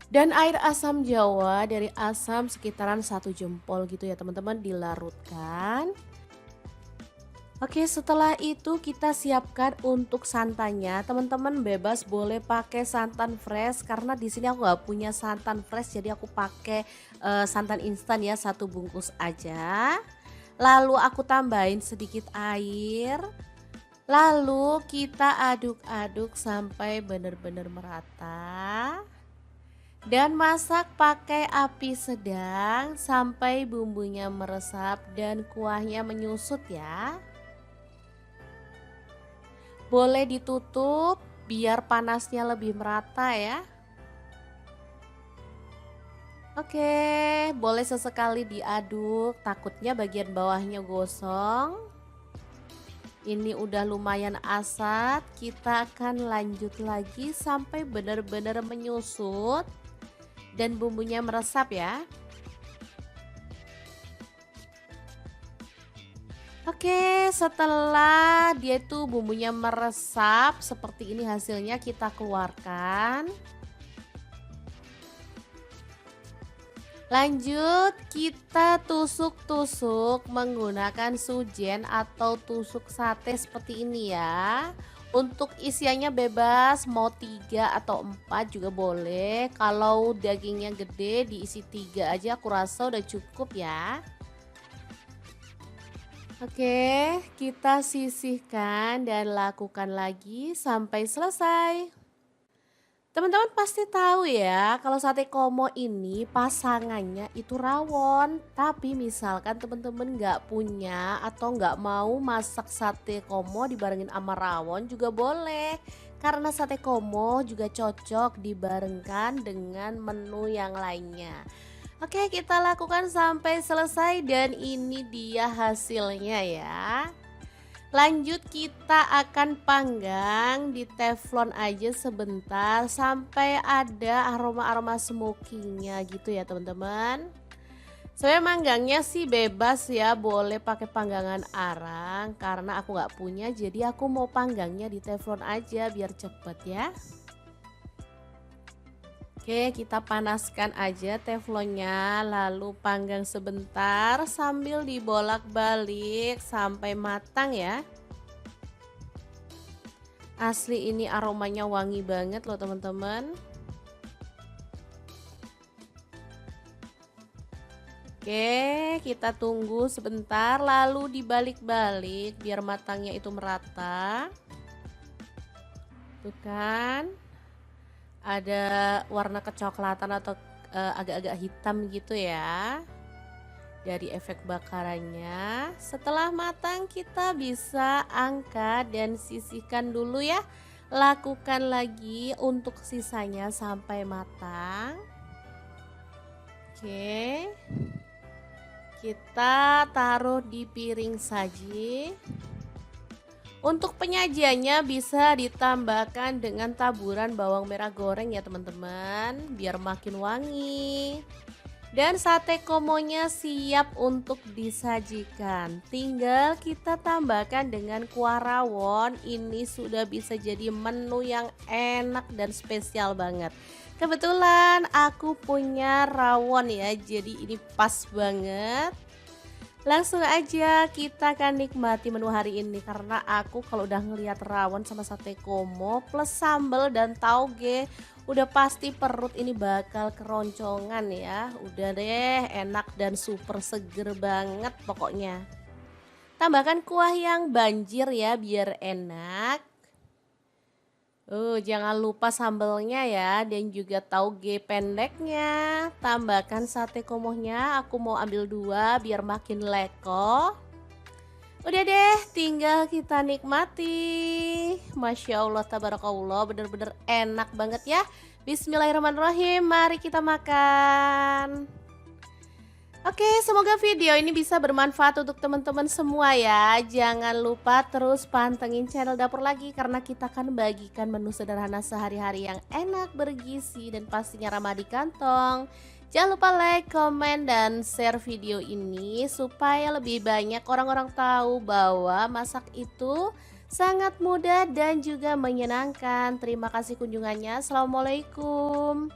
Dan air asam jawa dari asam sekitaran 1 jempol gitu ya teman-teman, dilarutkan. Oke, setelah itu kita siapkan untuk santannya. Teman-teman bebas boleh pakai santan fresh karena di sini aku nggak punya santan fresh, jadi aku pakai santan instan ya, 1 bungkus aja. Lalu aku tambahin sedikit air. Lalu kita aduk-aduk sampai benar-benar merata. Dan masak pakai api sedang sampai bumbunya meresap dan kuahnya menyusut ya. Boleh ditutup biar panasnya lebih merata ya. Oke, boleh sesekali diaduk, takutnya bagian bawahnya gosong. Ini udah lumayan asat, kita akan lanjut lagi sampai benar-benar menyusut dan bumbunya meresap ya. Oke, setelah dia tuh bumbunya meresap seperti ini hasilnya, kita keluarkan. Lanjut kita tusuk-tusuk menggunakan sujen atau tusuk sate seperti ini ya. Untuk isiannya bebas, mau 3 atau 4 juga boleh. Kalau dagingnya gede diisi 3 aja, aku rasa udah cukup ya. Oke, kita sisihkan dan lakukan lagi sampai selesai. Teman-teman pasti tahu ya, kalau sate komo ini pasangannya itu rawon. Tapi misalkan teman-teman nggak punya atau nggak mau masak sate komo dibarengin sama rawon juga boleh. Karena sate komo juga cocok dibarengkan dengan menu yang lainnya. Oke, kita lakukan sampai selesai dan ini dia hasilnya ya. Lanjut kita akan panggang di teflon aja sebentar sampai ada aroma-aroma smokingnya gitu ya teman-teman. Saya manggangnya sih bebas ya, boleh pakai panggangan arang karena aku nggak punya, jadi aku mau panggangnya di teflon aja biar cepet ya. Oke, kita panaskan aja teflonnya lalu panggang sebentar sambil dibolak-balik sampai matang ya. Asli ini aromanya wangi banget loh teman-teman. Oke, kita tunggu sebentar lalu dibalik-balik biar matangnya itu merata. Tuh kan. Ada warna kecoklatan atau agak-agak hitam gitu ya dari efek bakarannya. Setelah matang kita bisa angkat dan sisihkan dulu ya. Lakukan lagi untuk sisanya sampai matang. Oke, kita taruh di piring saji. Untuk penyajiannya bisa ditambahkan dengan taburan bawang merah goreng ya teman-teman, biar makin wangi. Dan sate komonya siap untuk disajikan. Tinggal kita tambahkan dengan kuah rawon. Ini sudah bisa jadi menu yang enak dan spesial banget. Kebetulan aku punya rawon ya, jadi ini pas banget. Langsung aja kita akan nikmati menu hari ini karena aku kalau udah ngelihat rawon sama sate komo plus sambal dan tauge udah pasti perut ini bakal keroncongan ya. Udah deh, enak dan super seger banget pokoknya. Tambahkan kuah yang banjir ya biar enak. Jangan lupa sambelnya ya dan juga tauge pendeknya. Tambahkan sate komohnya, aku mau ambil 2 biar makin leko. Udah deh, tinggal kita nikmati. Masya Allah, tabarakallah, bener-bener enak banget ya. Bismillahirrahmanirrahim, mari kita makan. Oke, semoga video ini bisa bermanfaat untuk teman-teman semua ya. Jangan lupa terus pantengin channel Dapur Lagi karena kita akan bagikan menu sederhana sehari-hari yang enak, bergizi, dan pastinya ramah di kantong. Jangan lupa like, komen, dan share video ini supaya lebih banyak orang-orang tahu bahwa masak itu sangat mudah dan juga menyenangkan. Terima kasih kunjungannya. Assalamualaikum.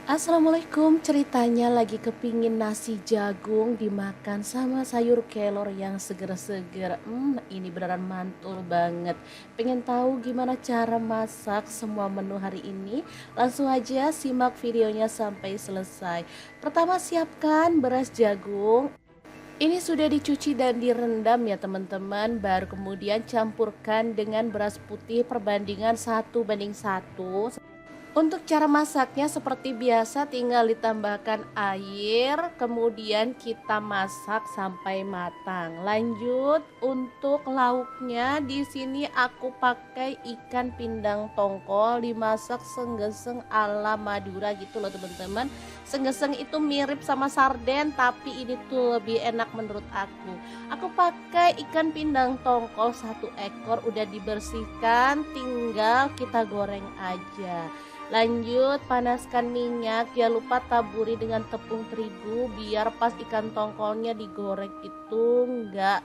Assalamualaikum, ceritanya lagi kepingin nasi jagung dimakan sama sayur kelor yang seger-seger. Ini beneran mantul banget. Pengen tahu gimana cara masak semua menu hari ini? Langsung aja simak videonya sampai selesai. Pertama siapkan beras jagung. Ini sudah dicuci dan direndam ya teman-teman. Baru kemudian campurkan dengan beras putih perbandingan 1:1. Untuk cara masaknya seperti biasa tinggal ditambahkan air, kemudian kita masak sampai matang. Lanjut untuk lauknya di sini aku pakai ikan pindang tongkol dimasak senggeseng ala Madura gitu loh teman-teman. Senggeseng itu mirip sama sarden tapi ini tuh lebih enak menurut aku. Aku pakai ikan pindang tongkol 1 ekor udah dibersihkan, tinggal kita goreng aja. Lanjut panaskan minyak, jangan lupa taburi dengan tepung terigu biar pas ikan tongkolnya digoreng itu enggak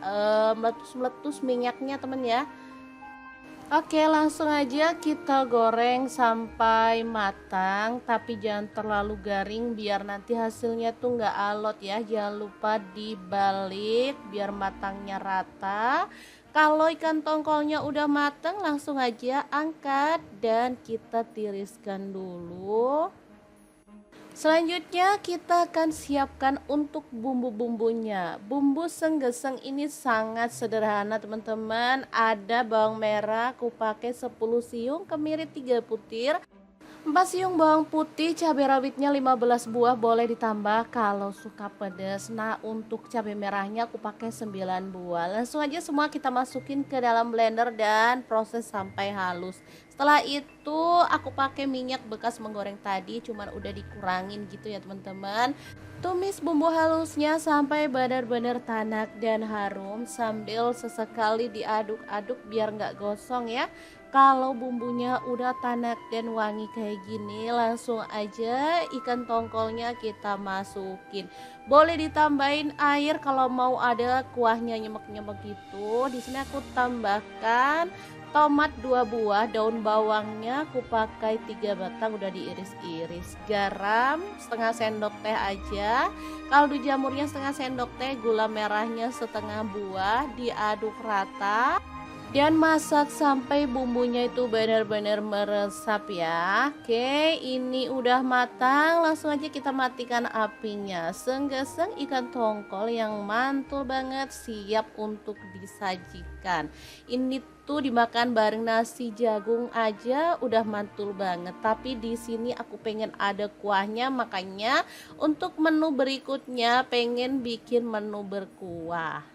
meletus-meletus minyaknya temen ya. Oke, langsung aja kita goreng sampai matang, tapi jangan terlalu garing biar nanti hasilnya tuh nggak alot ya. Jangan lupa dibalik biar matangnya rata. Kalau ikan tongkolnya udah matang, langsung aja angkat dan kita tiriskan dulu. Selanjutnya kita akan siapkan untuk bumbu-bumbunya. Bumbu senggeseng ini sangat sederhana teman-teman. Ada bawang merah, aku pakai 10 siung, kemiri 3 butir. 4 siung bawang putih, cabai rawitnya 15 buah, boleh ditambah kalau suka pedas. Nah, untuk cabai merahnya aku pakai 9 buah. Langsung aja semua kita masukin ke dalam blender dan proses sampai halus. Setelah itu aku pakai minyak bekas menggoreng tadi, cuman udah dikurangin gitu ya teman-teman. Tumis bumbu halusnya sampai benar-benar tanak dan harum sambil sesekali diaduk-aduk biar nggak gosong ya. Kalau bumbunya udah tanak dan wangi kayak gini, langsung aja ikan tongkolnya kita masukin. Boleh ditambahin air kalau mau ada kuahnya nyemek-nyemek gitu. Di sini aku tambahkan tomat 2 buah, daun bawangnya aku pakai 3 batang udah diiris-iris. Garam setengah sendok teh aja. Kaldu jamurnya setengah sendok teh, gula merahnya setengah buah, diaduk rata. Dan masak sampai bumbunya itu benar-benar meresap ya. Oke, ini udah matang, langsung aja kita matikan apinya. Senggeseng ikan tongkol yang mantul banget siap untuk disajikan. Ini tuh dimakan bareng nasi jagung aja udah mantul banget. Tapi di sini aku pengen ada kuahnya, makanya untuk menu berikutnya pengen bikin menu berkuah.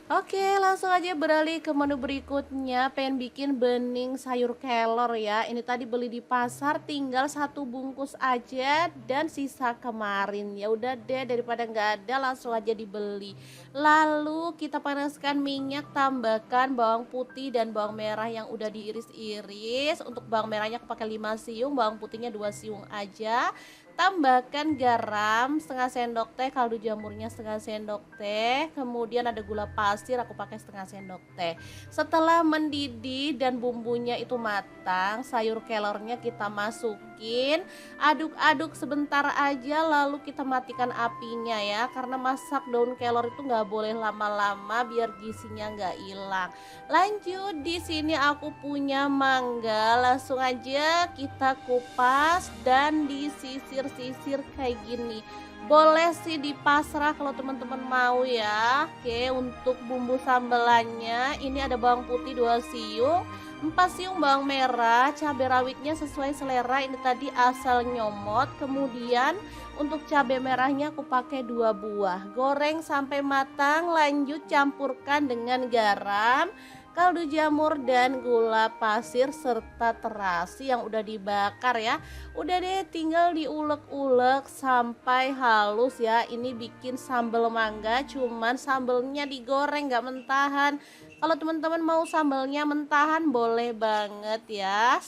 Oke, langsung aja beralih ke menu berikutnya. Pengen bikin bening sayur kelor ya. Ini tadi beli di pasar, tinggal satu bungkus aja dan sisa kemarin. Ya udah deh, daripada nggak ada, langsung aja dibeli. Lalu kita panaskan minyak, tambahkan bawang putih dan bawang merah yang udah diiris-iris. Untuk bawang merahnya aku pakai 5 siung, bawang putihnya 2 siung aja. Tambahkan garam setengah sendok teh, kaldu jamurnya setengah sendok teh, kemudian ada gula pasir aku pakai setengah sendok teh. Setelah mendidih dan bumbunya itu matang, sayur kelornya kita masukin, aduk-aduk sebentar aja lalu kita matikan apinya ya, karena masak daun kelor itu nggak boleh lama-lama biar gizinya nggak hilang. Lanjut, di sini aku punya mangga, langsung aja kita kupas dan disisir-sisir kayak gini. Boleh sih dipasrah kalau teman-teman mau ya. Oke, untuk bumbu sambelannya ini ada bawang putih 2 siung, 4 siung bawang merah, cabai rawitnya sesuai selera, ini tadi asal nyomot. Kemudian untuk cabai merahnya aku pakai 2 buah. Goreng sampai matang, lanjut campurkan dengan garam, kaldu jamur dan gula pasir serta terasi yang udah dibakar ya. Udah deh, tinggal diulek-ulek sampai halus ya. Ini bikin sambal mangga, cuman sambelnya digoreng gak mentahan. Kalau teman-teman mau sambelnya mentahan boleh banget ya.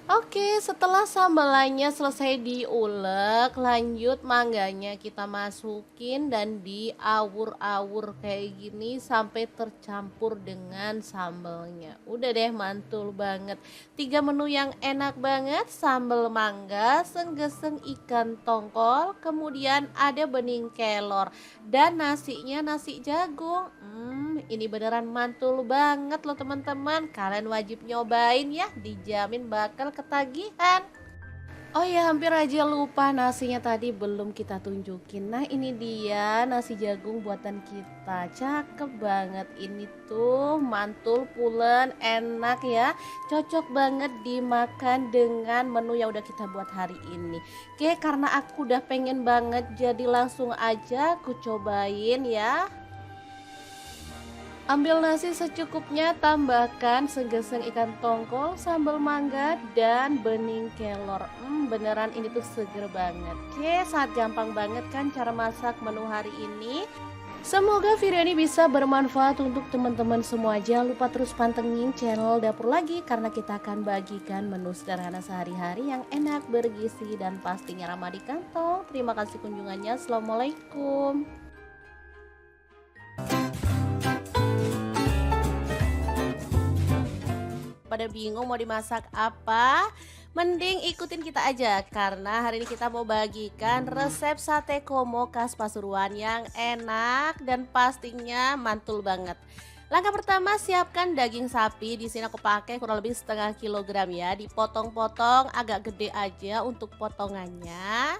Oke, setelah sambalannya selesai diulek, lanjut mangganya kita masukin dan diawur-awur kayak gini sampai tercampur dengan sambalnya. Udah deh, mantul banget. 3 menu yang enak banget, sambal mangga, senggeseng ikan tongkol, kemudian ada bening kelor dan nasinya nasi jagung. Ini beneran mantul banget loh teman-teman. Kalian wajib nyobain ya, dijamin bakal ketagihan. Oh ya, hampir aja lupa, nasinya tadi belum kita tunjukin. Nah ini dia nasi jagung buatan kita, cakep banget. Ini tuh mantul pulen, enak ya, cocok banget dimakan dengan menu yang udah kita buat hari ini. Oke, karena aku udah pengen banget, jadi langsung aja aku cobain ya. Ambil nasi secukupnya, tambahkan segeseng ikan tongkol, sambal mangga, dan bening kelor. Beneran ini tuh seger banget. Oke, sangat gampang banget kan cara masak menu hari ini. Semoga video ini bisa bermanfaat untuk teman-teman semua. Jangan lupa terus pantengin channel Dapur Lagi, karena kita akan bagikan menu sederhana sehari-hari yang enak, bergizi, dan pastinya ramah di kantong. Terima kasih kunjungannya. Assalamualaikum. Pada bingung mau dimasak apa? Mending ikutin kita aja, karena hari ini kita mau bagikan resep sate komo khas Pasuruan yang enak dan pastinya mantul banget. Langkah pertama, siapkan daging sapi. Di sini aku pakai kurang lebih setengah kilogram ya. Dipotong-potong agak gede aja untuk potongannya.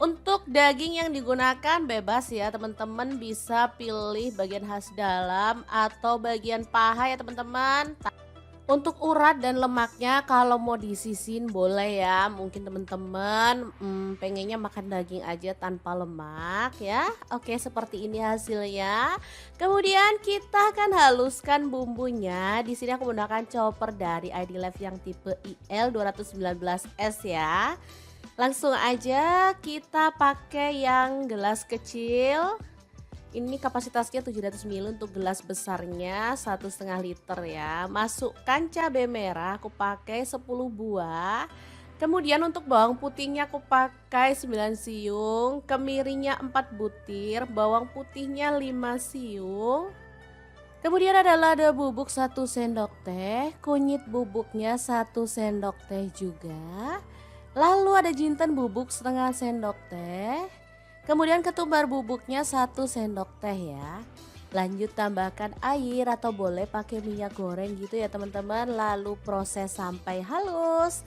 Untuk daging yang digunakan bebas ya teman-teman, bisa pilih bagian khas dalam atau bagian paha ya teman-teman. Untuk urat dan lemaknya kalau mau disisin boleh ya. Mungkin teman-teman pengennya makan daging aja tanpa lemak ya. Oke, seperti ini hasilnya. Kemudian kita akan haluskan bumbunya. Di sini aku menggunakan chopper dari ID Life yang tipe IL 219S ya. Langsung aja kita pakai yang gelas kecil. Ini kapasitasnya 700 ml, untuk gelas besarnya 1,5 liter ya. Masukkan cabai merah, aku pakai 10 buah. Kemudian untuk bawang putihnya aku pakai 9 siung, kemirinya 4 butir, bawang putihnya 5 siung. Kemudian ada lada bubuk 1 sendok teh, kunyit bubuknya 1 sendok teh juga. Lalu ada jinten bubuk setengah sendok teh. Kemudian ketumbar bubuknya 1 sendok teh ya. Lanjut tambahkan air atau boleh pakai minyak goreng gitu ya teman-teman. Lalu proses sampai halus.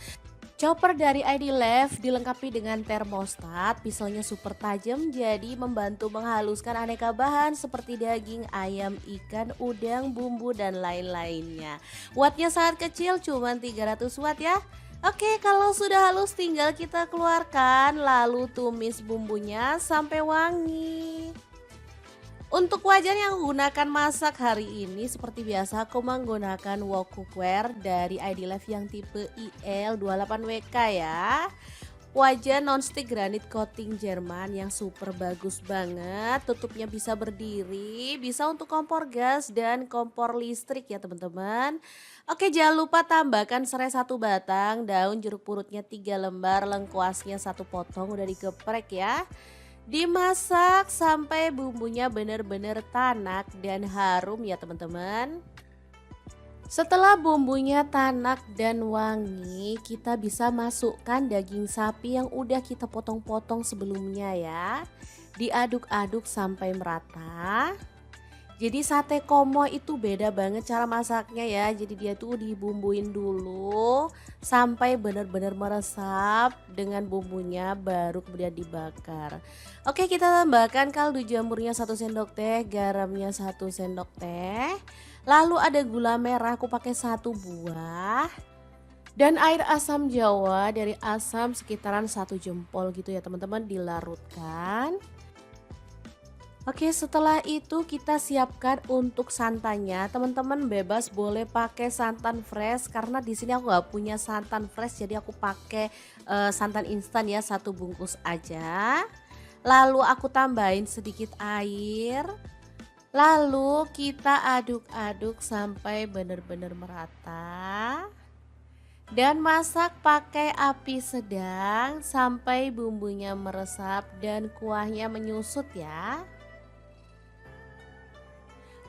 Chopper dari ID Life dilengkapi dengan termostat, pisaunya super tajam jadi membantu menghaluskan aneka bahan seperti daging, ayam, ikan, udang, bumbu dan lain-lainnya. Wattnya sangat kecil, cuma 300 watt ya. Oke, kalau sudah halus tinggal kita keluarkan lalu tumis bumbunya sampai wangi. Untuk wajan yang aku gunakan masak hari ini seperti biasa aku menggunakan wok cookware dari ID Life yang tipe IL28WK ya. Wajan nonstick granit coating Jerman yang super bagus banget. Tutupnya bisa berdiri, bisa untuk kompor gas dan kompor listrik ya teman-teman. Oke, jangan lupa tambahkan serai 1 batang, daun jeruk purutnya 3 lembar, lengkuasnya 1 potong udah digeprek ya. Dimasak sampai bumbunya benar-benar tanak dan harum ya teman-teman. Setelah bumbunya tanak dan wangi, kita bisa masukkan daging sapi yang udah kita potong-potong sebelumnya ya. Diaduk-aduk sampai merata. Jadi sate komo itu beda banget cara masaknya ya. Jadi dia tuh dibumbuin dulu sampai benar-benar meresap dengan bumbunya baru kemudian dibakar. Oke, kita tambahkan kaldu jamurnya 1 sendok teh, garamnya 1 sendok teh. Lalu ada gula merah aku pakai 1 buah. Dan air asam jawa dari asam sekitaran 1 jempol gitu ya teman-teman, dilarutkan. Oke, setelah itu kita siapkan untuk santannya. Teman-teman bebas boleh pakai santan fresh karena di sini aku nggak punya santan fresh, jadi aku pakai santan instan ya, 1 bungkus aja. Lalu aku tambahin sedikit air. Lalu kita aduk-aduk sampai benar-benar merata. Dan masak pakai api sedang sampai bumbunya meresap dan kuahnya menyusut ya.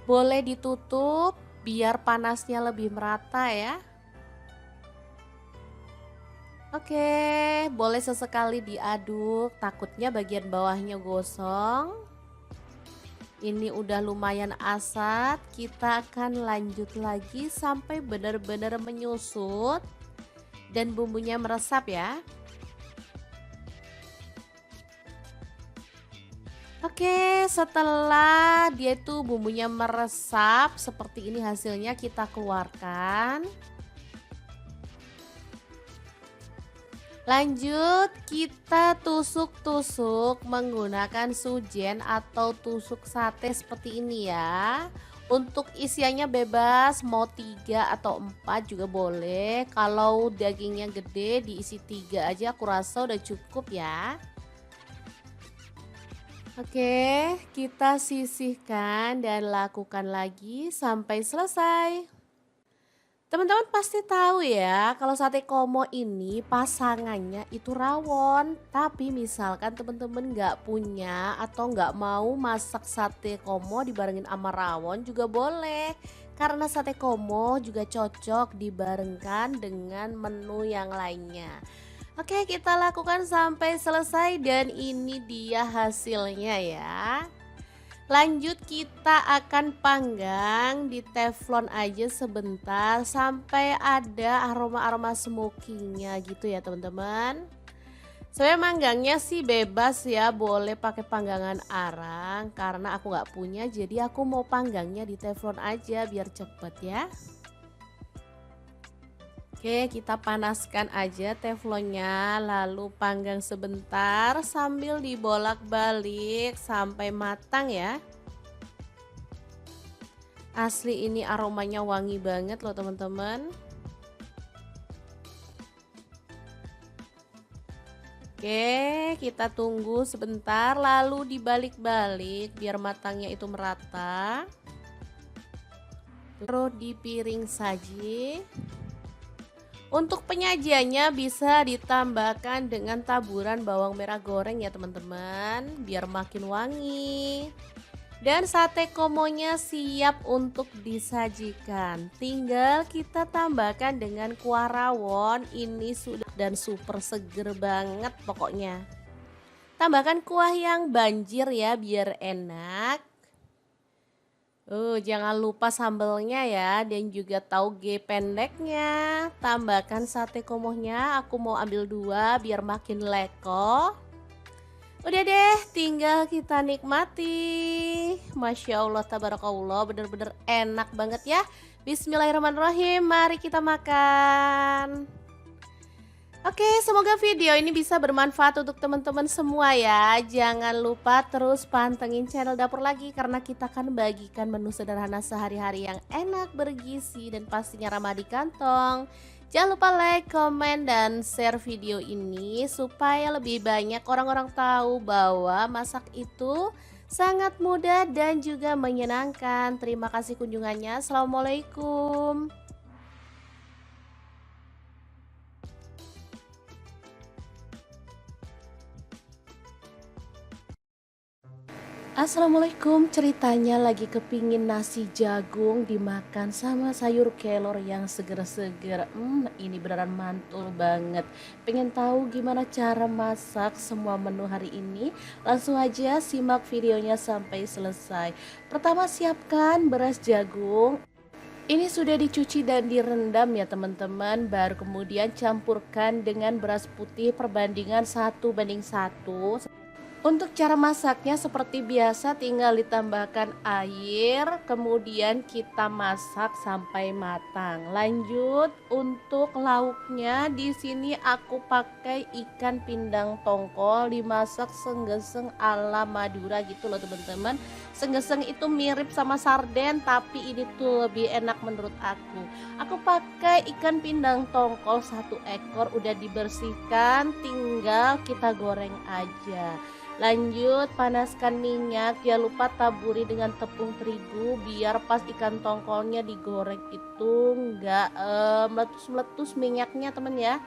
Boleh ditutup biar panasnya lebih merata ya. Oke, boleh sesekali diaduk, takutnya bagian bawahnya gosong. Ini udah lumayan asat, kita akan lanjut lagi sampai benar-benar menyusut dan bumbunya meresap ya. Oke, setelah dia tuh bumbunya meresap seperti ini hasilnya, kita keluarkan. Lanjut kita tusuk-tusuk menggunakan sujen atau tusuk sate seperti ini ya. Untuk isiannya bebas, mau 3 atau 4 juga boleh. Kalau dagingnya gede diisi 3 aja, aku rasa udah cukup ya. Oke, kita sisihkan dan lakukan lagi sampai selesai. Teman-teman pasti tahu ya, kalau sate komo ini pasangannya itu rawon. Tapi misalkan teman-teman nggak punya atau nggak mau masak sate komo dibarengin sama rawon juga boleh. Karena sate komo juga cocok dibarengkan dengan menu yang lainnya. Oke, kita lakukan sampai selesai dan ini dia hasilnya ya. Lanjut kita akan panggang di teflon aja sebentar sampai ada aroma-aroma smokingnya gitu ya teman-teman. Saya manggangnya sih bebas ya, boleh pakai panggangan arang karena aku nggak punya, jadi aku mau panggangnya di teflon aja biar cepet ya. Oke, kita panaskan aja teflonnya lalu panggang sebentar sambil dibolak-balik sampai matang ya. Asli ini aromanya wangi banget loh teman-teman. Oke, kita tunggu sebentar lalu dibalik-balik biar matangnya itu merata. Terus di piring saji. Untuk penyajiannya bisa ditambahkan dengan taburan bawang merah goreng ya teman-teman, biar makin wangi. Dan sate komonya siap untuk disajikan. Tinggal kita tambahkan dengan kuah rawon, ini sudah dan super seger banget pokoknya. Tambahkan kuah yang banjir ya biar enak. Jangan lupa sambelnya ya dan juga tauge pendeknya. Tambahkan sate komohnya, aku mau ambil 2 biar makin leko. Udah deh, tinggal kita nikmati. Masya Allah, tabarakallah, bener-bener enak banget ya. Bismillahirrahmanirrahim, mari kita makan. Oke, semoga video ini bisa bermanfaat untuk teman-teman semua ya. Jangan lupa terus pantengin channel dapur lagi karena kita akan bagikan menu sederhana sehari-hari yang enak, bergizi, dan pastinya ramah di kantong. Jangan lupa like, komen, dan share video ini supaya lebih banyak orang-orang tahu bahwa masak itu sangat mudah dan juga menyenangkan. Terima kasih kunjungannya. Assalamualaikum. Assalamualaikum, ceritanya lagi kepingin nasi jagung dimakan sama sayur kelor yang seger-seger. Ini beneran mantul banget. Pengen tahu gimana cara masak semua menu hari ini? Langsung aja simak videonya sampai selesai. Pertama, siapkan beras jagung. Ini sudah dicuci dan direndam ya teman-teman. Baru kemudian campurkan dengan beras putih perbandingan 1:1. Untuk cara masaknya seperti biasa, tinggal ditambahkan air, kemudian kita masak sampai matang. Lanjut untuk lauknya, di sini aku pakai ikan pindang tongkol dimasak senggeseng ala Madura gitu loh teman-teman. Senggeseng itu mirip sama sarden tapi ini tuh lebih enak menurut aku. Aku pakai ikan pindang tongkol 1 ekor, udah dibersihkan, tinggal kita goreng aja. Lanjut panaskan minyak, jangan lupa taburi dengan tepung terigu biar pas ikan tongkolnya digoreng itu enggak meletus-meletus minyaknya temen ya.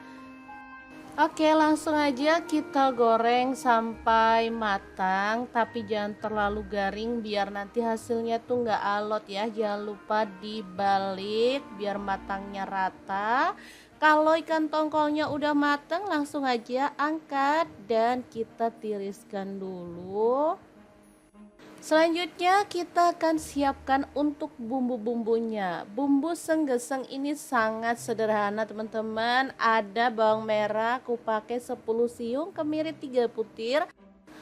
Oke, langsung aja kita goreng sampai matang, tapi jangan terlalu garing biar nanti hasilnya tuh nggak alot ya. Jangan lupa dibalik biar matangnya rata. Kalau ikan tongkolnya udah matang, langsung aja angkat dan kita tiriskan dulu. Selanjutnya kita akan siapkan untuk bumbu-bumbunya. Bumbu senggeseng ini sangat sederhana teman-teman. Ada bawang merah, aku pakai 10 siung, kemiri 3 butir,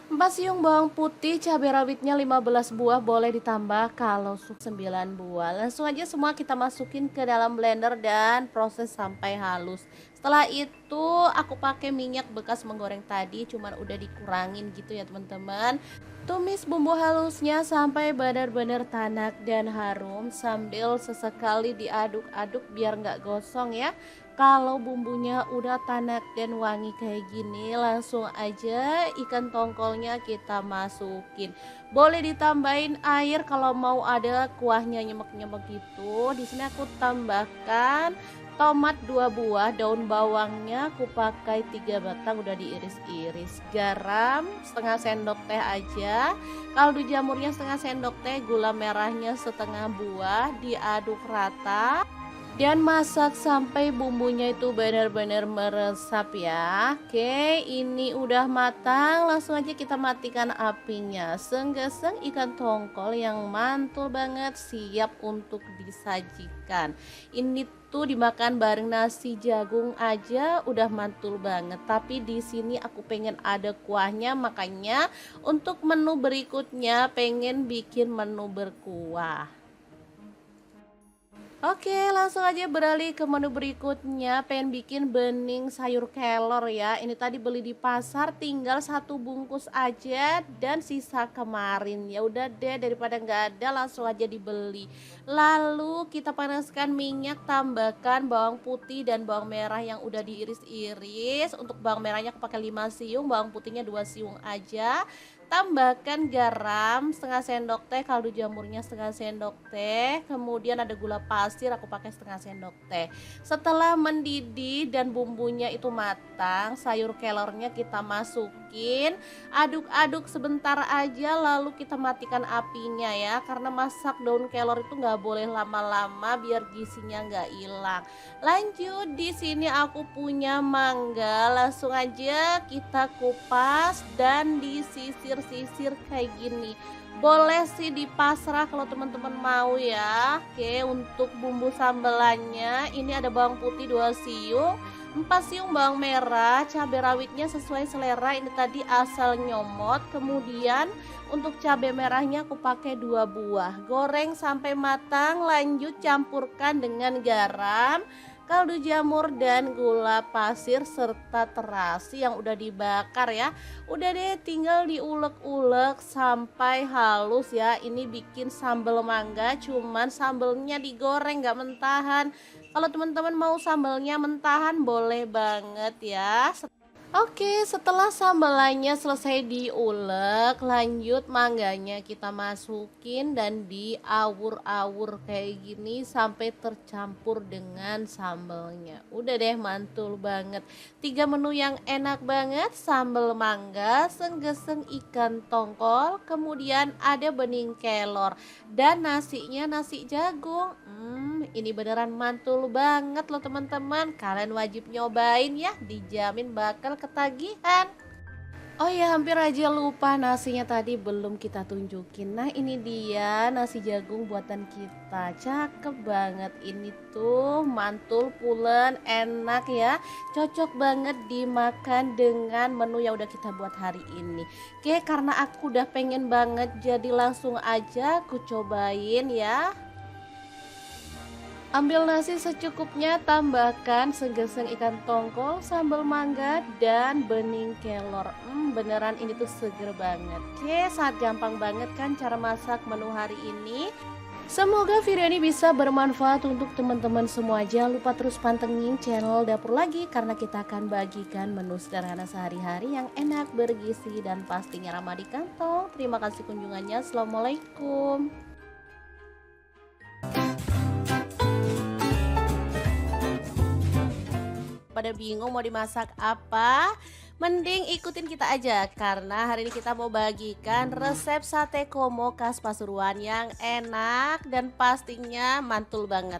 4 siung bawang putih, cabai rawitnya 15 buah, boleh ditambah kalau suka 9 buah. Langsung aja semua kita masukin ke dalam blender dan proses sampai halus. Setelah itu aku pakai minyak bekas menggoreng tadi, cuman udah dikurangin gitu ya teman-teman. Tumis bumbu halusnya sampai benar-benar tanak dan harum sambil sesekali diaduk-aduk biar nggak gosong ya. Kalau bumbunya udah tanak dan wangi kayak gini, langsung aja ikan tongkolnya kita masukin. Boleh ditambahin air kalau mau ada kuahnya nyemek-nyemek gitu. Di sini aku tambahkan tomat 2 buah, daun bawangnya aku pakai 3 batang udah diiris-iris, garam setengah sendok teh aja, kaldu jamurnya setengah sendok teh, gula merahnya setengah buah, diaduk rata dan masak sampai bumbunya itu benar-benar meresap ya. Oke, ini udah matang, langsung aja kita matikan apinya. Senggeseng ikan tongkol yang mantul banget siap untuk disajikan. Ini tuh dimakan bareng nasi jagung aja udah mantul banget. Tapi di sini aku pengen ada kuahnya, makanya untuk menu berikutnya pengen bikin menu berkuah. Oke, langsung aja beralih ke menu berikutnya. Pengen bikin bening sayur kelor ya. Ini tadi beli di pasar, tinggal 1 bungkus aja dan sisa kemarin. Ya udah deh, daripada nggak ada langsung aja dibeli. Lalu kita panaskan minyak, tambahkan bawang putih dan bawang merah yang udah diiris-iris. Untuk bawang merahnya aku pakai 5 siung, bawang putihnya 2 siung aja. Tambahkan garam setengah sendok teh, kaldu jamurnya setengah sendok teh, kemudian ada gula pasir aku pakai setengah sendok teh. Setelah mendidih dan bumbunya itu matang, sayur kelornya kita masukin, aduk-aduk sebentar aja lalu kita matikan apinya ya, karena masak daun kelor itu nggak boleh lama-lama biar gizinya nggak hilang. Lanjut, di sini aku punya mangga, langsung aja kita kupas dan disisir kayak gini. Boleh sih di pasrah kalau teman-teman mau ya. Oke, untuk bumbu sambelannya ini ada bawang putih 2 siung, 4 siung bawang merah, cabai rawitnya sesuai selera, ini tadi asal nyomot. Kemudian untuk cabai merahnya aku pakai 2 buah. Goreng sampai matang, lanjut campurkan dengan garam, kaldu jamur dan gula pasir serta terasi yang udah dibakar ya. Udah deh, tinggal diulek-ulek sampai halus ya. Ini bikin sambal mangga, cuman sambelnya digoreng nggak mentahan. Kalau teman-teman mau sambelnya mentahan boleh banget ya. Oke, setelah sambalannya selesai diulek, lanjut mangganya kita masukin dan diawur-awur kayak gini sampai tercampur dengan sambalnya. Udah deh, mantul banget. 3 menu yang enak banget, sambal mangga, senggeseng ikan tongkol, kemudian ada bening kelor dan nasinya nasi jagung. Ini beneran mantul banget loh teman-teman. Kalian wajib nyobain ya, dijamin bakal ketagihan. Oh ya, hampir aja lupa, nasinya tadi belum kita tunjukin. Nah, ini dia nasi jagung buatan kita. Cakep banget ini tuh, mantul pulen, enak ya. Cocok banget dimakan dengan menu yang udah kita buat hari ini. Oke, karena aku udah pengen banget, jadi langsung aja aku cobain ya. Ambil nasi secukupnya, tambahkan segeseng ikan tongkol, sambal mangga, dan bening kelor. Beneran ini tuh seger banget. Oke, sangat gampang banget kan cara masak menu hari ini. Semoga video ini bisa bermanfaat untuk teman-teman semua. Jangan lupa terus pantengin channel Dapur Lagi, karena kita akan bagikan menu sederhana sehari-hari yang enak, bergizi, dan pastinya ramah di kantong. Terima kasih kunjungannya. Assalamualaikum. Pada bingung mau dimasak apa? Mending ikutin kita aja, karena hari ini kita mau bagikan resep sate komo khas Pasuruan yang enak dan pastinya mantul banget.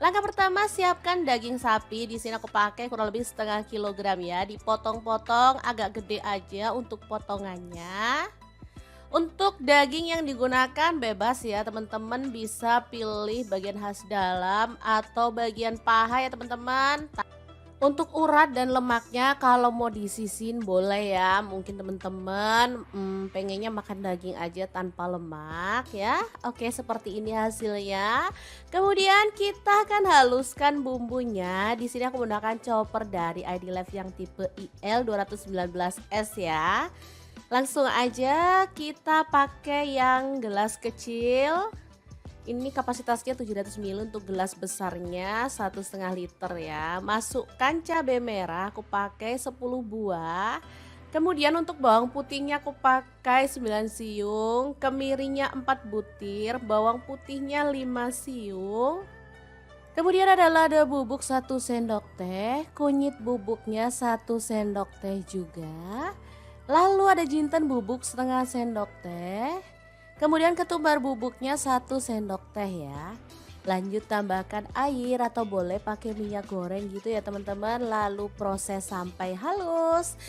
Langkah pertama, siapkan daging sapi. Di sini aku pakai kurang lebih setengah kilogram ya. Dipotong-potong agak gede aja untuk potongannya. Untuk daging yang digunakan bebas ya teman-teman, bisa pilih bagian khas dalam atau bagian paha ya teman-teman. Untuk urat dan lemaknya kalau mau disisin boleh ya. Mungkin teman-teman pengennya makan daging aja tanpa lemak ya. Oke, seperti ini hasilnya. Kemudian kita akan haluskan bumbunya. Di sini aku menggunakan chopper dari ID Life yang tipe IL 219S ya. Langsung aja kita pakai yang gelas kecil. Ini kapasitasnya 700 ml, untuk gelas besarnya 1,5 liter ya. Masukkan cabai merah, aku pakai 10 buah. Kemudian untuk bawang putihnya aku pakai 9 siung, kemirinya 4 butir, bawang putihnya 5 siung. Kemudian ada lada bubuk 1 sendok teh, kunyit bubuknya 1 sendok teh juga. Lalu ada jinten bubuk setengah sendok teh. Kemudian ketumbar bubuknya 1 sendok teh ya. Lanjut tambahkan air atau boleh pakai minyak goreng gitu ya teman-teman. Lalu proses sampai halus.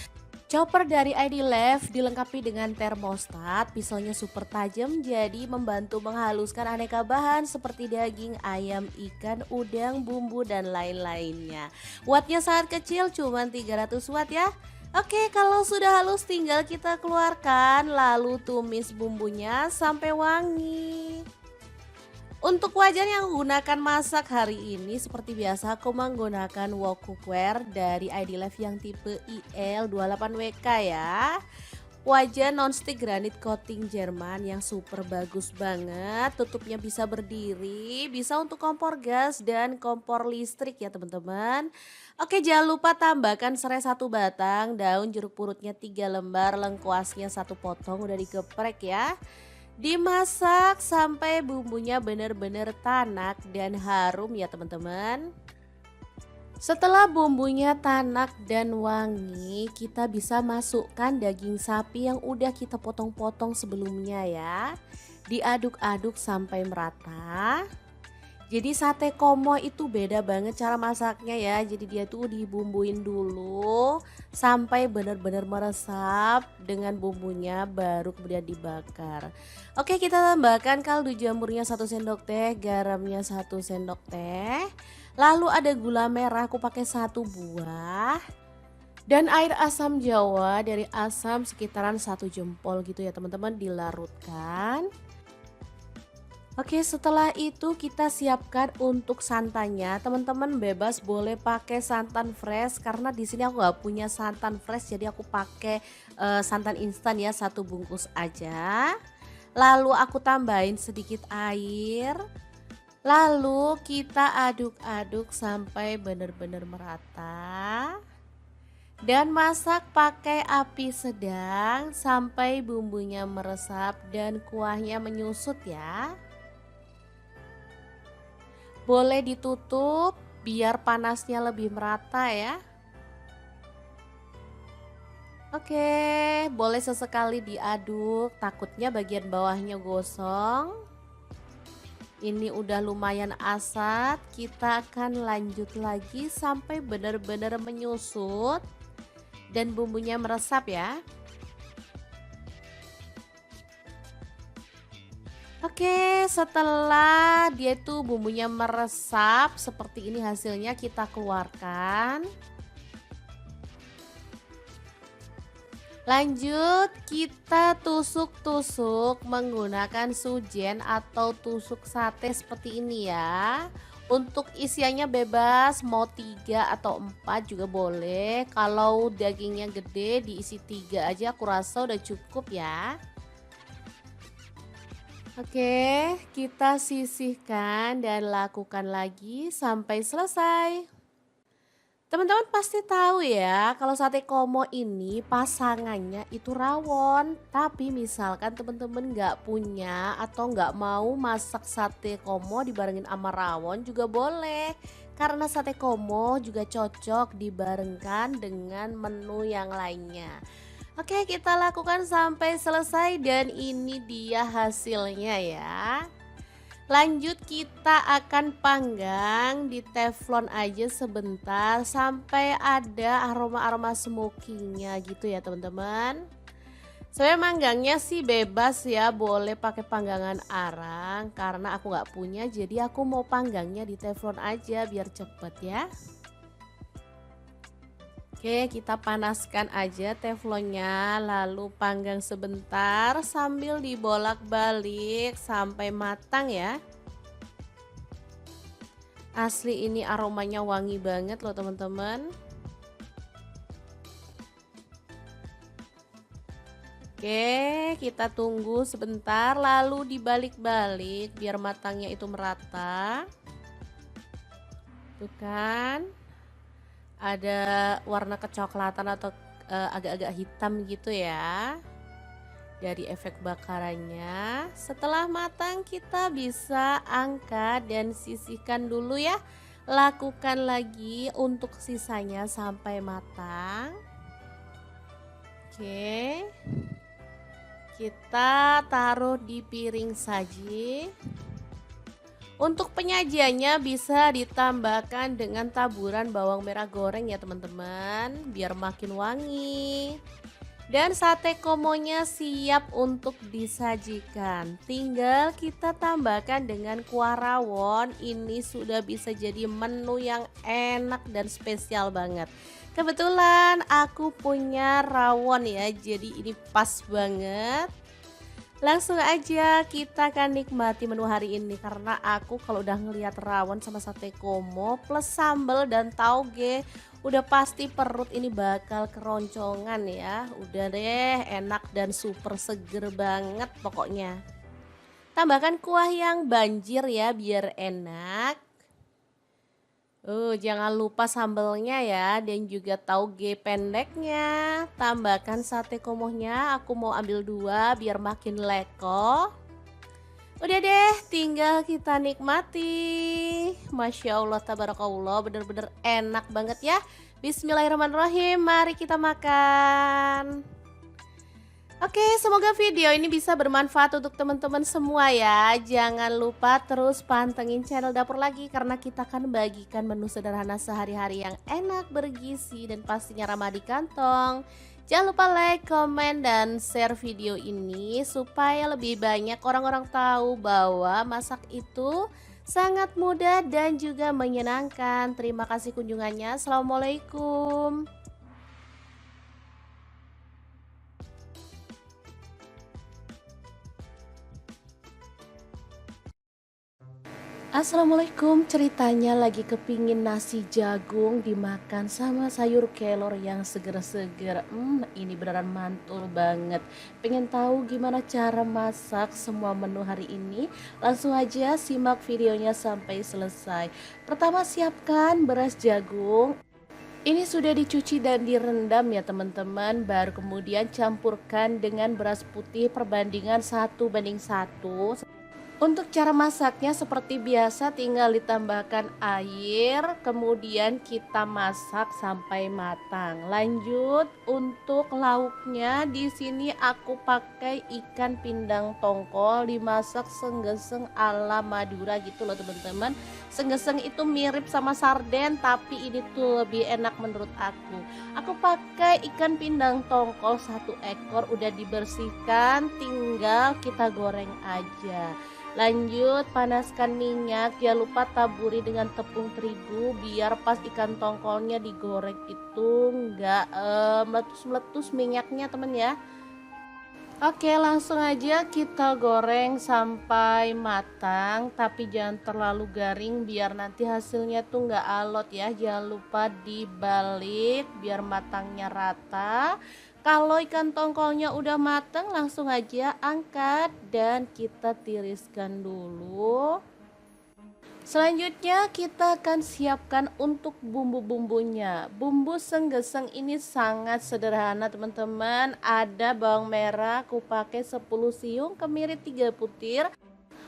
Chopper dari ID Life dilengkapi dengan termostat, pisaunya super tajam jadi membantu menghaluskan aneka bahan seperti daging, ayam, ikan, udang, bumbu dan lain-lainnya. Wattnya sangat kecil, cuma 300 watt ya. Oke, kalau sudah halus tinggal kita keluarkan, lalu tumis bumbunya sampai wangi. Untuk wajan yang gunakan masak hari ini seperti biasa aku menggunakan wok cookware dari ID Life yang tipe IL28WK ya. Wajan nonstick granit coating Jerman yang super bagus banget. Tutupnya bisa berdiri, bisa untuk kompor gas dan kompor listrik ya teman-teman. Oke, jangan lupa tambahkan serai 1 batang, daun jeruk purutnya 3 lembar, lengkuasnya 1 potong udah digeprek ya. Dimasak sampai bumbunya benar-benar tanak dan harum ya teman-teman. Setelah bumbunya tanak dan wangi, kita bisa masukkan daging sapi yang udah kita potong-potong sebelumnya ya. Diaduk-aduk sampai merata. Jadi sate komo itu beda banget cara masaknya ya. Jadi dia tuh dibumbuin dulu sampai benar-benar meresap dengan bumbunya, baru kemudian dibakar. Oke, kita tambahkan kaldu jamurnya 1 sendok teh, garamnya 1 sendok teh. Lalu ada gula merah, aku pakai 1 buah. Dan air asam jawa dari asam sekitaran 1 jempol gitu ya teman-teman, dilarutkan. Oke, setelah itu kita siapkan untuk santannya. Teman-teman bebas boleh pakai santan fresh karena di sini aku nggak punya santan fresh, jadi aku pakai santan instan ya, satu bungkus aja. Lalu aku tambahin sedikit air. Lalu kita aduk-aduk sampai benar-benar merata. Dan masak pakai api sedang sampai bumbunya meresap dan kuahnya menyusut ya. Boleh ditutup biar panasnya lebih merata ya. Oke, boleh sesekali diaduk, takutnya bagian bawahnya gosong. Ini udah lumayan asat, kita akan lanjut lagi sampai benar-benar menyusut dan bumbunya meresap ya. Oke, setelah dia tuh bumbunya meresap seperti ini hasilnya kita keluarkan. Lanjut kita tusuk-tusuk menggunakan sujen atau tusuk sate seperti ini ya. Untuk isiannya bebas mau 3 atau 4 juga boleh. Kalau dagingnya gede diisi 3 aja aku rasa udah cukup ya. Oke, kita sisihkan dan lakukan lagi sampai selesai. Teman-teman pasti tahu ya, kalau sate komo ini pasangannya itu rawon. Tapi misalkan teman-teman nggak punya atau nggak mau masak sate komo dibarengin sama rawon juga boleh. Karena sate komo juga cocok dibarengkan dengan menu yang lainnya. Oke, kita lakukan sampai selesai dan ini dia hasilnya ya. Lanjut kita akan panggang di teflon aja sebentar sampai ada aroma-aroma smokingnya gitu ya teman-teman. Saya manggangnya sih bebas ya, boleh pakai panggangan arang karena aku nggak punya, jadi aku mau panggangnya di teflon aja biar cepet ya. Oke, kita panaskan aja teflonnya lalu panggang sebentar sambil dibolak-balik sampai matang ya. Asli ini aromanya wangi banget loh teman-teman. Oke, kita tunggu sebentar lalu dibalik-balik biar matangnya itu merata. Tuh kan. Ada warna kecoklatan atau agak-agak hitam gitu ya. Dari efek bakarannya. Setelah matang kita bisa angkat dan sisihkan dulu ya. Lakukan lagi untuk sisanya sampai matang. Oke. Kita taruh di piring saji. Untuk penyajiannya bisa ditambahkan dengan taburan bawang merah goreng ya teman-teman, biar makin wangi. Dan sate komonya siap untuk disajikan. Tinggal kita tambahkan dengan kuah rawon. Ini sudah bisa jadi menu yang enak dan spesial banget. Kebetulan aku punya rawon ya, jadi ini pas banget. Langsung aja kita akan nikmati menu hari ini karena aku kalau udah ngelihat rawon sama sate komo plus sambal dan tauge udah pasti perut ini bakal keroncongan ya. Udah deh enak dan super seger banget pokoknya. Tambahkan kuah yang banjir ya biar enak. Jangan lupa sambelnya ya dan juga tauge pendeknya. Tambahkan sate komohnya, aku mau ambil 2 biar makin leko. Udah deh, tinggal kita nikmati. Masya Allah, tabarakallah, bener-bener enak banget ya. Bismillahirrahmanirrahim, mari kita makan. Oke, semoga video ini bisa bermanfaat untuk teman-teman semua ya. Jangan lupa terus pantengin channel Dapur Lagi karena kita akan bagikan menu sederhana sehari-hari yang enak, bergizi, dan pastinya ramah di kantong. Jangan lupa like, komen, dan share video ini supaya lebih banyak orang-orang tahu bahwa masak itu sangat mudah dan juga menyenangkan. Terima kasih kunjungannya. Assalamualaikum. Assalamualaikum, ceritanya lagi kepingin nasi jagung dimakan sama sayur kelor yang seger-seger. Ini beneran mantul banget. Pengen tahu gimana cara masak semua menu hari ini? Langsung aja simak videonya sampai selesai. Pertama siapkan beras jagung. Ini sudah dicuci dan direndam ya teman-teman. Baru kemudian campurkan dengan beras putih perbandingan 1:1. Untuk cara masaknya seperti biasa tinggal ditambahkan air, kemudian kita masak sampai matang. Lanjut untuk lauknya di sini aku pakai ikan pindang tongkol dimasak senggeseng ala Madura gitu loh teman-teman. Senggeseng itu mirip sama sarden tapi ini tuh lebih enak menurut aku. Aku pakai ikan pindang tongkol 1 ekor udah dibersihkan, tinggal kita goreng aja. Lanjut panaskan minyak, jangan lupa taburi dengan tepung terigu biar pas ikan tongkolnya digoreng itu enggak meletus-meletus minyaknya temen ya. Oke, langsung aja kita goreng sampai matang, tapi jangan terlalu garing biar nanti hasilnya tuh nggak alot ya. Jangan lupa dibalik biar matangnya rata. Kalau ikan tongkolnya udah matang, langsung aja angkat dan kita tiriskan dulu. Selanjutnya kita akan siapkan untuk bumbu-bumbunya. Bumbu senggeseng ini sangat sederhana teman-teman. Ada bawang merah, aku pakai 10 siung, kemiri 3 butir.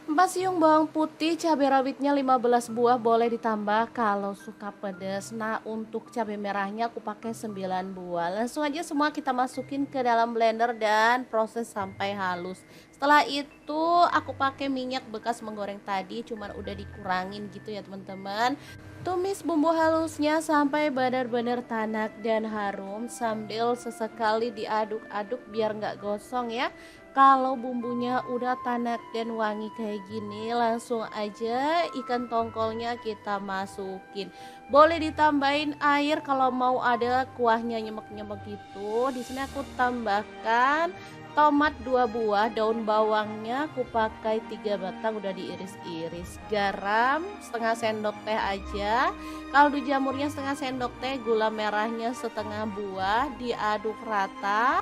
4 siung bawang putih, cabai rawitnya 15 buah, boleh ditambah kalau suka pedas. Nah, untuk cabai merahnya aku pakai 9 buah. Langsung aja semua kita masukin ke dalam blender dan proses sampai halus. Setelah itu aku pakai minyak bekas menggoreng tadi, cuman udah dikurangin gitu ya teman-teman. Tumis bumbu halusnya sampai benar-benar tanak dan harum sambil sesekali diaduk-aduk biar nggak gosong ya. Kalau bumbunya udah tanak dan wangi kayak gini, langsung aja ikan tongkolnya kita masukin. Boleh ditambahin air kalau mau ada kuahnya nyemek-nyemek gitu. Di sini aku tambahkan tomat 2 buah, daun bawangnya aku pakai 3 batang udah diiris-iris. Garam setengah sendok teh aja. Kaldu jamurnya setengah sendok teh, gula merahnya setengah buah, diaduk rata.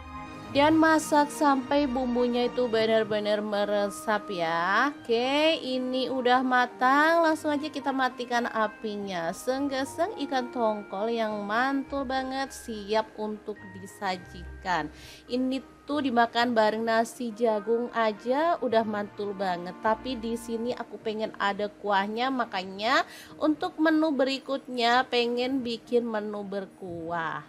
Dan masak sampai bumbunya itu benar-benar meresap ya. Oke, ini udah matang, langsung aja kita matikan apinya. Senggeseng ikan tongkol yang mantul banget siap untuk disajikan. Ini tuh dimakan bareng nasi jagung aja udah mantul banget. Tapi di sini aku pengen ada kuahnya, makanya untuk menu berikutnya pengen bikin menu berkuah.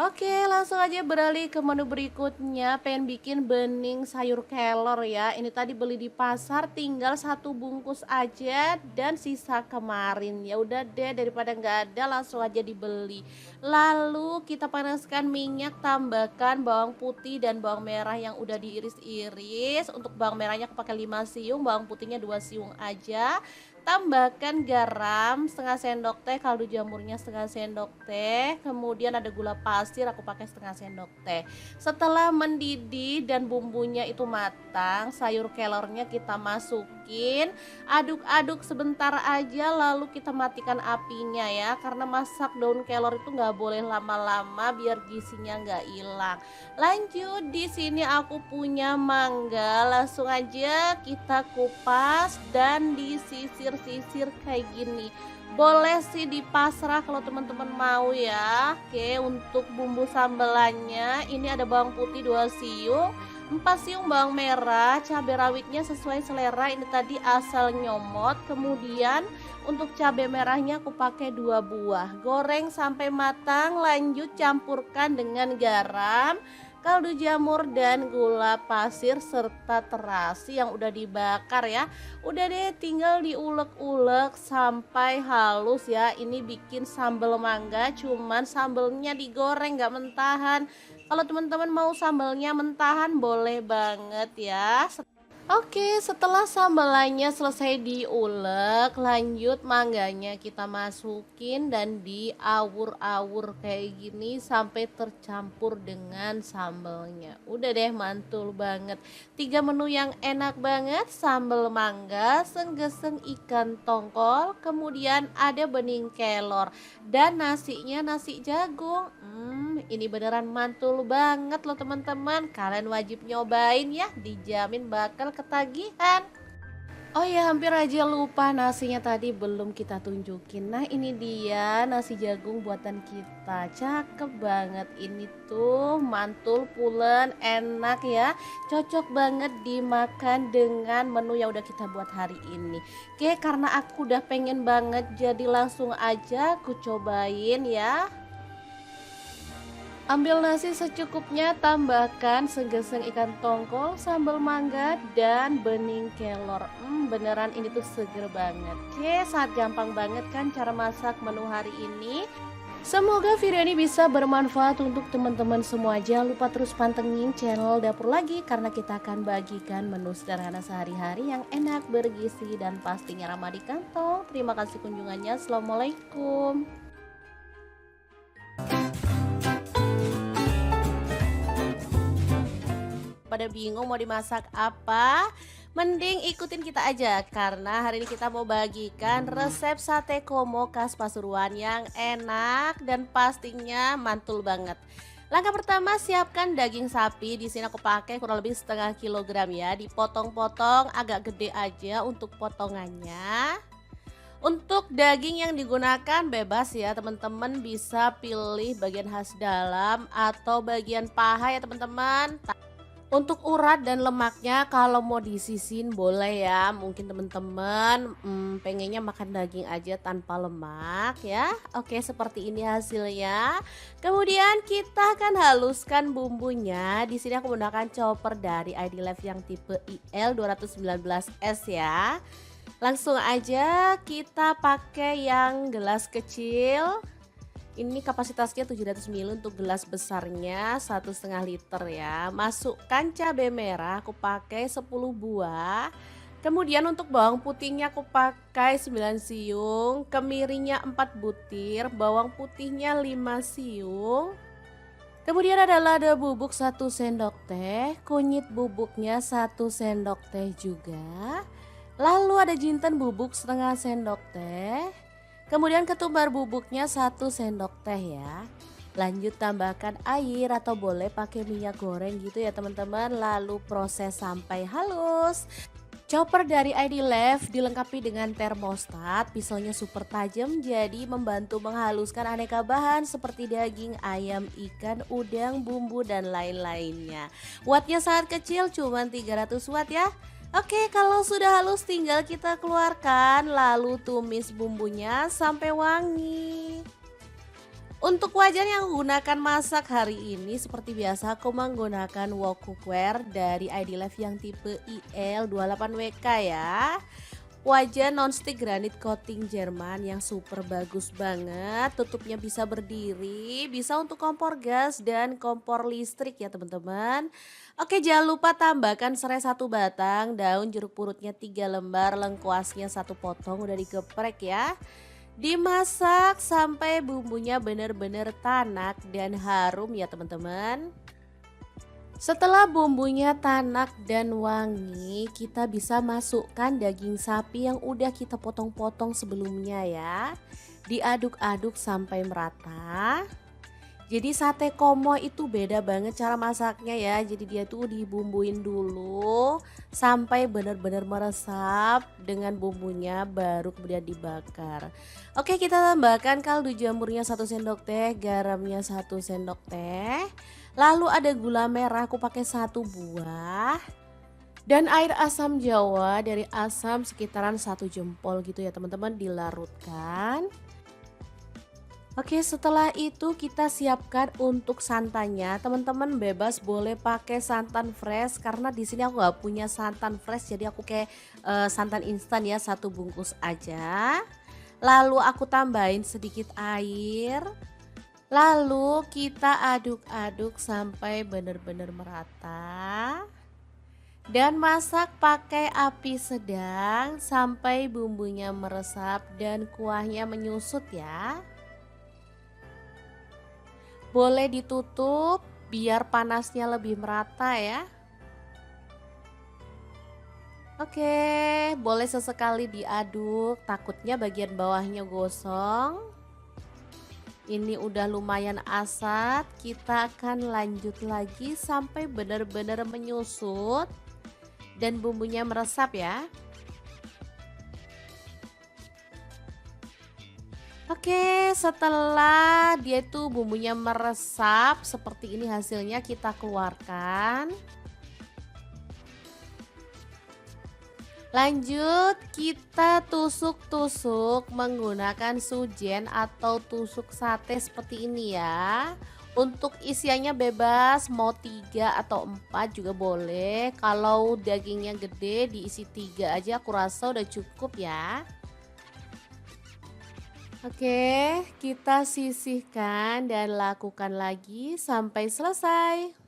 Oke, langsung aja beralih ke menu berikutnya. Pengen bikin bening sayur kelor ya. Ini tadi beli di pasar, tinggal 1 bungkus aja dan sisa kemarin. Ya udah deh, daripada nggak ada langsung aja dibeli. Lalu kita panaskan minyak, tambahkan bawang putih dan bawang merah yang udah diiris-iris. Untuk bawang merahnya aku pakai 5 siung, bawang putihnya 2 siung aja. Tambahkan garam setengah sendok teh, kaldu jamurnya setengah sendok teh, kemudian ada gula pasir aku pakai setengah sendok teh. Setelah mendidih dan bumbunya itu matang, sayur kelornya kita masukin, aduk-aduk sebentar aja lalu kita matikan apinya ya, karena masak daun kelor itu nggak boleh lama-lama biar gizinya nggak hilang. Lanjut, di sini aku punya mangga, langsung aja kita kupas dan disisir-sisir kayak gini. Boleh sih di pasrah kalau teman-teman mau ya. Oke, untuk bumbu sambelannya ini ada bawang putih 2 siung, 4 siung bawang merah, cabai rawitnya sesuai selera, ini tadi asal nyomot. Kemudian untuk cabai merahnya aku pakai 2 buah. Goreng sampai matang, lanjut campurkan dengan garam, kaldu jamur dan gula pasir serta terasi yang udah dibakar ya. Udah deh, tinggal diulek-ulek sampai halus ya. Ini bikin sambal mangga, cuman sambelnya digoreng gak mentahan. Kalau teman-teman mau sambelnya mentahan boleh banget ya. Oke, setelah sambalannya selesai diulek, lanjut mangganya kita masukin dan diawur-awur kayak gini sampai tercampur dengan sambalnya. Udah deh, mantul banget. 3 menu yang enak banget, sambal mangga, senggeseng ikan tongkol, kemudian ada bening kelor dan nasinya nasi jagung. Ini beneran mantul banget loh teman-teman. Kalian wajib nyobain ya, dijamin bakal ketagihan. Oh ya, hampir aja lupa nasinya tadi belum kita tunjukin. Nah, ini dia nasi jagung buatan kita. Cakep banget ini tuh, mantul pulen, enak ya. Cocok banget dimakan dengan menu yang udah kita buat hari ini. Oke, karena aku udah pengen banget jadi langsung aja aku cobain ya. Ambil nasi secukupnya, tambahkan segeseng ikan tongkol, sambal mangga, dan bening kelor. Beneran ini tuh seger banget. Oke, sangat gampang banget kan cara masak menu hari ini. Semoga video ini bisa bermanfaat untuk teman-teman semua. Jangan lupa terus pantengin channel Dapur Lagi karena kita akan bagikan menu sederhana sehari-hari yang enak, bergizi, dan pastinya ramah di kantong. Terima kasih kunjungannya. Assalamualaikum. Pada bingung mau dimasak apa? Mending ikutin kita aja karena hari ini kita mau bagikan resep sate komo khas Pasuruan yang enak dan pastinya mantul banget. Langkah pertama, siapkan daging sapi. Di sini aku pakai kurang lebih setengah kilogram ya. Dipotong-potong agak gede aja untuk potongannya. Untuk daging yang digunakan bebas ya teman-teman, bisa pilih bagian khas dalam atau bagian paha ya teman-teman. Untuk urat dan lemaknya kalau mau disisin boleh ya. Mungkin teman-teman pengennya makan daging aja tanpa lemak ya. Oke, seperti ini hasilnya. Kemudian kita akan haluskan bumbunya. Di sini aku menggunakan chopper dari ID Life yang tipe IL 219S ya. Langsung aja kita pakai yang gelas kecil. Ini kapasitasnya 700 ml untuk gelas besarnya 1,5 liter ya. Masukkan cabai merah, aku pakai 10 buah. Kemudian untuk bawang putihnya aku pakai 9 siung, kemirinya 4 butir, bawang putihnya 5 siung. Kemudian ada lada bubuk 1 sendok teh, kunyit bubuknya 1 sendok teh juga. Lalu ada jinten bubuk setengah sendok teh. Kemudian ketumbar bubuknya 1 sendok teh ya. Lanjut tambahkan air atau boleh pakai minyak goreng gitu ya teman-teman. Lalu proses sampai halus. Chopper dari ID Life dilengkapi dengan termostat. Pisaunya super tajam jadi membantu menghaluskan aneka bahan seperti daging, ayam, ikan, udang, bumbu, dan lain-lainnya. Wattnya sangat kecil, cuma 300 watt ya. Oke, kalau sudah halus tinggal kita keluarkan lalu tumis bumbunya sampai wangi. Untuk wajan yang gunakan masak hari ini seperti biasa aku menggunakan wok cookware dari ID Life yang tipe IL28WK ya. Wajan nonstick granit coating Jerman yang super bagus banget. Tutupnya bisa berdiri, bisa untuk kompor gas dan kompor listrik ya teman-teman. Oke, jangan lupa tambahkan serai 1 batang, daun jeruk purutnya 3 lembar, lengkuasnya 1 potong udah digeprek ya. Dimasak sampai bumbunya benar-benar tanak dan harum ya teman-teman. Setelah bumbunya tanak dan wangi, kita bisa masukkan daging sapi yang udah kita potong-potong sebelumnya ya. Diaduk-aduk sampai merata. Jadi sate komo itu beda banget cara masaknya ya. Jadi dia tuh dibumbuin dulu sampai benar-benar meresap dengan bumbunya baru kemudian dibakar. Oke, kita tambahkan kaldu jamurnya 1 sendok teh, garamnya 1 sendok teh. Lalu ada gula merah, aku pakai 1 buah. Dan air asam jawa dari asam sekitaran 1 jempol gitu ya teman-teman, dilarutkan. Oke, setelah itu kita siapkan untuk santannya. Teman-teman bebas boleh pakai santan fresh karena di sini aku nggak punya santan fresh, jadi aku kayak santan instan ya, 1 bungkus aja. Lalu aku tambahin sedikit air. Lalu kita aduk-aduk sampai benar-benar merata. Dan masak pakai api sedang sampai bumbunya meresap dan kuahnya menyusut ya. Boleh ditutup biar panasnya lebih merata ya. Oke, boleh sesekali diaduk, takutnya bagian bawahnya gosong. Ini udah lumayan asat, kita akan lanjut lagi sampai benar-benar menyusut dan bumbunya meresap ya. Oke, setelah dia tuh bumbunya meresap seperti ini hasilnya, kita keluarkan. Lanjut kita tusuk-tusuk menggunakan sujen atau tusuk sate seperti ini ya. Untuk isiannya bebas, mau 3 atau 4 juga boleh. Kalau dagingnya gede diisi 3 aja, aku rasa udah cukup ya. Oke, kita sisihkan dan lakukan lagi sampai selesai.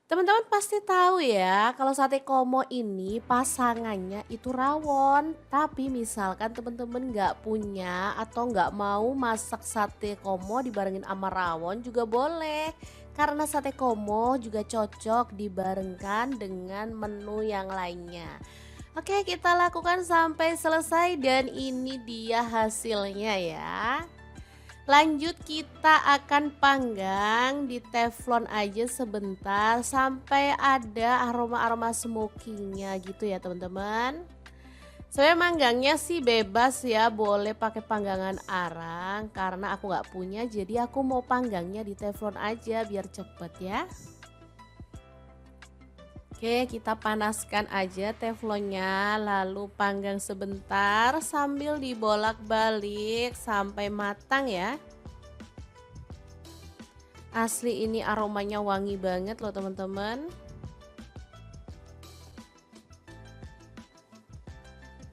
Teman-teman pasti tahu ya, kalau sate komo ini pasangannya itu rawon. Tapi misalkan teman-teman nggak punya atau nggak mau masak sate komo dibarengin sama rawon juga boleh. Karena sate komo juga cocok dibarengkan dengan menu yang lainnya. Oke, kita lakukan sampai selesai dan ini dia hasilnya ya. Lanjut kita akan panggang di teflon aja sebentar sampai ada aroma-aroma smokingnya gitu ya teman-teman. Saya manggangnya sih bebas ya, boleh pakai panggangan arang karena aku nggak punya, jadi aku mau panggangnya di teflon aja biar cepet ya. Oke, kita panaskan aja teflonnya lalu panggang sebentar sambil dibolak-balik sampai matang ya. Asli ini aromanya wangi banget loh teman-teman.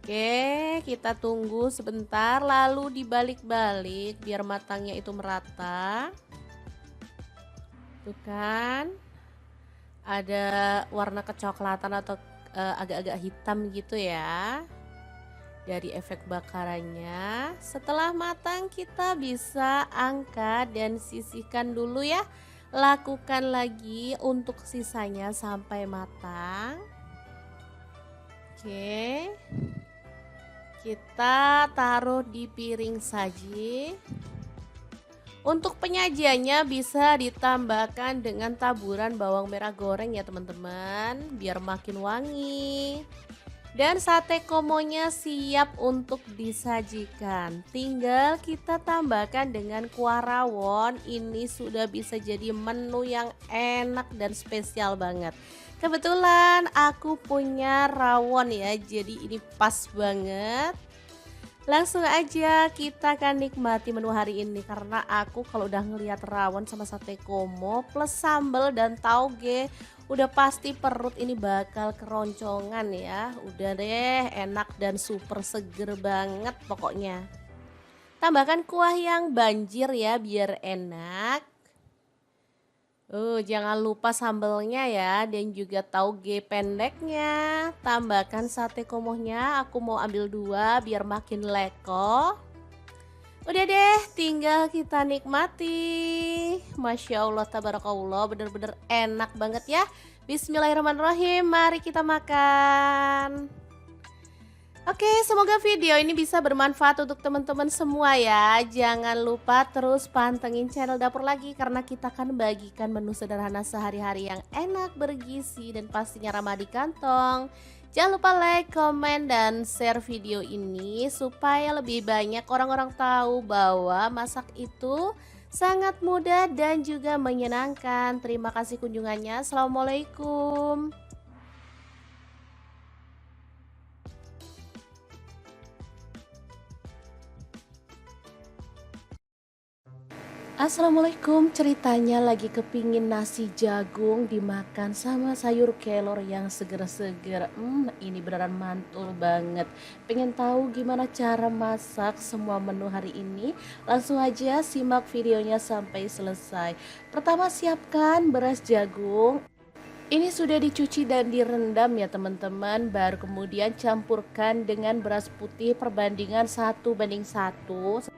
Oke, kita tunggu sebentar lalu dibalik-balik biar matangnya itu merata. Tuh kan. Ada warna kecoklatan atau agak-agak hitam gitu ya dari efek bakarannya. Setelah matang kita bisa angkat dan sisihkan dulu ya. Lakukan lagi untuk sisanya sampai matang. Oke, kita taruh di piring saji. Untuk penyajiannya bisa ditambahkan dengan taburan bawang merah goreng ya teman-teman, biar makin wangi. Dan sate komonya siap untuk disajikan. Tinggal kita tambahkan dengan kuah rawon. Ini sudah bisa jadi menu yang enak dan spesial banget. Kebetulan aku punya rawon ya, jadi ini pas banget. Langsung aja kita akan nikmati menu hari ini karena aku kalau udah ngelihat rawon sama sate komo plus sambal dan tauge udah pasti perut ini bakal keroncongan ya. Udah deh, enak dan super seger banget pokoknya. Tambahkan kuah yang banjir ya biar enak. Jangan lupa sambelnya ya dan juga tauge pendeknya. Tambahkan sate komohnya, aku mau ambil 2 biar makin leko. Udah deh, tinggal kita nikmati. Masya Allah, tabarakallah, bener-bener enak banget ya. Bismillahirrahmanirrahim, mari kita makan. Oke, semoga video ini bisa bermanfaat untuk teman-teman semua ya. Jangan lupa terus pantengin channel Dapur Lagi karena kita akan bagikan menu sederhana sehari-hari yang enak, bergizi, dan pastinya ramah di kantong. Jangan lupa like, komen, dan share video ini supaya lebih banyak orang-orang tahu bahwa masak itu sangat mudah dan juga menyenangkan. Terima kasih kunjungannya. Assalamualaikum. Assalamualaikum, ceritanya lagi kepingin nasi jagung dimakan sama sayur kelor yang seger-seger. Ini beneran mantul banget. Pengen tahu gimana cara masak semua menu hari ini? Langsung aja simak videonya sampai selesai. Pertama siapkan beras jagung. Ini sudah dicuci dan direndam ya teman-teman, baru kemudian campurkan dengan beras putih perbandingan 1:1.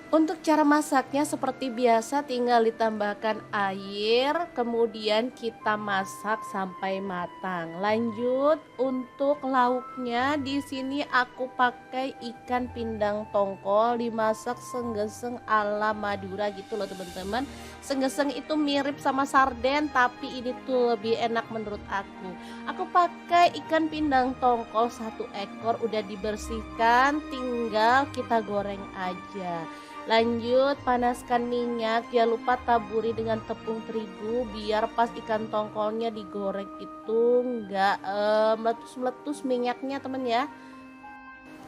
Untuk cara masaknya seperti biasa, tinggal ditambahkan air, kemudian kita masak sampai matang. Lanjut untuk lauknya, di sini aku pakai ikan pindang tongkol dimasak senggeseng ala Madura gitu loh teman-teman. Senggeseng itu mirip sama sarden, tapi ini tuh lebih enak menurut aku. Aku pakai ikan pindang tongkol 1 ekor, udah dibersihkan, tinggal kita goreng aja. Lanjut panaskan minyak, jangan lupa taburi dengan tepung terigu biar pas ikan tongkolnya digoreng itu nggak meletus-meletus minyaknya temen ya.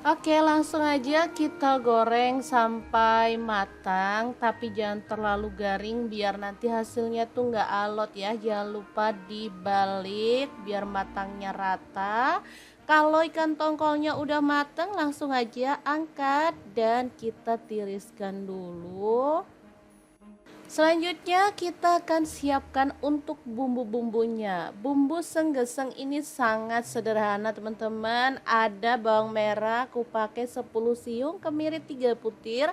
Oke, langsung aja kita goreng sampai matang, tapi jangan terlalu garing biar nanti hasilnya tuh nggak alot ya. Jangan lupa dibalik biar matangnya rata. Kalau ikan tongkolnya udah matang, langsung aja angkat dan kita tiriskan dulu. Selanjutnya kita akan siapkan untuk bumbu-bumbunya. Bumbu senggeseng ini sangat sederhana teman-teman. Ada bawang merah, aku pakai 10 siung, kemiri 3 butir,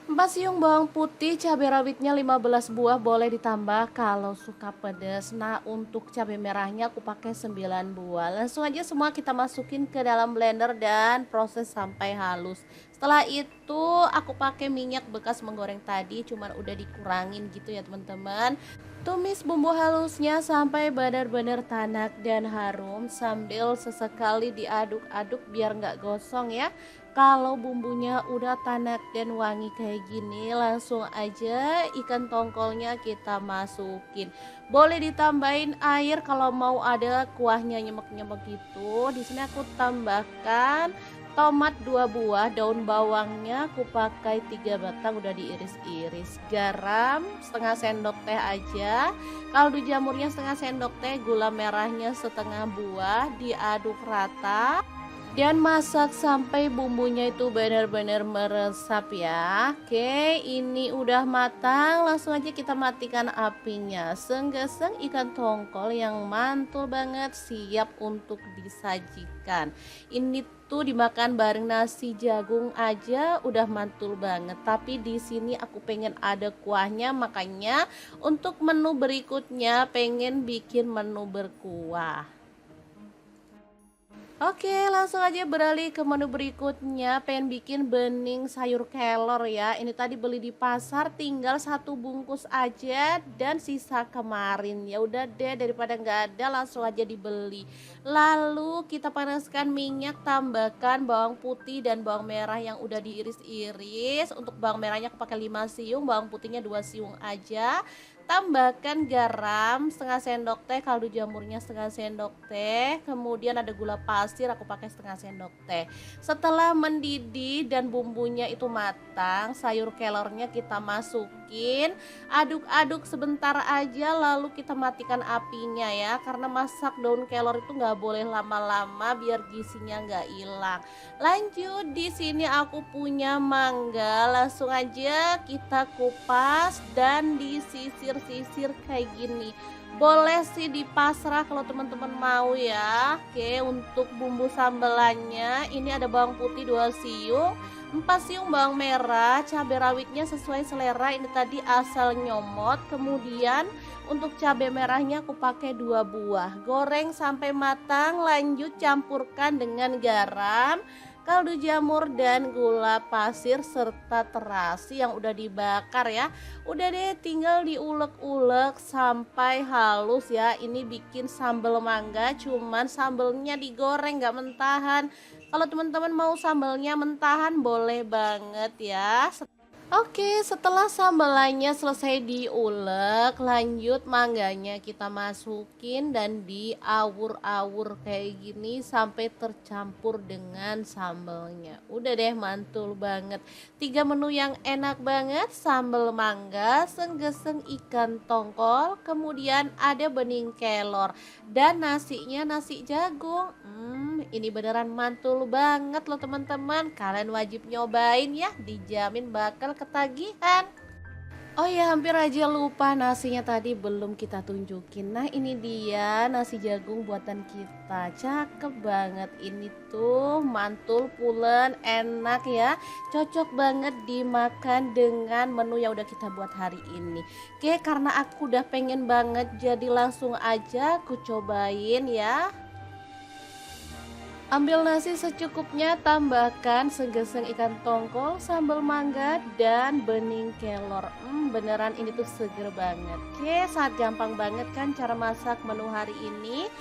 4 siung bawang putih, cabai rawitnya 15 buah, boleh ditambah kalau suka pedas. Nah, untuk cabai merahnya aku pakai 9 buah. Langsung aja semua kita masukin ke dalam blender dan proses sampai halus. Setelah itu aku pakai minyak bekas menggoreng tadi, cuman udah dikurangin gitu ya teman-teman. Tumis bumbu halusnya sampai benar-benar tanak dan harum sambil sesekali diaduk-aduk biar nggak gosong ya. Kalau bumbunya udah tanak dan wangi kayak gini, langsung aja ikan tongkolnya kita masukin. Boleh ditambahin air kalau mau ada kuahnya nyemek-nyemek gitu. Di sini aku tambahkan tomat 2 buah, daun bawangnya aku pakai 3 batang udah diiris-iris, garam setengah sendok teh aja, kaldu jamurnya setengah sendok teh, gula merahnya setengah buah, diaduk rata dan masak sampai bumbunya itu benar-benar meresap ya. Oke, ini udah matang, langsung aja kita matikan apinya. Senggeseng ikan tongkol yang mantul banget siap untuk disajikan. Ini tuh dimakan bareng nasi jagung aja udah mantul banget. Tapi di sini aku pengen ada kuahnya, makanya untuk menu berikutnya pengen bikin menu berkuah. Oke, langsung aja beralih ke menu berikutnya. Pengen bikin bening sayur kelor ya. Ini tadi beli di pasar, tinggal 1 bungkus aja dan sisa kemarin. Ya udah deh, daripada nggak ada langsung aja dibeli. Lalu kita panaskan minyak, tambahkan bawang putih dan bawang merah yang udah diiris-iris. Untuk bawang merahnya aku pakai 5 siung, bawang putihnya 2 siung aja. Tambahkan garam setengah sendok teh, kaldu jamurnya setengah sendok teh, kemudian ada gula pasir aku pakai setengah sendok teh. Setelah mendidih dan bumbunya itu matang, sayur kelornya kita masukin, aduk-aduk sebentar aja lalu kita matikan apinya ya, karena masak daun kelor itu nggak boleh lama-lama biar gizinya nggak hilang. Lanjut, di sini aku punya mangga, langsung aja kita kupas dan disisir-sisir kayak gini. Boleh sih di pasrah kalau teman-teman mau ya. Oke, untuk bumbu sambelannya ini ada bawang putih 2 siung, 4 siung bawang merah, cabai rawitnya sesuai selera, ini tadi asal nyomot. Kemudian untuk cabai merahnya aku pakai 2 buah. Goreng sampai matang, lanjut campurkan dengan garam, kaldu jamur dan gula pasir serta terasi yang udah dibakar ya. Udah deh, tinggal diulek-ulek sampai halus ya. Ini bikin sambal mangga, cuman sambelnya digoreng nggak mentahan. Kalau teman-teman mau sambelnya mentahan boleh banget ya. Oke, setelah sambalannya selesai diulek, lanjut mangganya kita masukin dan diawur-awur kayak gini sampai tercampur dengan sambalnya. Udah deh, mantul banget. 3 menu yang enak banget, sambal mangga, senggeseng ikan tongkol, kemudian ada bening kelor dan nasinya nasi jagung. Ini beneran mantul banget loh teman-teman. Kalian wajib nyobain ya, dijamin bakal ketagihan. Oh ya, hampir aja lupa nasinya tadi belum kita tunjukin. Nah, ini dia nasi jagung buatan kita. Cakep banget ini tuh, mantul, pulen, enak ya. Cocok banget dimakan dengan menu yang udah kita buat hari ini. Oke, karena aku udah pengen banget jadi langsung aja aku cobain ya. Ambil nasi secukupnya, tambahkan segeseng ikan tongkol, sambal mangga, dan bening kelor. Beneran ini tuh seger banget. Oke, sangat gampang banget kan cara masak menu hari ini.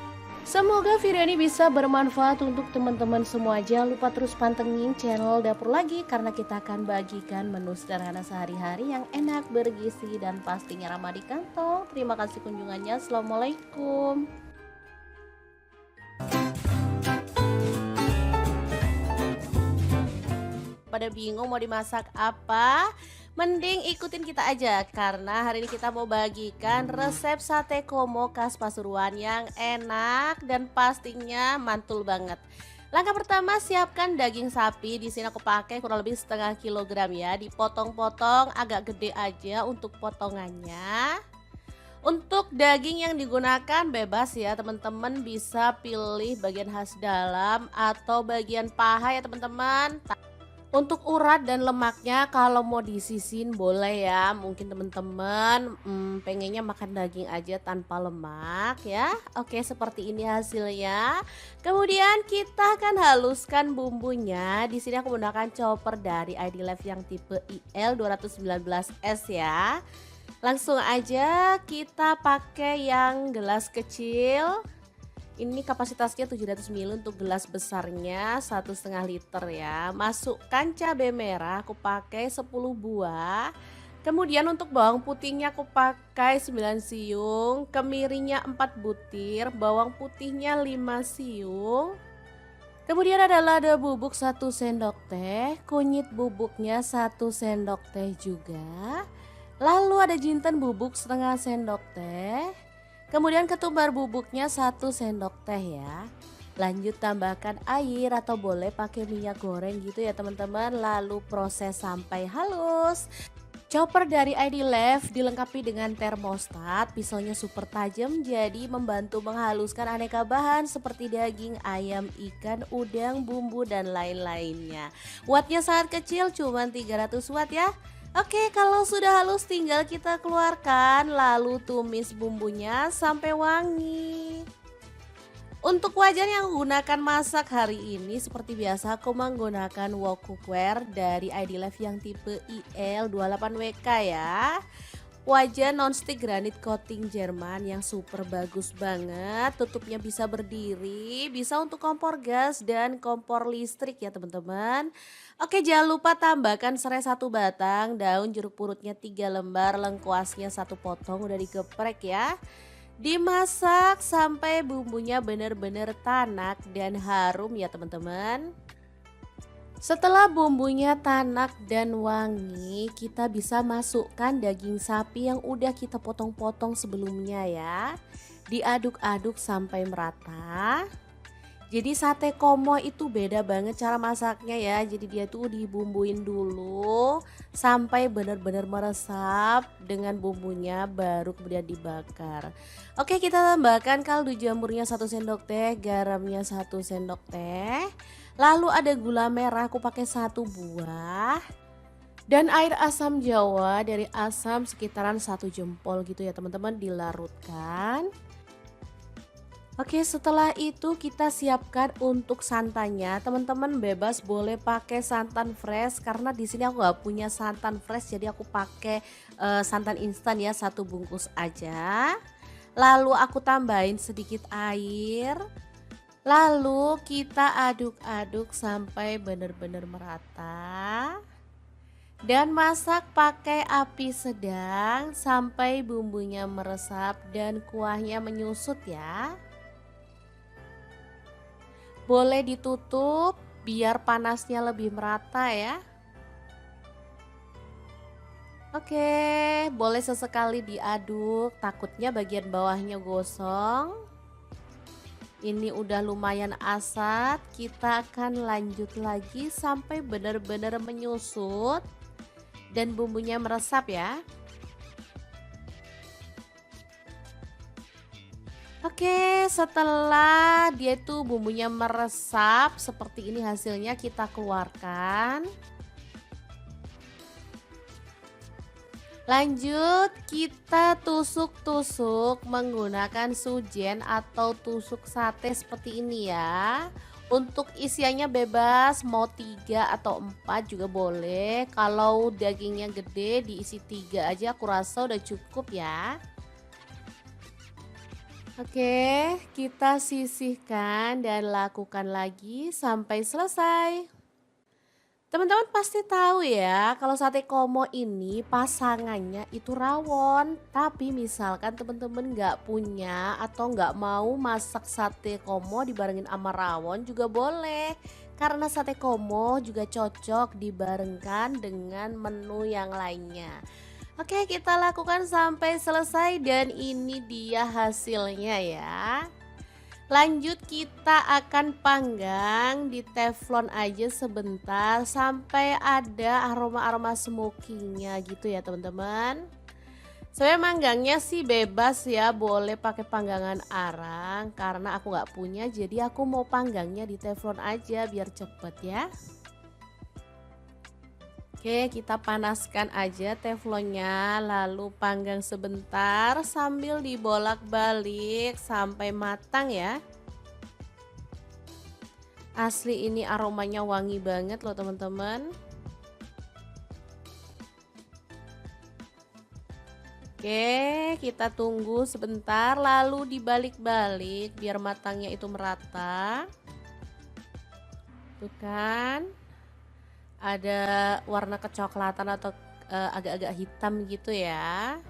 Semoga video ini bisa bermanfaat untuk teman-teman semua. Jangan lupa terus pantengin channel Dapur Lagi karena kita akan bagikan menu sederhana sehari-hari yang enak, bergizi, dan pastinya ramah di kantong. Terima kasih kunjungannya. Assalamualaikum. Pada bingung mau dimasak apa? Mending ikutin kita aja karena hari ini kita mau bagikan resep sate komo khas Pasuruan yang enak dan pastinya mantul banget. Langkah pertama, siapkan daging sapi. Di sini aku pakai kurang lebih setengah kilogram ya. Dipotong-potong agak gede aja untuk potongannya. Untuk daging yang digunakan bebas ya teman-teman, bisa pilih bagian khas dalam atau bagian paha ya teman-teman. Untuk urat dan lemaknya kalau mau disisin boleh ya. Mungkin teman-teman pengennya makan daging aja tanpa lemak ya. Oke, seperti ini hasilnya. Kemudian kita akan haluskan bumbunya. Di sini aku menggunakan chopper dari ID Life yang tipe IL 219S ya. Langsung aja kita pakai yang gelas kecil. Ini kapasitasnya 700 ml untuk gelas besarnya 1,5 liter ya. Masukkan cabai merah, aku pakai 10 buah. Kemudian untuk bawang putihnya aku pakai 9 siung, kemirinya 4 butir, bawang putihnya 5 siung. Kemudian ada lada bubuk 1 sendok teh, kunyit bubuknya 1 sendok teh juga. Lalu ada jinten bubuk setengah sendok teh. Kemudian ketumbar bubuknya 1 sendok teh ya. Lanjut tambahkan air atau boleh pakai minyak goreng gitu ya teman-teman. Lalu proses sampai halus. Chopper dari ID Life dilengkapi dengan termostat, pisaunya super tajam jadi membantu menghaluskan aneka bahan seperti daging, ayam, ikan, udang, bumbu dan lain-lainnya. Wattnya sangat kecil, cuma 300 watt ya. Oke, kalau sudah halus tinggal kita keluarkan lalu tumis bumbunya sampai wangi. Untuk wajan yang gunakan masak hari ini seperti biasa aku menggunakan wok cookware dari ID Life yang tipe IL28WK ya. Wajan nonstick granit coating Jerman yang super bagus banget. Tutupnya bisa berdiri, bisa untuk kompor gas dan kompor listrik ya teman-teman. Oke, jangan lupa tambahkan serai 1 batang, daun jeruk purutnya 3 lembar, lengkuasnya 1 potong udah digeprek ya. Dimasak sampai bumbunya benar-benar tanak dan harum ya teman-teman. Setelah bumbunya tanak dan wangi, kita bisa masukkan daging sapi yang udah kita potong-potong sebelumnya ya. Diaduk-aduk sampai merata. Jadi sate komo itu beda banget cara masaknya ya. Jadi dia tuh dibumbuin dulu sampai benar-benar meresap dengan bumbunya baru kemudian dibakar. Oke, kita tambahkan kaldu jamurnya 1 sendok teh, garamnya 1 sendok teh. Lalu ada gula merah aku pakai 1 buah. Dan air asam jawa dari asam sekitaran 1 jempol gitu ya teman-teman, dilarutkan. Oke, setelah itu kita siapkan untuk santannya. Teman-teman bebas boleh pakai santan fresh karena di sini aku nggak punya santan fresh, jadi aku pakai santan instan ya, 1 bungkus aja. Lalu aku tambahin sedikit air. Lalu kita aduk-aduk sampai benar-benar merata. Dan masak pakai api sedang sampai bumbunya meresap dan kuahnya menyusut ya. Boleh ditutup biar panasnya lebih merata ya. Oke, boleh sesekali diaduk, takutnya bagian bawahnya gosong. Ini udah lumayan asat, kita akan lanjut lagi sampai benar-benar menyusut dan bumbunya meresap ya. Oke, setelah dia tuh bumbunya meresap seperti ini hasilnya kita keluarkan. Lanjut kita tusuk-tusuk menggunakan sujen atau tusuk sate seperti ini ya. Untuk isiannya bebas mau 3 atau 4 juga boleh. Kalau dagingnya gede diisi 3 aja aku rasa udah cukup ya. Oke, kita sisihkan dan lakukan lagi sampai selesai. Teman-teman pasti tahu ya, kalau sate komo ini pasangannya itu rawon. Tapi misalkan teman-teman nggak punya atau nggak mau masak sate komo dibarengin sama rawon juga boleh. Karena sate komo juga cocok dibarengkan dengan menu yang lainnya. Oke, kita lakukan sampai selesai dan ini dia hasilnya ya. Lanjut kita akan panggang di teflon aja sebentar sampai ada aroma-aroma smokingnya gitu ya teman-teman. Saya manggangnya sih bebas ya, boleh pakai panggangan arang karena aku nggak punya jadi aku mau panggangnya di teflon aja biar cepet ya. Oke, kita panaskan aja teflonnya lalu panggang sebentar sambil dibolak-balik sampai matang ya. Asli ini aromanya wangi banget loh teman-teman. Oke, kita tunggu sebentar lalu dibalik-balik biar matangnya itu merata. Tuh kan. Ada warna kecoklatan atau agak-agak hitam gitu ya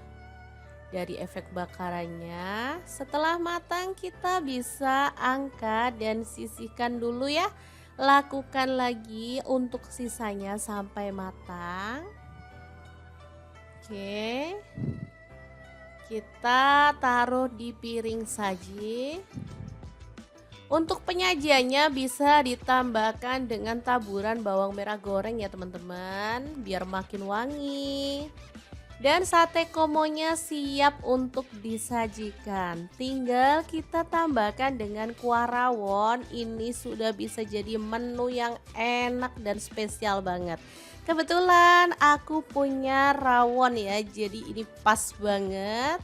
dari efek bakarannya. Setelah matang kita bisa angkat dan sisihkan dulu ya. Lakukan lagi untuk sisanya sampai matang. Oke, kita taruh di piring saji. Untuk penyajiannya bisa ditambahkan dengan taburan bawang merah goreng ya teman-teman, biar makin wangi. Dan sate komonya siap untuk disajikan. Tinggal kita tambahkan dengan kuah rawon. Ini sudah bisa jadi menu yang enak dan spesial banget. Kebetulan aku punya rawon ya, jadi ini pas banget.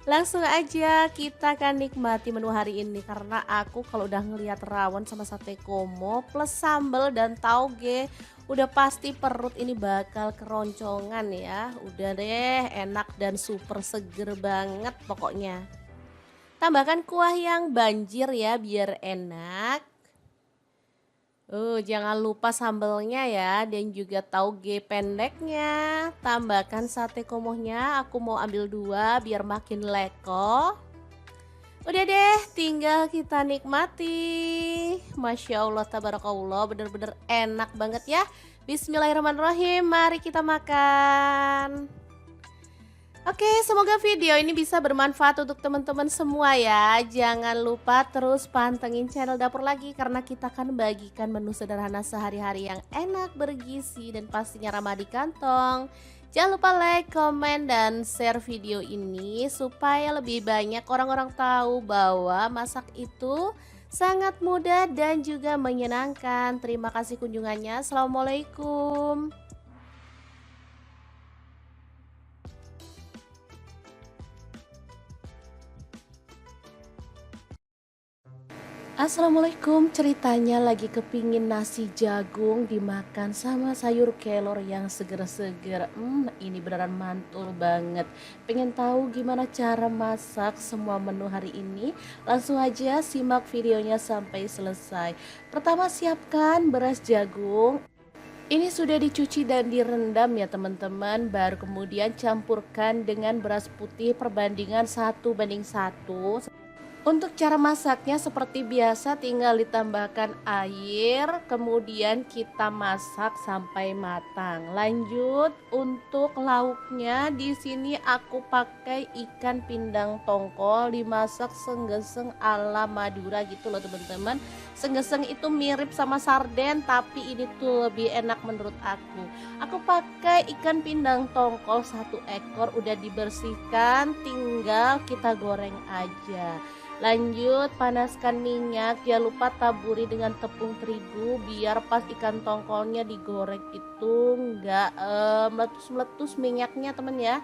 Langsung aja kita akan nikmati menu hari ini karena aku kalau udah ngelihat rawon sama sate komo plus sambal dan tauge udah pasti perut ini bakal keroncongan ya. Udah deh enak dan super seger banget pokoknya. Tambahkan kuah yang banjir ya biar enak. Jangan lupa sambelnya ya dan juga tauge pendeknya. Tambahkan sate komohnya, aku mau ambil 2 biar makin leko. Udah deh, tinggal kita nikmati. Masya Allah, tabarakallah, bener-bener enak banget ya. Bismillahirrahmanirrahim, mari kita makan. Oke, semoga video ini bisa bermanfaat untuk teman-teman semua ya. Jangan lupa terus pantengin channel Dapur Lagi karena kita akan bagikan menu sederhana sehari-hari yang enak, bergizi, dan pastinya ramah di kantong. Jangan lupa like, komen, dan share video ini supaya lebih banyak orang-orang tahu bahwa masak itu sangat mudah dan juga menyenangkan. Terima kasih kunjungannya. Assalamualaikum. Assalamualaikum, ceritanya lagi kepingin nasi jagung dimakan sama sayur kelor yang seger-seger. Ini beneran mantul banget. Pengen tahu gimana cara masak semua menu hari ini? Langsung aja simak videonya sampai selesai. Pertama siapkan beras jagung. Ini sudah dicuci dan direndam ya teman-teman. Baru kemudian campurkan dengan beras putih perbandingan 1:1. Untuk cara masaknya seperti biasa tinggal ditambahkan air, kemudian kita masak sampai matang. Lanjut untuk lauknya di sini aku pakai ikan pindang tongkol dimasak senggeseng ala Madura gitu loh teman-teman. Senggeseng itu mirip sama sarden tapi ini tuh lebih enak menurut aku. Aku pakai ikan pindang tongkol 1 ekor udah dibersihkan, tinggal kita goreng aja. Lanjut panaskan minyak, jangan lupa taburi dengan tepung terigu biar pas ikan tongkolnya digoreng itu nggak meletus-meletus minyaknya temen ya.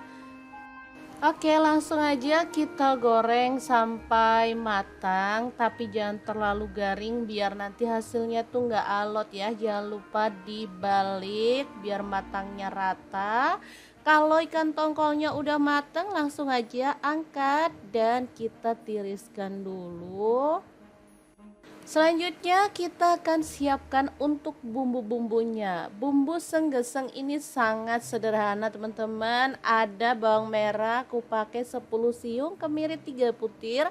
Oke, langsung aja kita goreng sampai matang, tapi jangan terlalu garing biar nanti hasilnya tuh nggak alot ya. Jangan lupa dibalik biar matangnya rata. Kalau ikan tongkolnya udah matang, langsung aja angkat dan kita tiriskan dulu. Selanjutnya kita akan siapkan untuk bumbu-bumbunya. Bumbu senggeseng ini sangat sederhana teman-teman. Ada bawang merah, aku pakai 10 siung, kemiri 3 butir.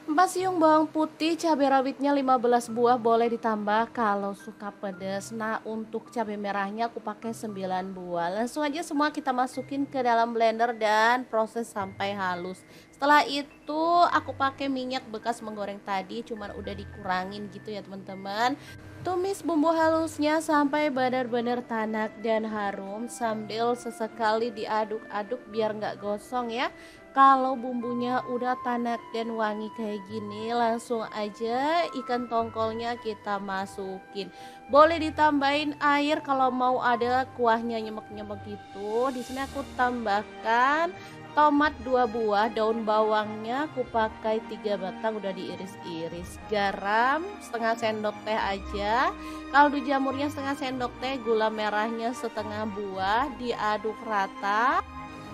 4 siung bawang putih, cabai rawitnya 15 buah, boleh ditambah kalau suka pedas. Nah, untuk cabai merahnya aku pakai 9 buah. Langsung aja semua kita masukin ke dalam blender dan proses sampai halus. Setelah itu aku pakai minyak bekas menggoreng tadi, cuman udah dikurangin gitu ya teman-teman. Tumis bumbu halusnya sampai benar-benar tanak dan harum sambil sesekali diaduk-aduk biar nggak gosong ya. Kalau bumbunya udah tanak dan wangi kayak gini, langsung aja ikan tongkolnya kita masukin. Boleh ditambahin air kalau mau ada kuahnya nyemek-nyemek gitu. Di sini aku tambahkan tomat 2 buah, daun bawangnya aku pakai 3 batang udah diiris-iris. Garam setengah sendok teh aja. Kaldu jamurnya setengah sendok teh, gula merahnya setengah buah, diaduk rata.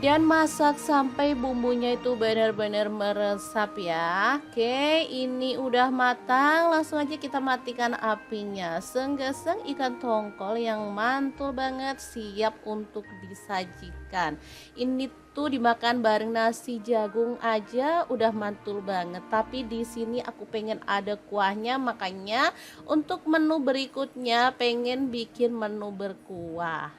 Dan masak sampai bumbunya itu benar-benar meresap ya. Oke, ini udah matang, langsung aja kita matikan apinya. Senggeseng ikan tongkol yang mantul banget siap untuk disajikan. Ini tuh dimakan bareng nasi jagung aja udah mantul banget. Tapi di sini aku pengen ada kuahnya, makanya untuk menu berikutnya pengen bikin menu berkuah.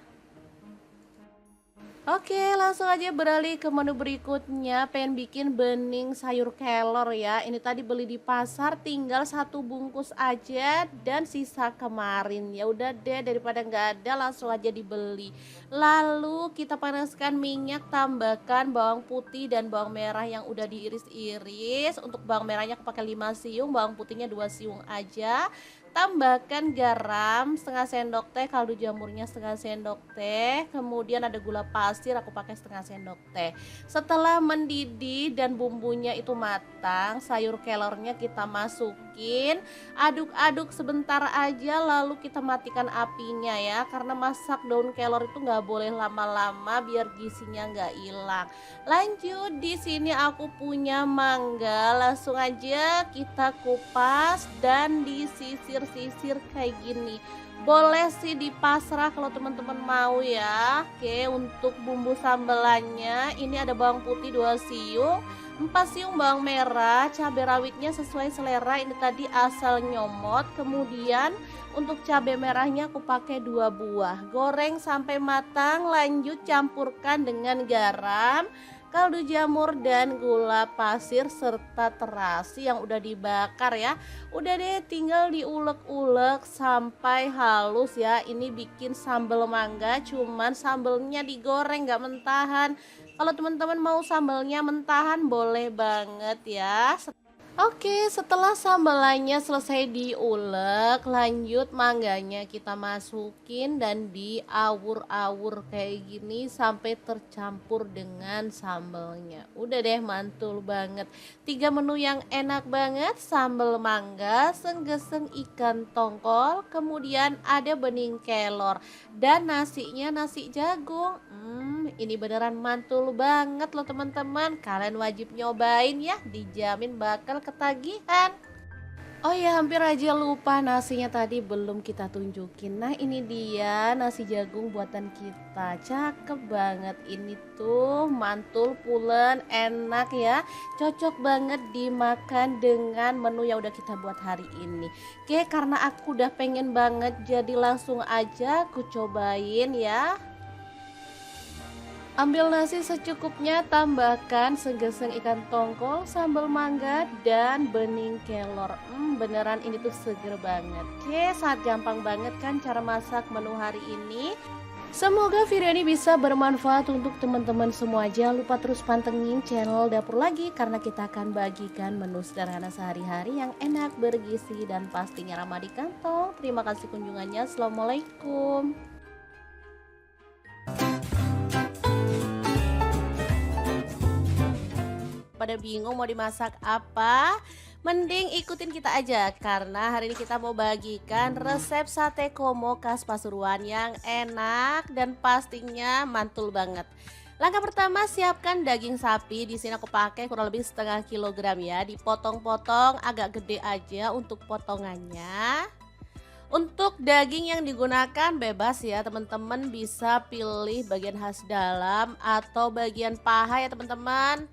Oke, langsung aja beralih ke menu berikutnya. Pengen bikin bening sayur kelor ya. Ini tadi beli di pasar, tinggal 1 bungkus aja dan sisa kemarin. Ya udah deh, daripada nggak ada, langsung aja dibeli. Lalu kita panaskan minyak, tambahkan bawang putih dan bawang merah yang udah diiris-iris. Untuk bawang merahnya aku pakai 5 siung, bawang putihnya 2 siung aja. Tambahkan garam setengah sendok teh, kaldu jamurnya setengah sendok teh, kemudian ada gula pasir aku pakai setengah sendok teh. Setelah mendidih dan bumbunya itu matang, sayur kelornya kita masukin, aduk-aduk sebentar aja lalu kita matikan apinya ya, karena masak daun kelor itu nggak boleh lama-lama biar gizinya nggak hilang. Lanjut, di sini aku punya mangga, langsung aja kita kupas dan disisir-sisir kayak gini. Boleh sih dipasrah kalau teman-teman mau ya. Oke, untuk bumbu sambelannya ini ada bawang putih 2 siung, 4 siung bawang merah, cabai rawitnya sesuai selera, ini tadi asal nyomot. Kemudian untuk cabai merahnya aku pakai 2 buah. Goreng sampai matang, lanjut campurkan dengan garam, kaldu jamur dan gula pasir serta terasi yang udah dibakar ya. Udah deh, tinggal diulek-ulek sampai halus ya. Ini bikin sambal mangga, cuman sambelnya digoreng nggak mentahan. Kalau teman-teman mau sambelnya mentahan boleh banget ya. Oke, setelah sambalannya selesai diulek, lanjut mangganya kita masukin dan diawur-awur kayak gini sampai tercampur dengan sambalnya. Udah deh, mantul banget. 3 menu yang enak banget, sambal mangga, senggeseng ikan tongkol, kemudian ada bening kelor dan nasinya nasi jagung. Ini beneran mantul banget loh teman-teman. Kalian wajib nyobain ya, dijamin bakal ketagihan. Oh ya, hampir aja lupa nasinya tadi belum kita tunjukin. Nah, ini dia nasi jagung buatan kita. Cakep banget. Ini tuh mantul, pulen, enak ya. Cocok banget dimakan dengan menu yang udah kita buat hari ini. Oke, karena aku udah pengen banget, jadi langsung aja aku cobain ya. Ambil nasi secukupnya, tambahkan segeseng ikan tongkol, sambal mangga, dan bening kelor. Beneran ini tuh seger banget. Oke, sangat gampang banget kan cara masak menu hari ini. Semoga video ini bisa bermanfaat untuk teman-teman semua. Jangan lupa terus pantengin channel Dapur Lagi, karena kita akan bagikan menu sederhana sehari-hari yang enak, bergizi, dan pastinya ramah di kantong. Terima kasih kunjungannya. Assalamualaikum. Pada bingung mau dimasak apa? Mending ikutin kita aja, karena hari ini kita mau bagikan resep sate komo khas Pasuruan yang enak dan pastinya mantul banget. Langkah pertama, siapkan daging sapi. Di sini aku pakai kurang lebih setengah kilogram ya. Dipotong-potong agak gede aja untuk potongannya. Untuk daging yang digunakan bebas ya teman-teman, bisa pilih bagian khas dalam atau bagian paha ya teman-teman.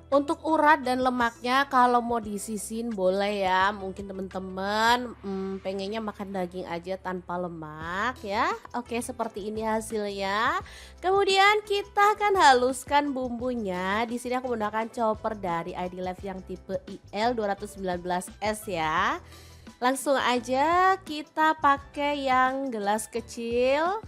Untuk urat dan lemaknya kalau mau disisin boleh ya. Mungkin teman-teman pengennya makan daging aja tanpa lemak ya. Oke, seperti ini hasilnya. Kemudian kita akan haluskan bumbunya. Di sini aku menggunakan chopper dari ID Life yang tipe IL 219S ya. Langsung aja kita pakai yang gelas kecil.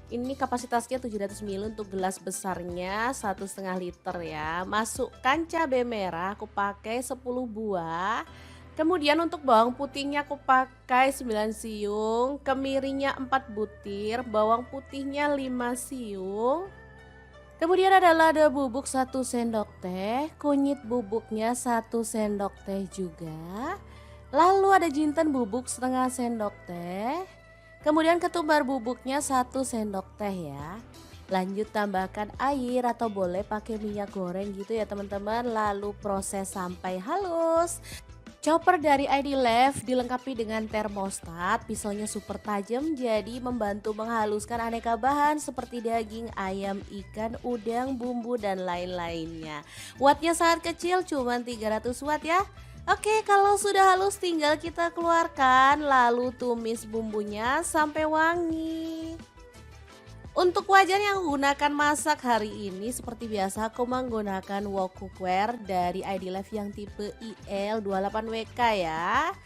Ini kapasitasnya 700 ml, untuk gelas besarnya 1,5 liter ya. Masukkan cabai merah, aku pakai 10 buah. Kemudian untuk bawang putihnya aku pakai 9 siung, kemirinya 4 butir, bawang putihnya 5 siung. Kemudian ada lada bubuk 1 sendok teh, kunyit bubuknya 1 sendok teh juga. Lalu ada jinten bubuk setengah sendok teh. Kemudian ketumbar bubuknya 1 sendok teh ya. Lanjut tambahkan air atau boleh pakai minyak goreng gitu ya teman-teman. Lalu proses sampai halus. Chopper dari ID Life dilengkapi dengan termostat, pisaunya super tajam jadi membantu menghaluskan aneka bahan seperti daging, ayam, ikan, udang, bumbu, dan lain-lainnya. Wattnya sangat kecil, cuma 300 watt ya. Oke, kalau sudah halus tinggal kita keluarkan, lalu tumis bumbunya sampai wangi. Untuk wajan yang gunakan masak hari ini seperti biasa aku menggunakan wok cookware dari ID Life yang tipe IL28WK ya.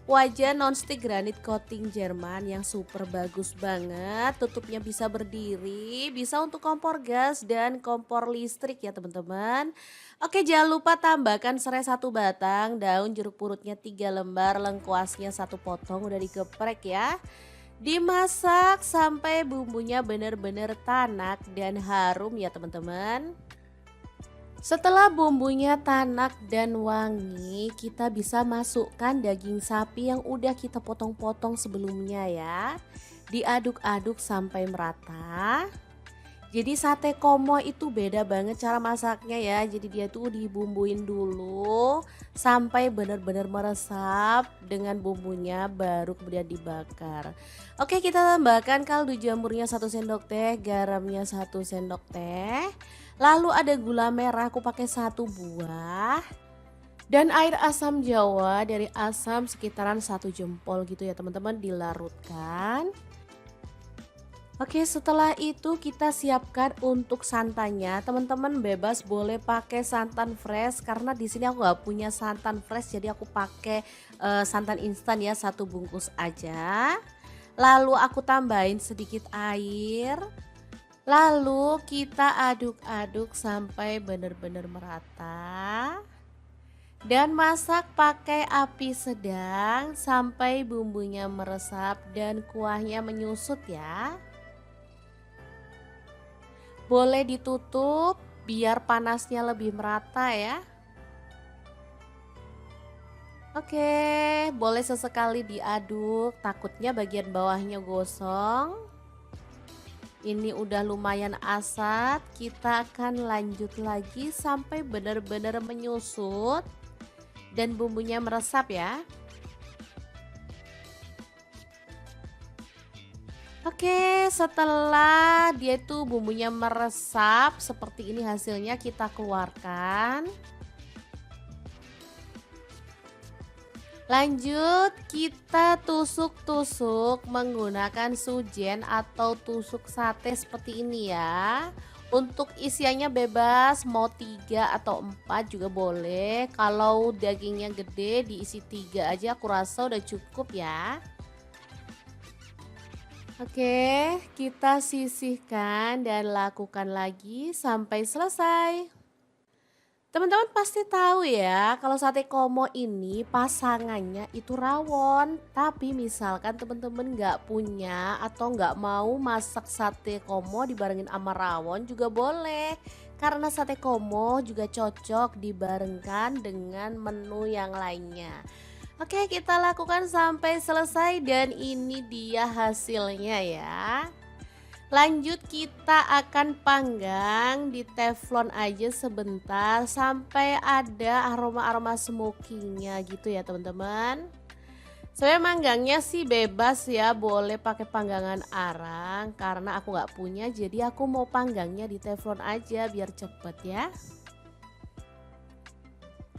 Wajan nonstick granit coating Jerman yang super bagus banget. Tutupnya bisa berdiri, bisa untuk kompor gas dan kompor listrik ya teman-teman. Oke, jangan lupa tambahkan serai 1 batang, daun jeruk purutnya 3 lembar, lengkuasnya 1 potong udah digeprek ya. Dimasak sampai bumbunya benar-benar tanak dan harum ya teman-teman. Setelah bumbunya tanak dan wangi, kita bisa masukkan daging sapi yang udah kita potong-potong sebelumnya ya. Diaduk-aduk sampai merata. Jadi sate komo itu beda banget cara masaknya ya. Jadi dia tuh dibumbuin dulu sampai benar-benar meresap dengan bumbunya, baru kemudian dibakar. Oke, kita tambahkan kaldu jamurnya 1 sendok teh, garamnya 1 sendok teh. Lalu ada gula merah, aku pakai 1 buah. Dan air asam jawa dari asam sekitaran 1 jempol gitu ya teman-teman, dilarutkan. Oke, setelah itu kita siapkan untuk santannya. Teman-teman bebas boleh pakai santan fresh, karena di sini aku nggak punya santan fresh, jadi aku pakai santan instan ya, 1 bungkus aja. Lalu aku tambahin sedikit air. Lalu kita aduk-aduk sampai benar-benar merata. Dan masak pakai api sedang sampai bumbunya meresap dan kuahnya menyusut ya. Boleh ditutup biar panasnya lebih merata ya. Oke, boleh sesekali diaduk, takutnya bagian bawahnya gosong. Ini udah lumayan asat, kita akan lanjut lagi sampai benar-benar menyusut dan bumbunya meresap ya. Oke, setelah dia itu bumbunya meresap seperti ini hasilnya kita keluarkan. Lanjut kita tusuk-tusuk menggunakan sujen atau tusuk sate seperti ini ya. Untuk isiannya bebas mau 3 atau 4 juga boleh. Kalau dagingnya gede diisi 3 aja aku rasa udah cukup ya. Oke, kita sisihkan dan lakukan lagi sampai selesai. Teman-teman pasti tahu ya, kalau sate komo ini pasangannya itu rawon. Tapi misalkan teman-teman nggak punya atau nggak mau masak sate komo dibarengin sama rawon juga boleh. Karena sate komo juga cocok dibarengkan dengan menu yang lainnya. Oke, kita lakukan sampai selesai dan ini dia hasilnya ya. Lanjut kita akan panggang di teflon aja sebentar sampai ada aroma-aroma smokingnya gitu ya teman-teman. Saya manggangnya sih bebas ya, boleh pakai panggangan arang karena aku nggak punya jadi aku mau panggangnya di teflon aja biar cepet ya.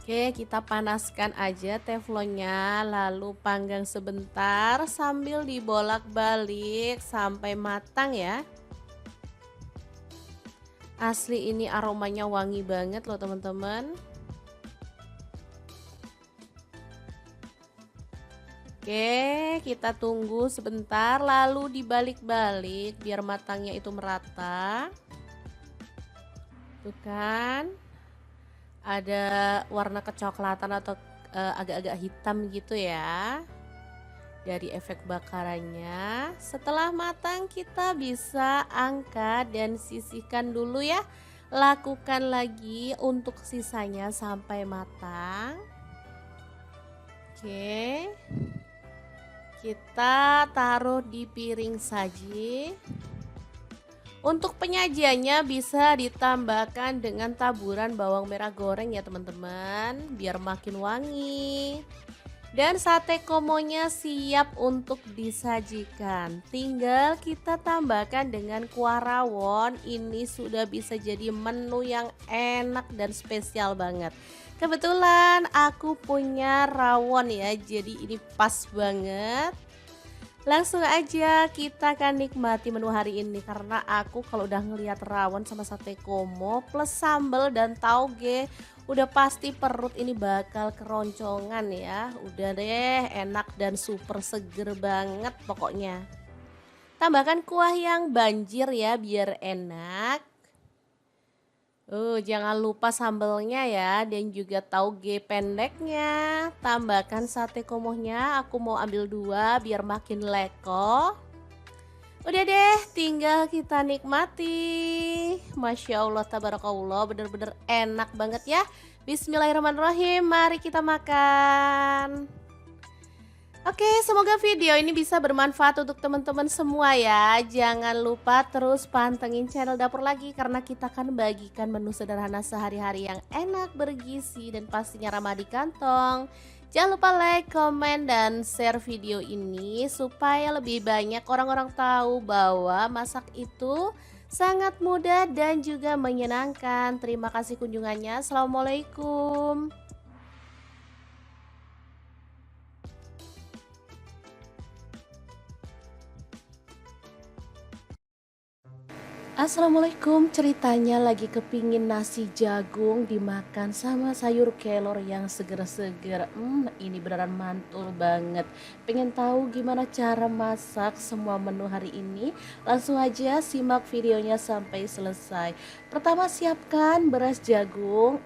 Oke, kita panaskan aja teflonnya, lalu panggang sebentar sambil dibolak-balik sampai matang ya. Asli ini aromanya wangi banget loh teman-teman. Oke, kita tunggu sebentar lalu dibalik-balik biar matangnya itu merata. Tuh kan? Ada warna kecoklatan atau agak-agak hitam gitu ya dari efek bakarannya. Setelah matang kita bisa angkat dan sisihkan dulu ya. Lakukan lagi untuk sisanya sampai matang. Oke, kita taruh di piring saji. Untuk penyajiannya bisa ditambahkan dengan taburan bawang merah goreng ya teman-teman, biar makin wangi. Dan sate komonya siap untuk disajikan. Tinggal kita tambahkan dengan kuah rawon. Ini sudah bisa jadi menu yang enak dan spesial banget. Kebetulan aku punya rawon ya, jadi ini pas banget. Langsung aja kita akan nikmati menu hari ini karena aku kalau udah ngelihat rawon sama sate komo plus sambal dan tauge udah pasti perut ini bakal keroncongan ya. Udah deh enak dan super seger banget pokoknya. Tambahkan kuah yang banjir ya biar enak. Jangan lupa sambelnya ya dan juga tauge pendeknya. Tambahkan sate komohnya, aku mau ambil 2 biar makin leko. Udah deh, tinggal kita nikmati. Masya Allah, tabarakallah, bener-bener enak banget ya. Bismillahirrahmanirrahim, mari kita makan. Oke, semoga video ini bisa bermanfaat untuk teman-teman semua ya. Jangan lupa terus pantengin channel Dapur Lagi karena kita akan bagikan menu sederhana sehari-hari yang enak, bergizi, dan pastinya ramah di kantong. Jangan lupa like, komen, dan share video ini supaya lebih banyak orang-orang tahu bahwa masak itu sangat mudah dan juga menyenangkan. Terima kasih kunjungannya. Assalamualaikum. Assalamualaikum, ceritanya lagi kepingin nasi jagung dimakan sama sayur kelor yang seger-seger. Ini beneran mantul banget. Pengen tahu gimana cara masak semua menu hari ini? Langsung aja simak videonya sampai selesai. Pertama siapkan beras jagung.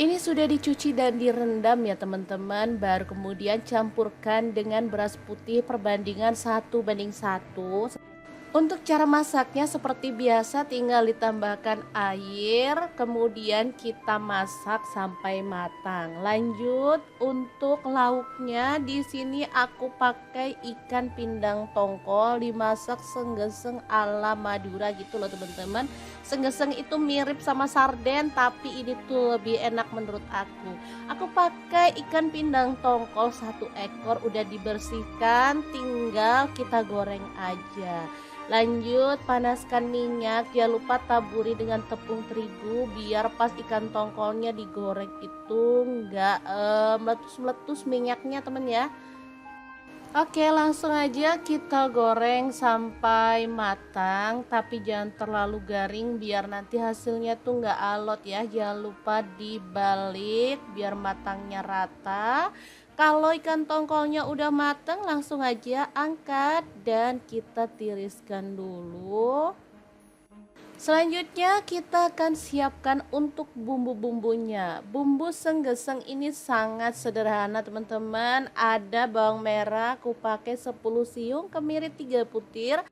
Ini sudah dicuci dan direndam ya teman-teman. Baru kemudian campurkan dengan beras putih perbandingan 1:1. Untuk cara masaknya seperti biasa tinggal ditambahkan air, kemudian kita masak sampai matang. Lanjut untuk lauknya di sini aku pakai ikan pindang tongkol dimasak senggeseng ala Madura gitu loh teman-teman. Senggeseng itu mirip sama sarden tapi ini tuh lebih enak menurut aku. Aku pakai ikan pindang tongkol 1 ekor udah dibersihkan, tinggal kita goreng aja. Lanjut panaskan minyak, jangan lupa taburi dengan tepung terigu biar pas ikan tongkolnya digoreng itu nggak meletus-meletus minyaknya temen ya. Oke, langsung aja kita goreng sampai matang, tapi jangan terlalu garing biar nanti hasilnya tuh nggak alot ya. Jangan lupa dibalik biar matangnya rata. Kalau ikan tongkolnya udah matang, langsung aja angkat dan kita tiriskan dulu. Selanjutnya kita akan siapkan untuk bumbu-bumbunya. Bumbu senggeseng ini sangat sederhana teman-teman. Ada bawang merah, aku pakai 10 siung, kemiri 3 butir.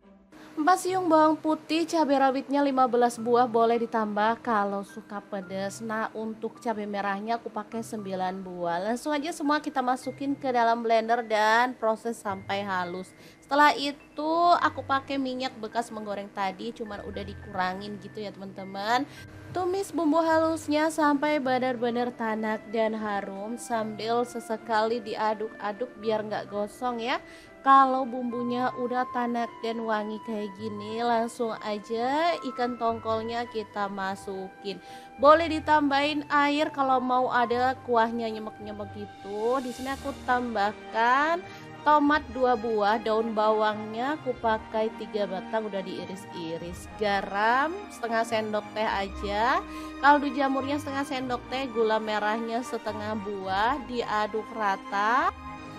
4 siung bawang putih, cabai rawitnya 15 buah, boleh ditambah kalau suka pedas. Nah, untuk cabai merahnya aku pakai 9 buah. Langsung aja semua kita masukin ke dalam blender dan proses sampai halus. Setelah itu aku pakai minyak bekas menggoreng tadi, cuman udah dikurangin gitu ya teman-teman. Tumis bumbu halusnya sampai benar-benar tanak dan harum sambil sesekali diaduk-aduk biar nggak gosong ya. Kalau bumbunya udah tanak dan wangi kayak gini, langsung aja ikan tongkolnya kita masukin. Boleh ditambahin air kalau mau ada kuahnya nyemek-nyemek gitu. Di sini aku tambahkan tomat 2 buah, daun bawangnya aku pakai 3 batang udah diiris-iris. Garam setengah sendok teh aja. Kaldu jamurnya setengah sendok teh, gula merahnya setengah buah, diaduk rata.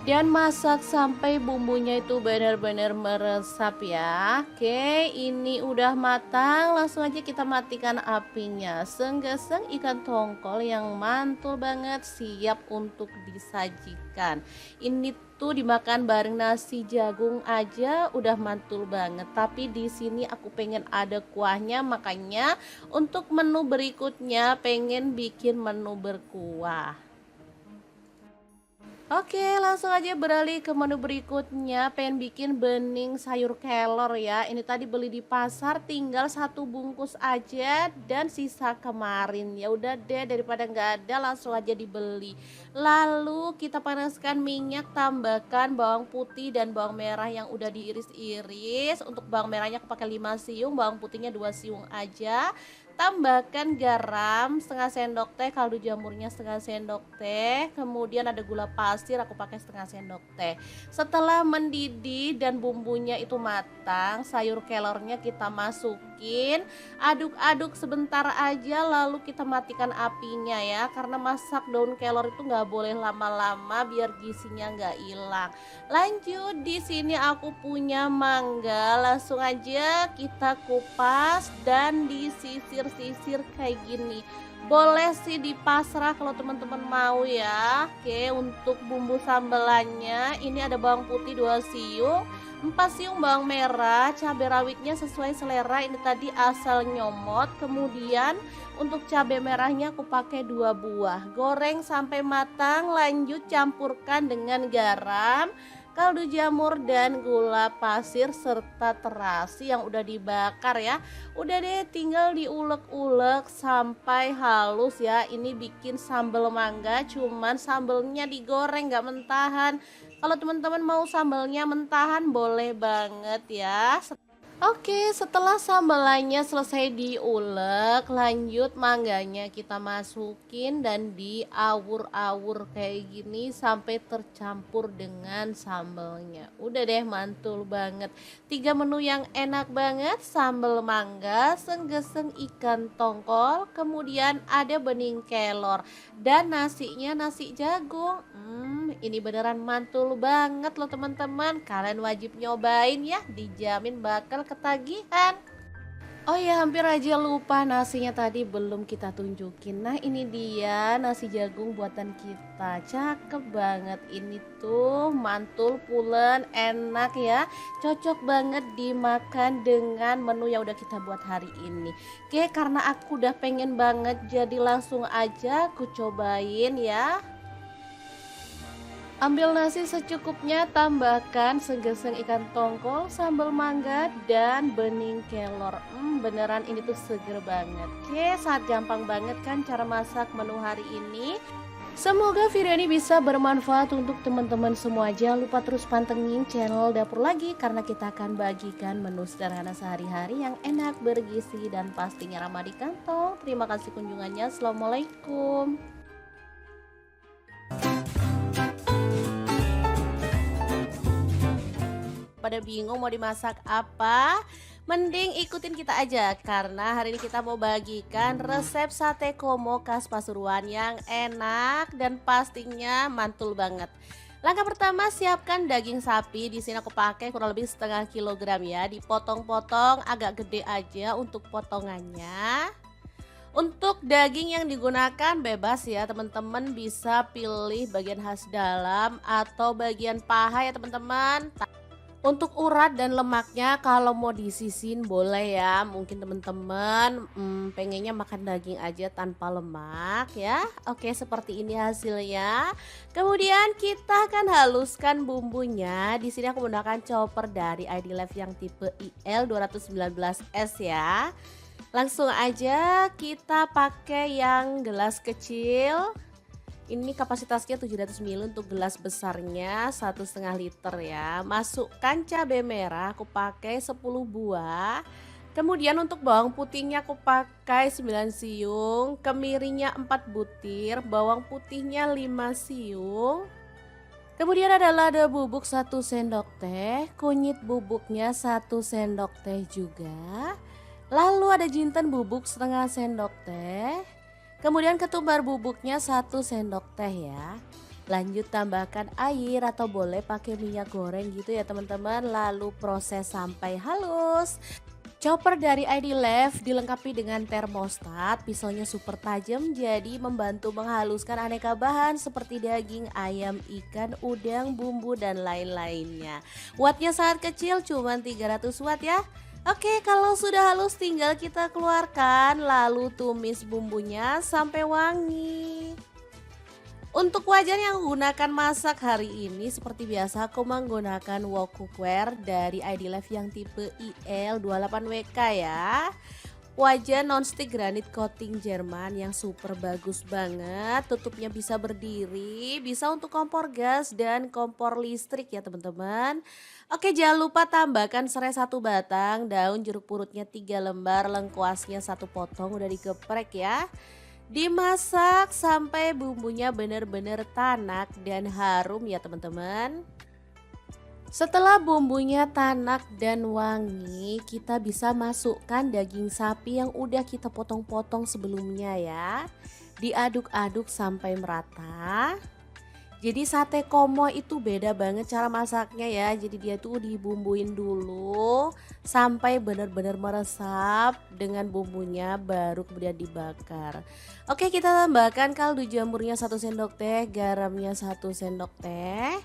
Dan masak sampai bumbunya itu benar-benar meresap ya. Oke, ini udah matang, langsung aja kita matikan apinya. Senggeseng ikan tongkol yang mantul banget siap untuk disajikan. Ini tuh dimakan bareng nasi jagung aja udah mantul banget. Tapi di sini aku pengen ada kuahnya, makanya untuk menu berikutnya pengen bikin menu berkuah. Oke, langsung aja beralih ke menu berikutnya. Pengen bikin bening sayur kelor ya. Ini tadi beli di pasar, tinggal 1 bungkus aja dan sisa kemarin. Ya udah deh, daripada nggak ada langsung aja dibeli. Lalu kita panaskan minyak, tambahkan bawang putih dan bawang merah yang udah diiris-iris. Untuk bawang merahnya aku pakai 5 siung, bawang putihnya 2 siung aja. Tambahkan garam setengah sendok teh, kaldu jamurnya setengah sendok teh, kemudian ada gula pasir aku pakai setengah sendok teh. Setelah mendidih dan bumbunya itu matang, sayur kelornya kita masukin, aduk-aduk sebentar aja lalu kita matikan apinya ya, karena masak daun kelor itu nggak boleh lama-lama biar gizinya nggak hilang. Lanjut, di sini aku punya mangga, langsung aja kita kupas dan disisir-sisir kayak gini. Boleh sih dipasrah kalau teman-teman mau ya. Oke, untuk bumbu sambelannya ini ada bawang putih 2 siung, 4 siung bawang merah, cabai rawitnya sesuai selera, ini tadi asal nyomot. Kemudian untuk cabai merahnya aku pakai 2 buah. Goreng sampai matang, lanjut campurkan dengan garam, kaldu jamur dan gula pasir serta terasi yang udah dibakar ya. Udah deh, tinggal diulek-ulek sampai halus ya. Ini bikin sambal mangga, cuman sambelnya digoreng nggak mentahan. Kalau teman-teman mau sambalnya mentahan boleh banget ya. Oke, setelah sambalannya selesai diulek, lanjut mangganya kita masukin dan diawur-awur kayak gini sampai tercampur dengan sambalnya. Udah deh, mantul banget. 3 menu yang enak banget, sambal mangga, senggeseng ikan tongkol, kemudian ada bening kelor dan nasinya nasi jagung. Ini beneran mantul banget loh teman-teman. Kalian wajib nyobain ya, dijamin bakal ketagihan. Oh ya, hampir aja lupa nasinya tadi belum kita tunjukin. Nah, ini dia nasi jagung buatan kita. Cakep banget ini tuh, mantul, pulen, enak ya. Cocok banget dimakan dengan menu yang udah kita buat hari ini. Oke, karena aku udah pengen banget jadi langsung aja aku cobain ya. Ambil nasi secukupnya, tambahkan segeseng ikan tongkol, sambal mangga, dan bening kelor. Beneran ini tuh seger banget. Oke, sangat gampang banget kan cara masak menu hari ini. Semoga video ini bisa bermanfaat untuk teman-teman semua. Jangan lupa terus pantengin channel Dapur Lagi karena kita akan bagikan menu sederhana sehari-hari yang enak, bergizi, dan pastinya ramah di kantong. Terima kasih kunjungannya. Assalamualaikum. Pada bingung mau dimasak apa? Mending ikutin kita aja karena hari ini kita mau bagikan resep sate komo khas Pasuruan yang enak dan pastinya mantul banget. Langkah pertama, siapkan daging sapi. Di sini aku pakai kurang lebih setengah kilogram ya. Dipotong-potong agak gede aja untuk potongannya. Untuk daging yang digunakan bebas ya teman-teman, bisa pilih bagian khas dalam atau bagian paha ya teman-teman. Untuk urat dan lemaknya kalau mau disisin boleh ya. Mungkin teman-teman pengennya makan daging aja tanpa lemak ya. Oke, seperti ini hasilnya. Kemudian kita akan haluskan bumbunya. Di sini aku menggunakan chopper dari ID Life yang tipe IL 219S ya. Langsung aja kita pakai yang gelas kecil. Ini kapasitasnya 700 ml untuk gelas besarnya 1,5 liter ya. Masukkan cabai merah, aku pakai 10 buah. Kemudian untuk bawang putihnya aku pakai 9 siung, kemirinya 4 butir, bawang putihnya 5 siung. Kemudian ada lada bubuk 1 sendok teh, kunyit bubuknya 1 sendok teh juga. Lalu ada jinten bubuk setengah sendok teh. Kemudian ketumbar bubuknya 1 sendok teh ya. Lanjut tambahkan air atau boleh pakai minyak goreng gitu ya teman-teman. Lalu proses sampai halus. Chopper dari ID Life dilengkapi dengan termostat, pisaunya super tajam jadi membantu menghaluskan aneka bahan seperti daging, ayam, ikan, udang, bumbu dan lain-lainnya. Wattnya sangat kecil, cuma 300 watt ya. Oke, kalau sudah halus tinggal kita keluarkan lalu tumis bumbunya sampai wangi. Untuk wajan yang gunakan masak hari ini seperti biasa aku menggunakan wok cookware dari ID Life yang tipe IL28WK ya. Wajan nonstick granit coating Jerman yang super bagus banget. Tutupnya bisa berdiri, bisa untuk kompor gas dan kompor listrik ya teman-teman. Oke, jangan lupa tambahkan serai 1 batang, daun jeruk purutnya 3 lembar, lengkuasnya 1 potong udah digeprek ya. Dimasak sampai bumbunya benar-benar tanak dan harum ya teman-teman. Setelah bumbunya tanak dan wangi, kita bisa masukkan daging sapi yang udah kita potong-potong sebelumnya ya. Diaduk-aduk sampai merata. Jadi sate komo itu beda banget cara masaknya ya. Jadi dia tuh dibumbuin dulu sampai benar-benar meresap dengan bumbunya baru kemudian dibakar. Oke, kita tambahkan kaldu jamurnya 1 sendok teh, garamnya 1 sendok teh.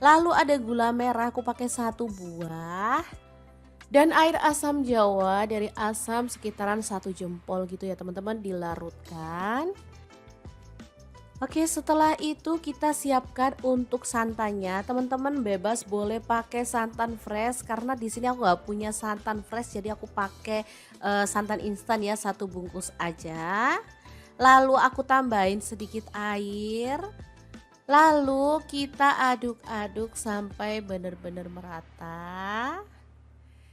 Lalu ada gula merah, aku pakai 1 buah. Dan air asam jawa dari asam sekitaran 1 jempol gitu ya teman-teman, dilarutkan. Oke, setelah itu kita siapkan untuk santannya. Teman-teman bebas boleh pakai santan fresh karena di sini aku nggak punya santan fresh, jadi aku pakai santan instan ya, 1 bungkus aja. Lalu aku tambahin sedikit air. Lalu kita aduk-aduk sampai benar-benar merata.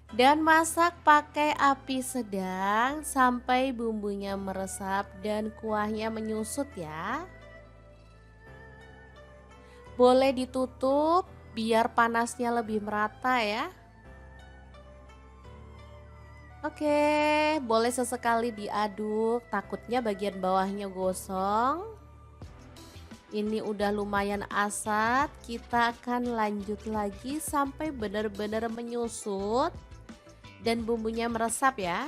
Dan masak pakai api sedang sampai bumbunya meresap dan kuahnya menyusut ya. Boleh ditutup biar panasnya lebih merata ya. Oke, boleh sesekali diaduk, takutnya bagian bawahnya gosong. Ini udah lumayan asat, kita akan lanjut lagi sampai benar-benar menyusut dan bumbunya meresap ya.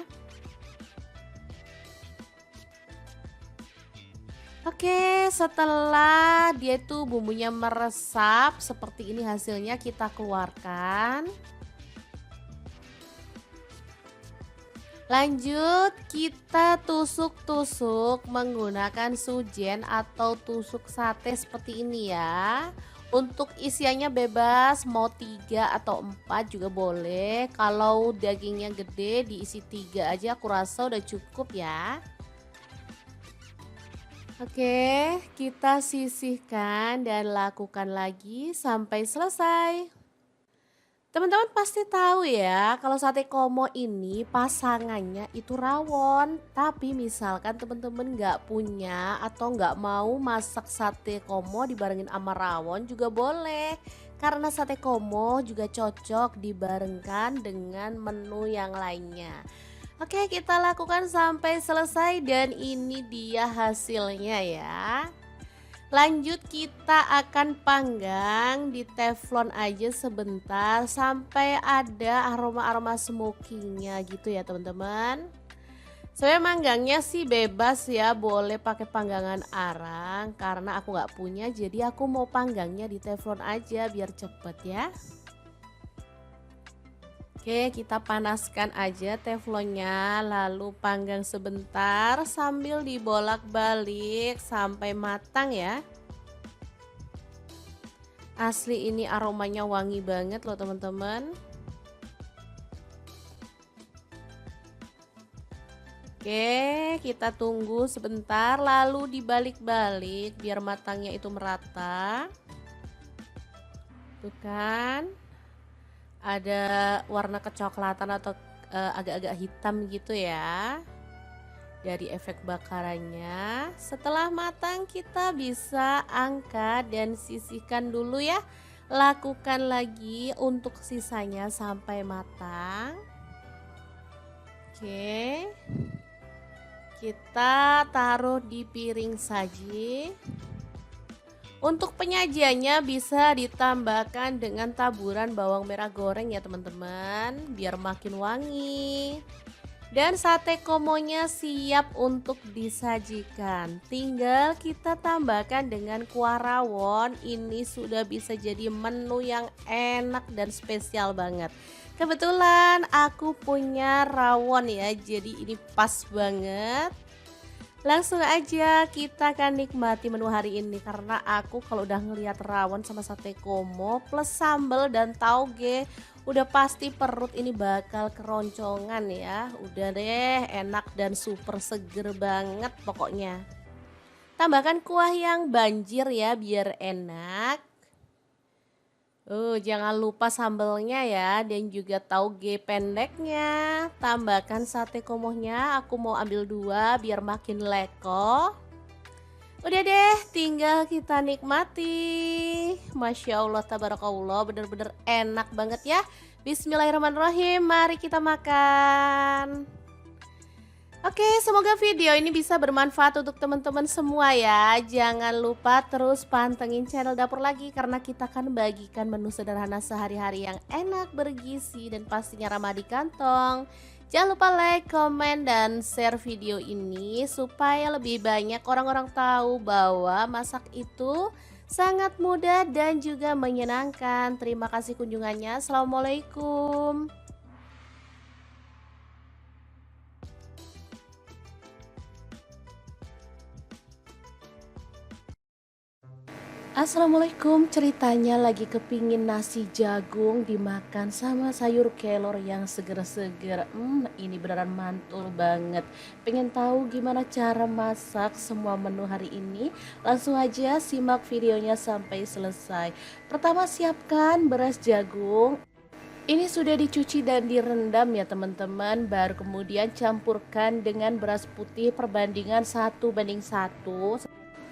Oke, setelah dia tuh bumbunya meresap seperti ini hasilnya kita keluarkan. Lanjut kita tusuk-tusuk menggunakan sujen atau tusuk sate seperti ini ya. Untuk isiannya bebas mau 3 atau 4 juga boleh. Kalau dagingnya gede diisi 3 aja aku rasa udah cukup ya. Oke, kita sisihkan dan lakukan lagi sampai selesai. Teman-teman pasti tahu ya, kalau sate komo ini pasangannya itu rawon. Tapi misalkan teman-teman nggak punya atau nggak mau masak sate komo dibarengin sama rawon juga boleh. Karena sate komo juga cocok dibarengkan dengan menu yang lainnya. Oke, kita lakukan sampai selesai dan ini dia hasilnya ya. Lanjut kita akan panggang di teflon aja sebentar sampai ada aroma-aroma smokingnya gitu ya teman-teman. Saya manggangnya sih bebas ya, boleh pakai panggangan arang karena aku nggak punya, jadi aku mau panggangnya di teflon aja biar cepet ya. Oke, kita panaskan aja teflonnya lalu panggang sebentar sambil dibolak-balik sampai matang ya. Asli ini aromanya wangi banget loh teman-teman. Oke, kita tunggu sebentar lalu dibalik-balik biar matangnya itu merata. Tuh kan? Ada warna kecoklatan atau agak-agak hitam gitu ya dari efek bakarannya. Setelah matang kita bisa angkat dan sisihkan dulu ya. Lakukan lagi untuk sisanya sampai matang. Oke, kita taruh di piring saji. Untuk penyajiannya bisa ditambahkan dengan taburan bawang merah goreng ya teman-teman, biar makin wangi. Dan sate komonya siap untuk disajikan. Tinggal kita tambahkan dengan kuah rawon. Ini sudah bisa jadi menu yang enak dan spesial banget. Kebetulan aku punya rawon ya, jadi ini pas banget. Langsung aja kita akan nikmati menu hari ini karena aku kalau udah ngelihat rawon sama sate komo plus sambal dan tauge udah pasti perut ini bakal keroncongan ya. Udah deh, enak dan super seger banget pokoknya. Tambahkan kuah yang banjir ya biar enak. Jangan lupa sambelnya ya dan juga tauge pendeknya. Tambahkan sate komohnya, aku mau ambil 2 biar makin leko. Udah deh, tinggal kita nikmati. Masya Allah, tabarakallah, bener-bener enak banget ya. Bismillahirrahmanirrahim, mari kita makan. Oke, semoga video ini bisa bermanfaat untuk teman-teman semua ya. Jangan lupa terus pantengin channel Dapur Lagi karena kita akan bagikan menu sederhana sehari-hari yang enak, bergizi, dan pastinya ramah di kantong. Jangan lupa like, komen, dan share video ini supaya lebih banyak orang-orang tahu bahwa masak itu sangat mudah dan juga menyenangkan. Terima kasih kunjungannya. Assalamualaikum. Assalamualaikum, ceritanya lagi kepingin nasi jagung dimakan sama sayur kelor yang seger-seger. Ini beneran mantul banget. Pengen tahu gimana cara masak semua menu hari ini? Langsung aja simak videonya sampai selesai. Pertama siapkan beras jagung. Ini sudah dicuci dan direndam ya teman-teman. Baru kemudian campurkan dengan beras putih perbandingan 1:1.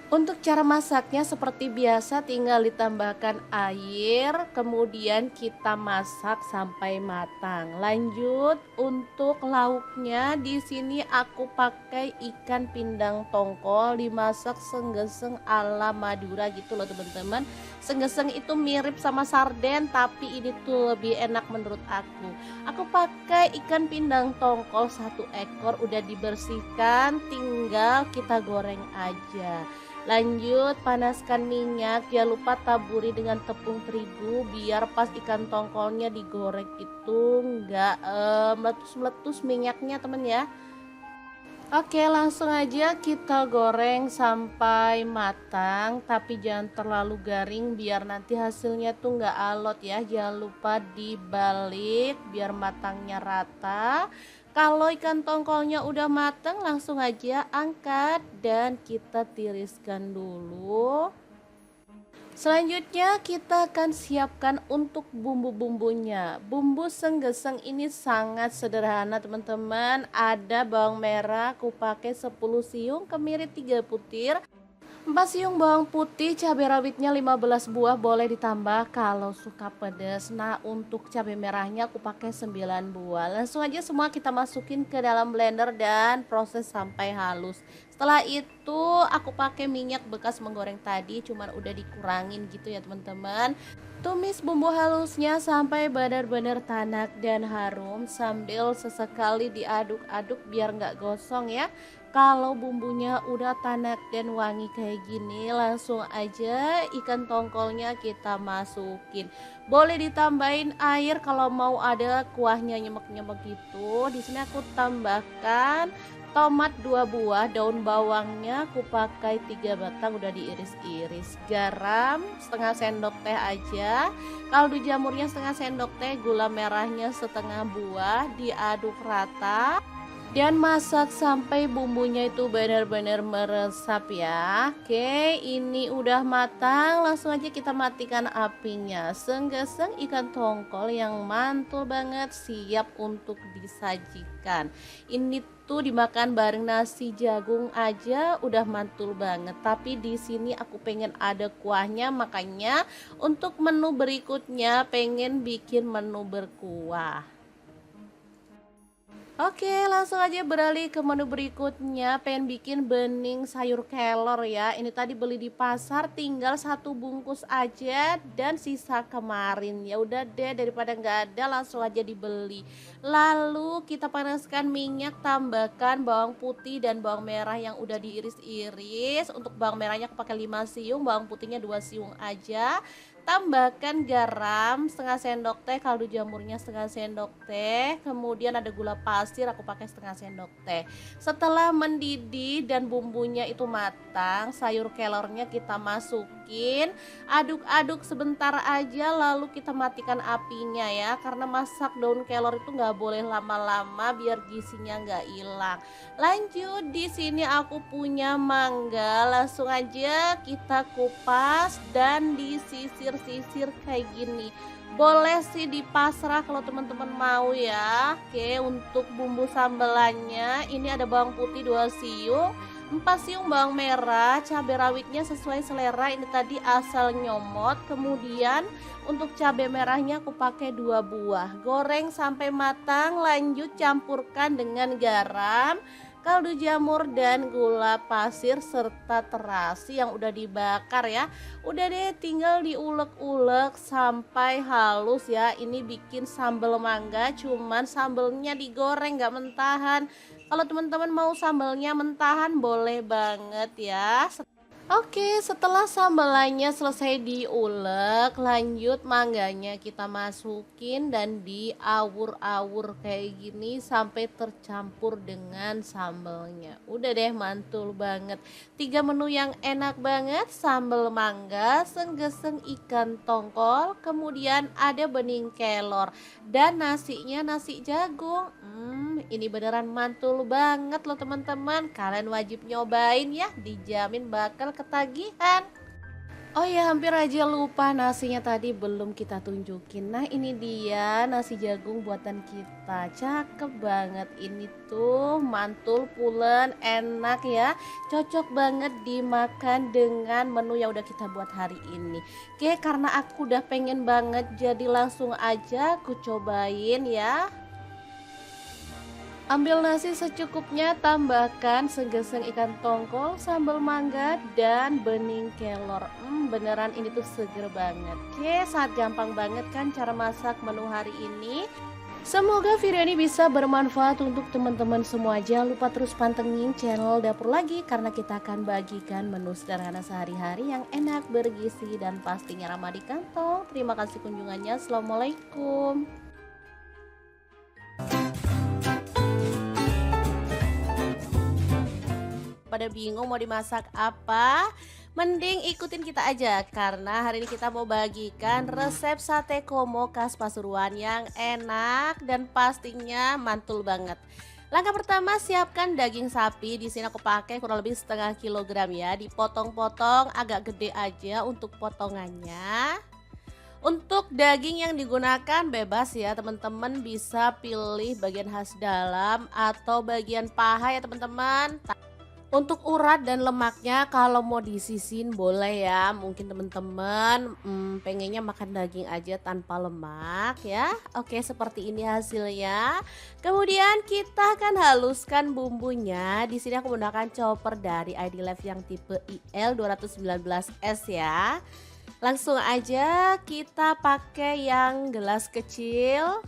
Untuk cara masaknya seperti biasa tinggal ditambahkan air, kemudian kita masak sampai matang. Lanjut untuk lauknya di sini aku pakai ikan pindang tongkol dimasak senggeseng ala Madura gitu loh teman-teman. Senggeseng itu mirip sama sarden tapi ini tuh lebih enak menurut aku. Aku pakai ikan pindang tongkol 1 ekor udah dibersihkan, tinggal kita goreng aja. Lanjut panaskan minyak, jangan lupa taburi dengan tepung terigu biar pas ikan tongkolnya digoreng itu nggak meletus-meletus minyaknya temen ya. Oke, langsung aja kita goreng sampai matang, tapi jangan terlalu garing biar nanti hasilnya tuh nggak alot ya. Jangan lupa dibalik biar matangnya rata. Kalau ikan tongkolnya udah matang, langsung aja angkat dan kita tiriskan dulu. Selanjutnya kita akan siapkan untuk bumbu-bumbunya. Bumbu senggeseng ini sangat sederhana teman-teman. Ada bawang merah, aku pakai 10 siung, kemiri 3 butir. 4 siung bawang putih, cabai rawitnya 15 buah, boleh ditambah kalau suka pedas. Nah, untuk cabai merahnya aku pakai 9 buah. Langsung aja semua kita masukin ke dalam blender dan proses sampai halus. Setelah itu aku pakai minyak bekas menggoreng tadi, cuman udah dikurangin gitu ya teman-teman. Tumis bumbu halusnya sampai benar-benar tanak dan harum sambil sesekali diaduk-aduk biar nggak gosong ya. Kalau bumbunya udah tanak dan wangi kayak gini, langsung aja ikan tongkolnya kita masukin. Boleh ditambahin air kalau mau ada kuahnya nyemek-nyemek gitu. Di sini aku tambahkan tomat 2 buah, daun bawangnya aku pakai 3 batang udah diiris-iris, garam setengah sendok teh aja, kaldu jamurnya setengah sendok teh, gula merahnya setengah buah, diaduk rata dan masak sampai bumbunya itu benar-benar meresap ya. Oke, ini udah matang, langsung aja kita matikan apinya. Senggeseng ikan tongkol yang mantul banget siap untuk disajikan. Ini tuh dimakan bareng nasi jagung aja udah mantul banget. Tapi di sini aku pengen ada kuahnya, makanya untuk menu berikutnya pengen bikin menu berkuah. Oke, langsung aja beralih ke menu berikutnya. Pengen bikin bening sayur kelor ya. Ini tadi beli di pasar, tinggal 1 bungkus aja dan sisa kemarin. Ya udah deh, daripada nggak ada langsung aja dibeli. Lalu kita panaskan minyak, tambahkan bawang putih dan bawang merah yang udah diiris-iris. Untuk bawang merahnya aku pakai 5 siung, bawang putihnya 2 siung aja. Tambahkan garam setengah sendok teh, kaldu jamurnya setengah sendok teh, kemudian ada gula pasir aku pakai setengah sendok teh. Setelah mendidih dan bumbunya itu matang, sayur kelornya kita masukin, aduk-aduk sebentar aja lalu kita matikan apinya ya, karena masak daun kelor itu nggak boleh lama-lama biar gizinya nggak hilang. Lanjut, di sini aku punya mangga, langsung aja kita kupas dan disisir kayak gini. Boleh sih dipasrah kalau teman-teman mau ya. Oke, untuk bumbu sambelannya ini ada bawang putih 2 siung, 4 siung bawang merah, cabai rawitnya sesuai selera, ini tadi asal nyomot. Kemudian untuk cabai merahnya aku pakai 2 buah. Goreng sampai matang, lanjut campurkan dengan garam, kaldu jamur dan gula pasir serta terasi yang udah dibakar ya. Udah deh, tinggal diulek-ulek sampai halus ya. Ini bikin sambal mangga, cuman sambelnya digoreng nggak mentahan. Kalau teman-teman mau sambalnya mentahan boleh banget ya. Oke, setelah sambalannya selesai diulek, lanjut mangganya kita masukin dan diawur-awur kayak gini sampai tercampur dengan sambalnya. Udah deh, mantul banget. 3 menu yang enak banget, sambal mangga, senggeseng ikan tongkol, kemudian ada bening kelor dan nasinya nasi jagung. Ini beneran mantul banget loh teman-teman. Kalian wajib nyobain ya, dijamin bakal ketagihan. Oh ya, hampir aja lupa, nasinya tadi belum kita tunjukin. Nah, ini dia nasi jagung buatan kita. Cakep banget. Ini tuh mantul, pulen, enak ya. Cocok banget dimakan dengan menu yang udah kita buat hari ini. Oke, karena aku udah pengen banget, jadi langsung aja aku cobain ya. Ambil nasi secukupnya, tambahkan segeseng ikan tongkol, sambal mangga, dan bening kelor. Beneran ini tuh seger banget. Oke, sangat gampang banget kan cara masak menu hari ini. Semoga video ini bisa bermanfaat untuk teman-teman semua. Jangan lupa terus pantengin channel Dapur Lagi karena kita akan bagikan menu sederhana sehari-hari yang enak, bergizi, dan pastinya ramah di kantong. Terima kasih kunjungannya. Assalamualaikum. Pada bingung mau dimasak apa? Mending ikutin kita aja karena hari ini kita mau bagikan resep sate komo khas Pasuruan yang enak dan pastinya mantul banget. Langkah pertama, siapkan daging sapi. Di sini aku pakai kurang lebih setengah kilogram ya. Dipotong-potong agak gede aja untuk potongannya. Untuk daging yang digunakan bebas ya teman-teman, bisa pilih bagian khas dalam atau bagian paha ya teman-teman. Untuk urat dan lemaknya kalau mau disisin boleh ya. Mungkin teman-teman pengennya makan daging aja tanpa lemak ya. Oke, seperti ini hasilnya. Kemudian kita akan haluskan bumbunya. Di sini aku menggunakan chopper dari ID Life yang tipe IL 219S ya. Langsung aja kita pakai yang gelas kecil.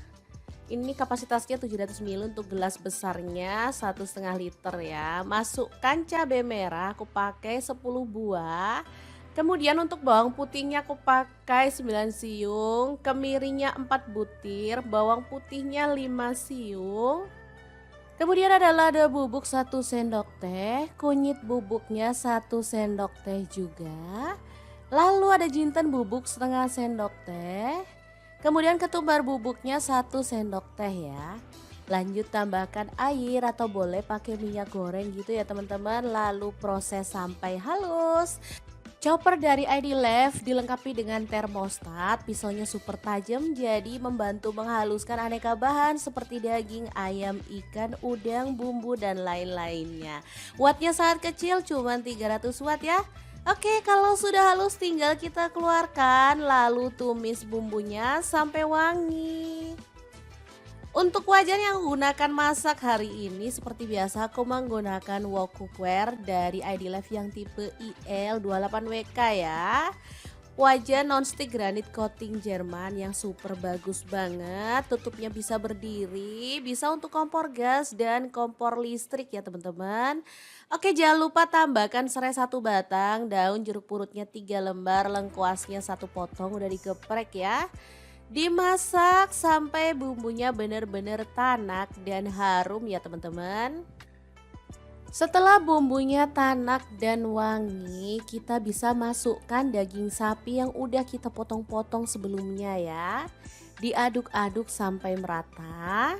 Ini kapasitasnya 700 ml, untuk gelas besarnya 1,5 liter ya. Masukkan cabai merah, aku pakai 10 buah. Kemudian untuk bawang putihnya aku pakai 9 siung, kemirinya 4 butir, bawang putihnya 5 siung. Kemudian ada lada bubuk 1 sendok teh, kunyit bubuknya 1 sendok teh juga. Lalu ada jinten bubuk setengah sendok teh. Kemudian ketumbar bubuknya 1 sendok teh ya. Lanjut tambahkan air atau boleh pakai minyak goreng gitu ya teman-teman. Lalu proses sampai halus. Chopper dari ID Life dilengkapi dengan termostat, pisaunya super tajam jadi membantu menghaluskan aneka bahan seperti daging, ayam, ikan, udang, bumbu dan lain-lainnya. Wattnya sangat kecil, cuma 300 watt ya. Oke, kalau sudah halus tinggal kita keluarkan lalu tumis bumbunya sampai wangi. Untuk wajan yang gunakan masak hari ini seperti biasa aku menggunakan wok cookware dari ID Life yang tipe IL28WK ya. Wajan nonstick granit coating Jerman yang super bagus banget. Tutupnya bisa berdiri, bisa untuk kompor gas dan kompor listrik ya teman-teman. Oke, jangan lupa tambahkan serai 1 batang, daun jeruk purutnya 3 lembar, lengkuasnya 1 potong udah digeprek ya. Dimasak sampai bumbunya benar-benar tanak dan harum ya teman-teman. Setelah bumbunya tanak dan wangi, kita bisa masukkan daging sapi yang udah kita potong-potong sebelumnya ya. Diaduk-aduk sampai merata.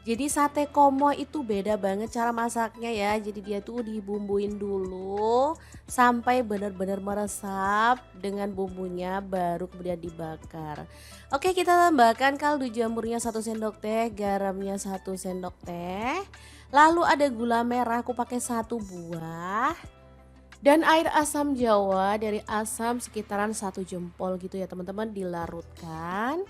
Jadi sate komo itu beda banget cara masaknya ya. Jadi dia tuh dibumbuin dulu sampai benar-benar meresap dengan bumbunya, baru kemudian dibakar. Oke, kita tambahkan kaldu jamurnya 1 sendok teh, garamnya 1 sendok teh. Lalu ada gula merah, aku pakai 1 buah. Dan air asam jawa dari asam sekitaran 1 jempol gitu ya teman-teman, dilarutkan.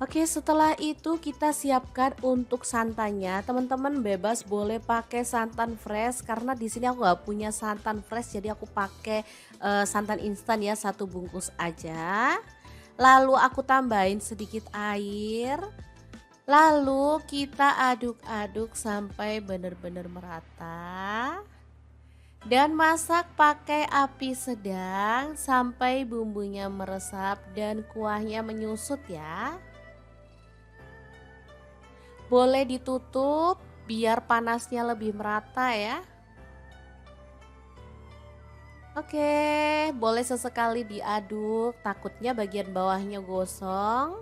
Oke, setelah itu kita siapkan untuk santannya. Teman-teman bebas boleh pakai santan fresh karena di sini aku nggak punya santan fresh, jadi aku pakai santan instan ya, 1 bungkus aja. Lalu aku tambahin sedikit air. Lalu kita aduk-aduk sampai benar-benar merata. Dan masak pakai api sedang sampai bumbunya meresap dan kuahnya menyusut ya. Boleh ditutup biar panasnya lebih merata ya. Oke, boleh sesekali diaduk, takutnya bagian bawahnya gosong.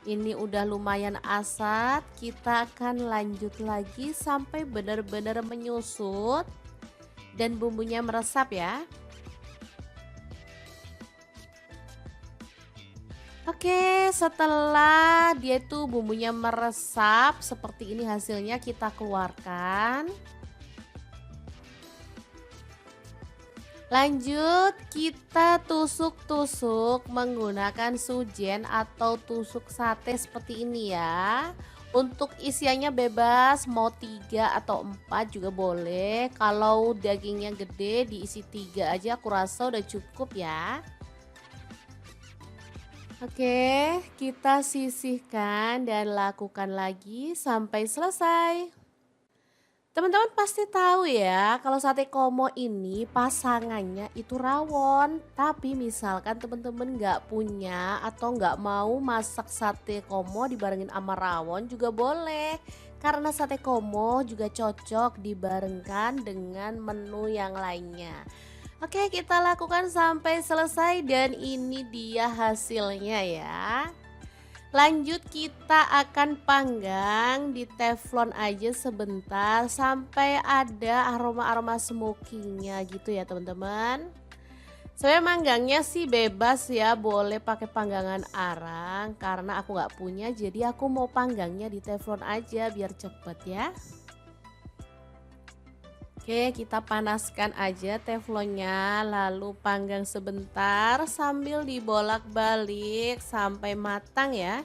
Ini udah lumayan asat, kita akan lanjut lagi sampai benar-benar menyusut dan bumbunya meresap ya. Oke, setelah dia tuh bumbunya meresap seperti ini hasilnya, kita keluarkan. Lanjut kita tusuk-tusuk menggunakan sujen atau tusuk sate seperti ini ya. Untuk isiannya bebas, mau 3 atau 4 juga boleh. Kalau dagingnya gede diisi 3 aja, aku rasa udah cukup ya. Oke, kita sisihkan dan lakukan lagi sampai selesai. Teman-teman pasti tahu ya, kalau sate komo ini pasangannya itu rawon. Tapi misalkan teman-teman nggak punya atau nggak mau masak sate komo dibarengin sama rawon juga boleh. Karena sate komo juga cocok dibarengkan dengan menu yang lainnya. Oke, kita lakukan sampai selesai dan ini dia hasilnya ya. Lanjut kita akan panggang di teflon aja sebentar sampai ada aroma-aroma smokingnya gitu ya teman-teman. Saya manggangnya sih bebas ya, boleh pakai panggangan arang karena aku nggak punya, jadi aku mau panggangnya di teflon aja biar cepet ya. Oke, kita panaskan aja teflonnya, lalu panggang sebentar sambil dibolak-balik sampai matang ya.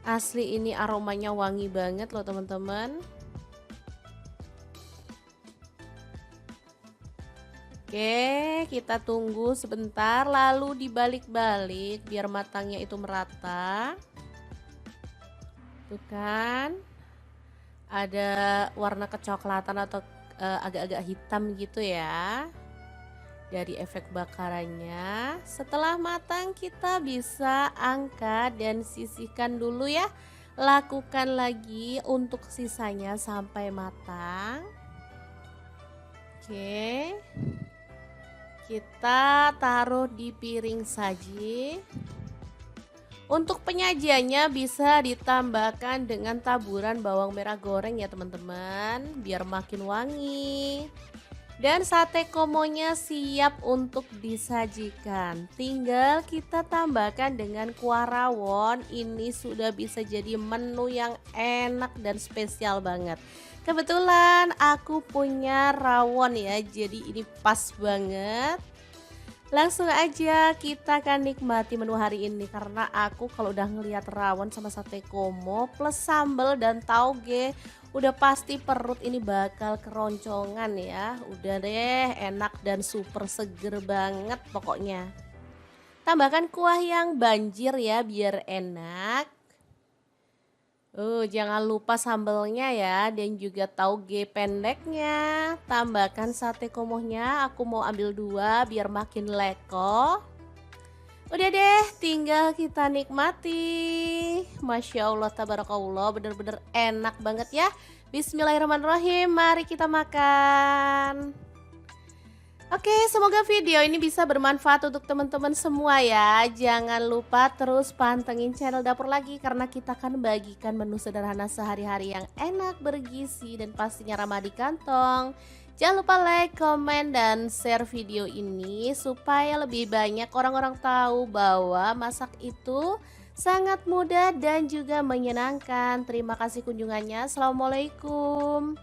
Asli ini aromanya wangi banget loh teman-teman. Oke, kita tunggu sebentar lalu dibalik-balik biar matangnya itu merata. Tuh kan. Ada warna kecoklatan atau agak-agak hitam gitu ya dari efek bakarannya. Setelah matang kita bisa angkat dan sisihkan dulu ya. Lakukan lagi untuk sisanya sampai matang. Oke, kita taruh di piring saji. Untuk penyajiannya bisa ditambahkan dengan taburan bawang merah goreng ya teman-teman, biar makin wangi. Dan sate komonya siap untuk disajikan. Tinggal kita tambahkan dengan kuah rawon. Ini sudah bisa jadi menu yang enak dan spesial banget. Kebetulan aku punya rawon ya, jadi ini pas banget. Langsung aja kita akan nikmati menu hari ini karena aku kalau udah ngelihat rawon sama sate komo plus sambal dan tauge udah pasti perut ini bakal keroncongan ya. Udah deh, enak dan super seger banget pokoknya. Tambahkan kuah yang banjir ya biar enak. Jangan lupa sambelnya ya dan juga tauge pendeknya. Tambahkan sate komohnya, aku mau ambil 2 biar makin leko. Udah deh, tinggal kita nikmati. Masya Allah, tabarakallah, bener-bener enak banget ya. Bismillahirrahmanirrahim, mari kita makan. Oke, semoga video ini bisa bermanfaat untuk teman-teman semua ya. Jangan lupa terus pantengin channel Dapur Lagi karena kita akan bagikan menu sederhana sehari-hari yang enak, bergizi, dan pastinya ramah di kantong. Jangan lupa like, komen, dan share video ini supaya lebih banyak orang-orang tahu bahwa masak itu sangat mudah dan juga menyenangkan. Terima kasih kunjungannya. Assalamualaikum.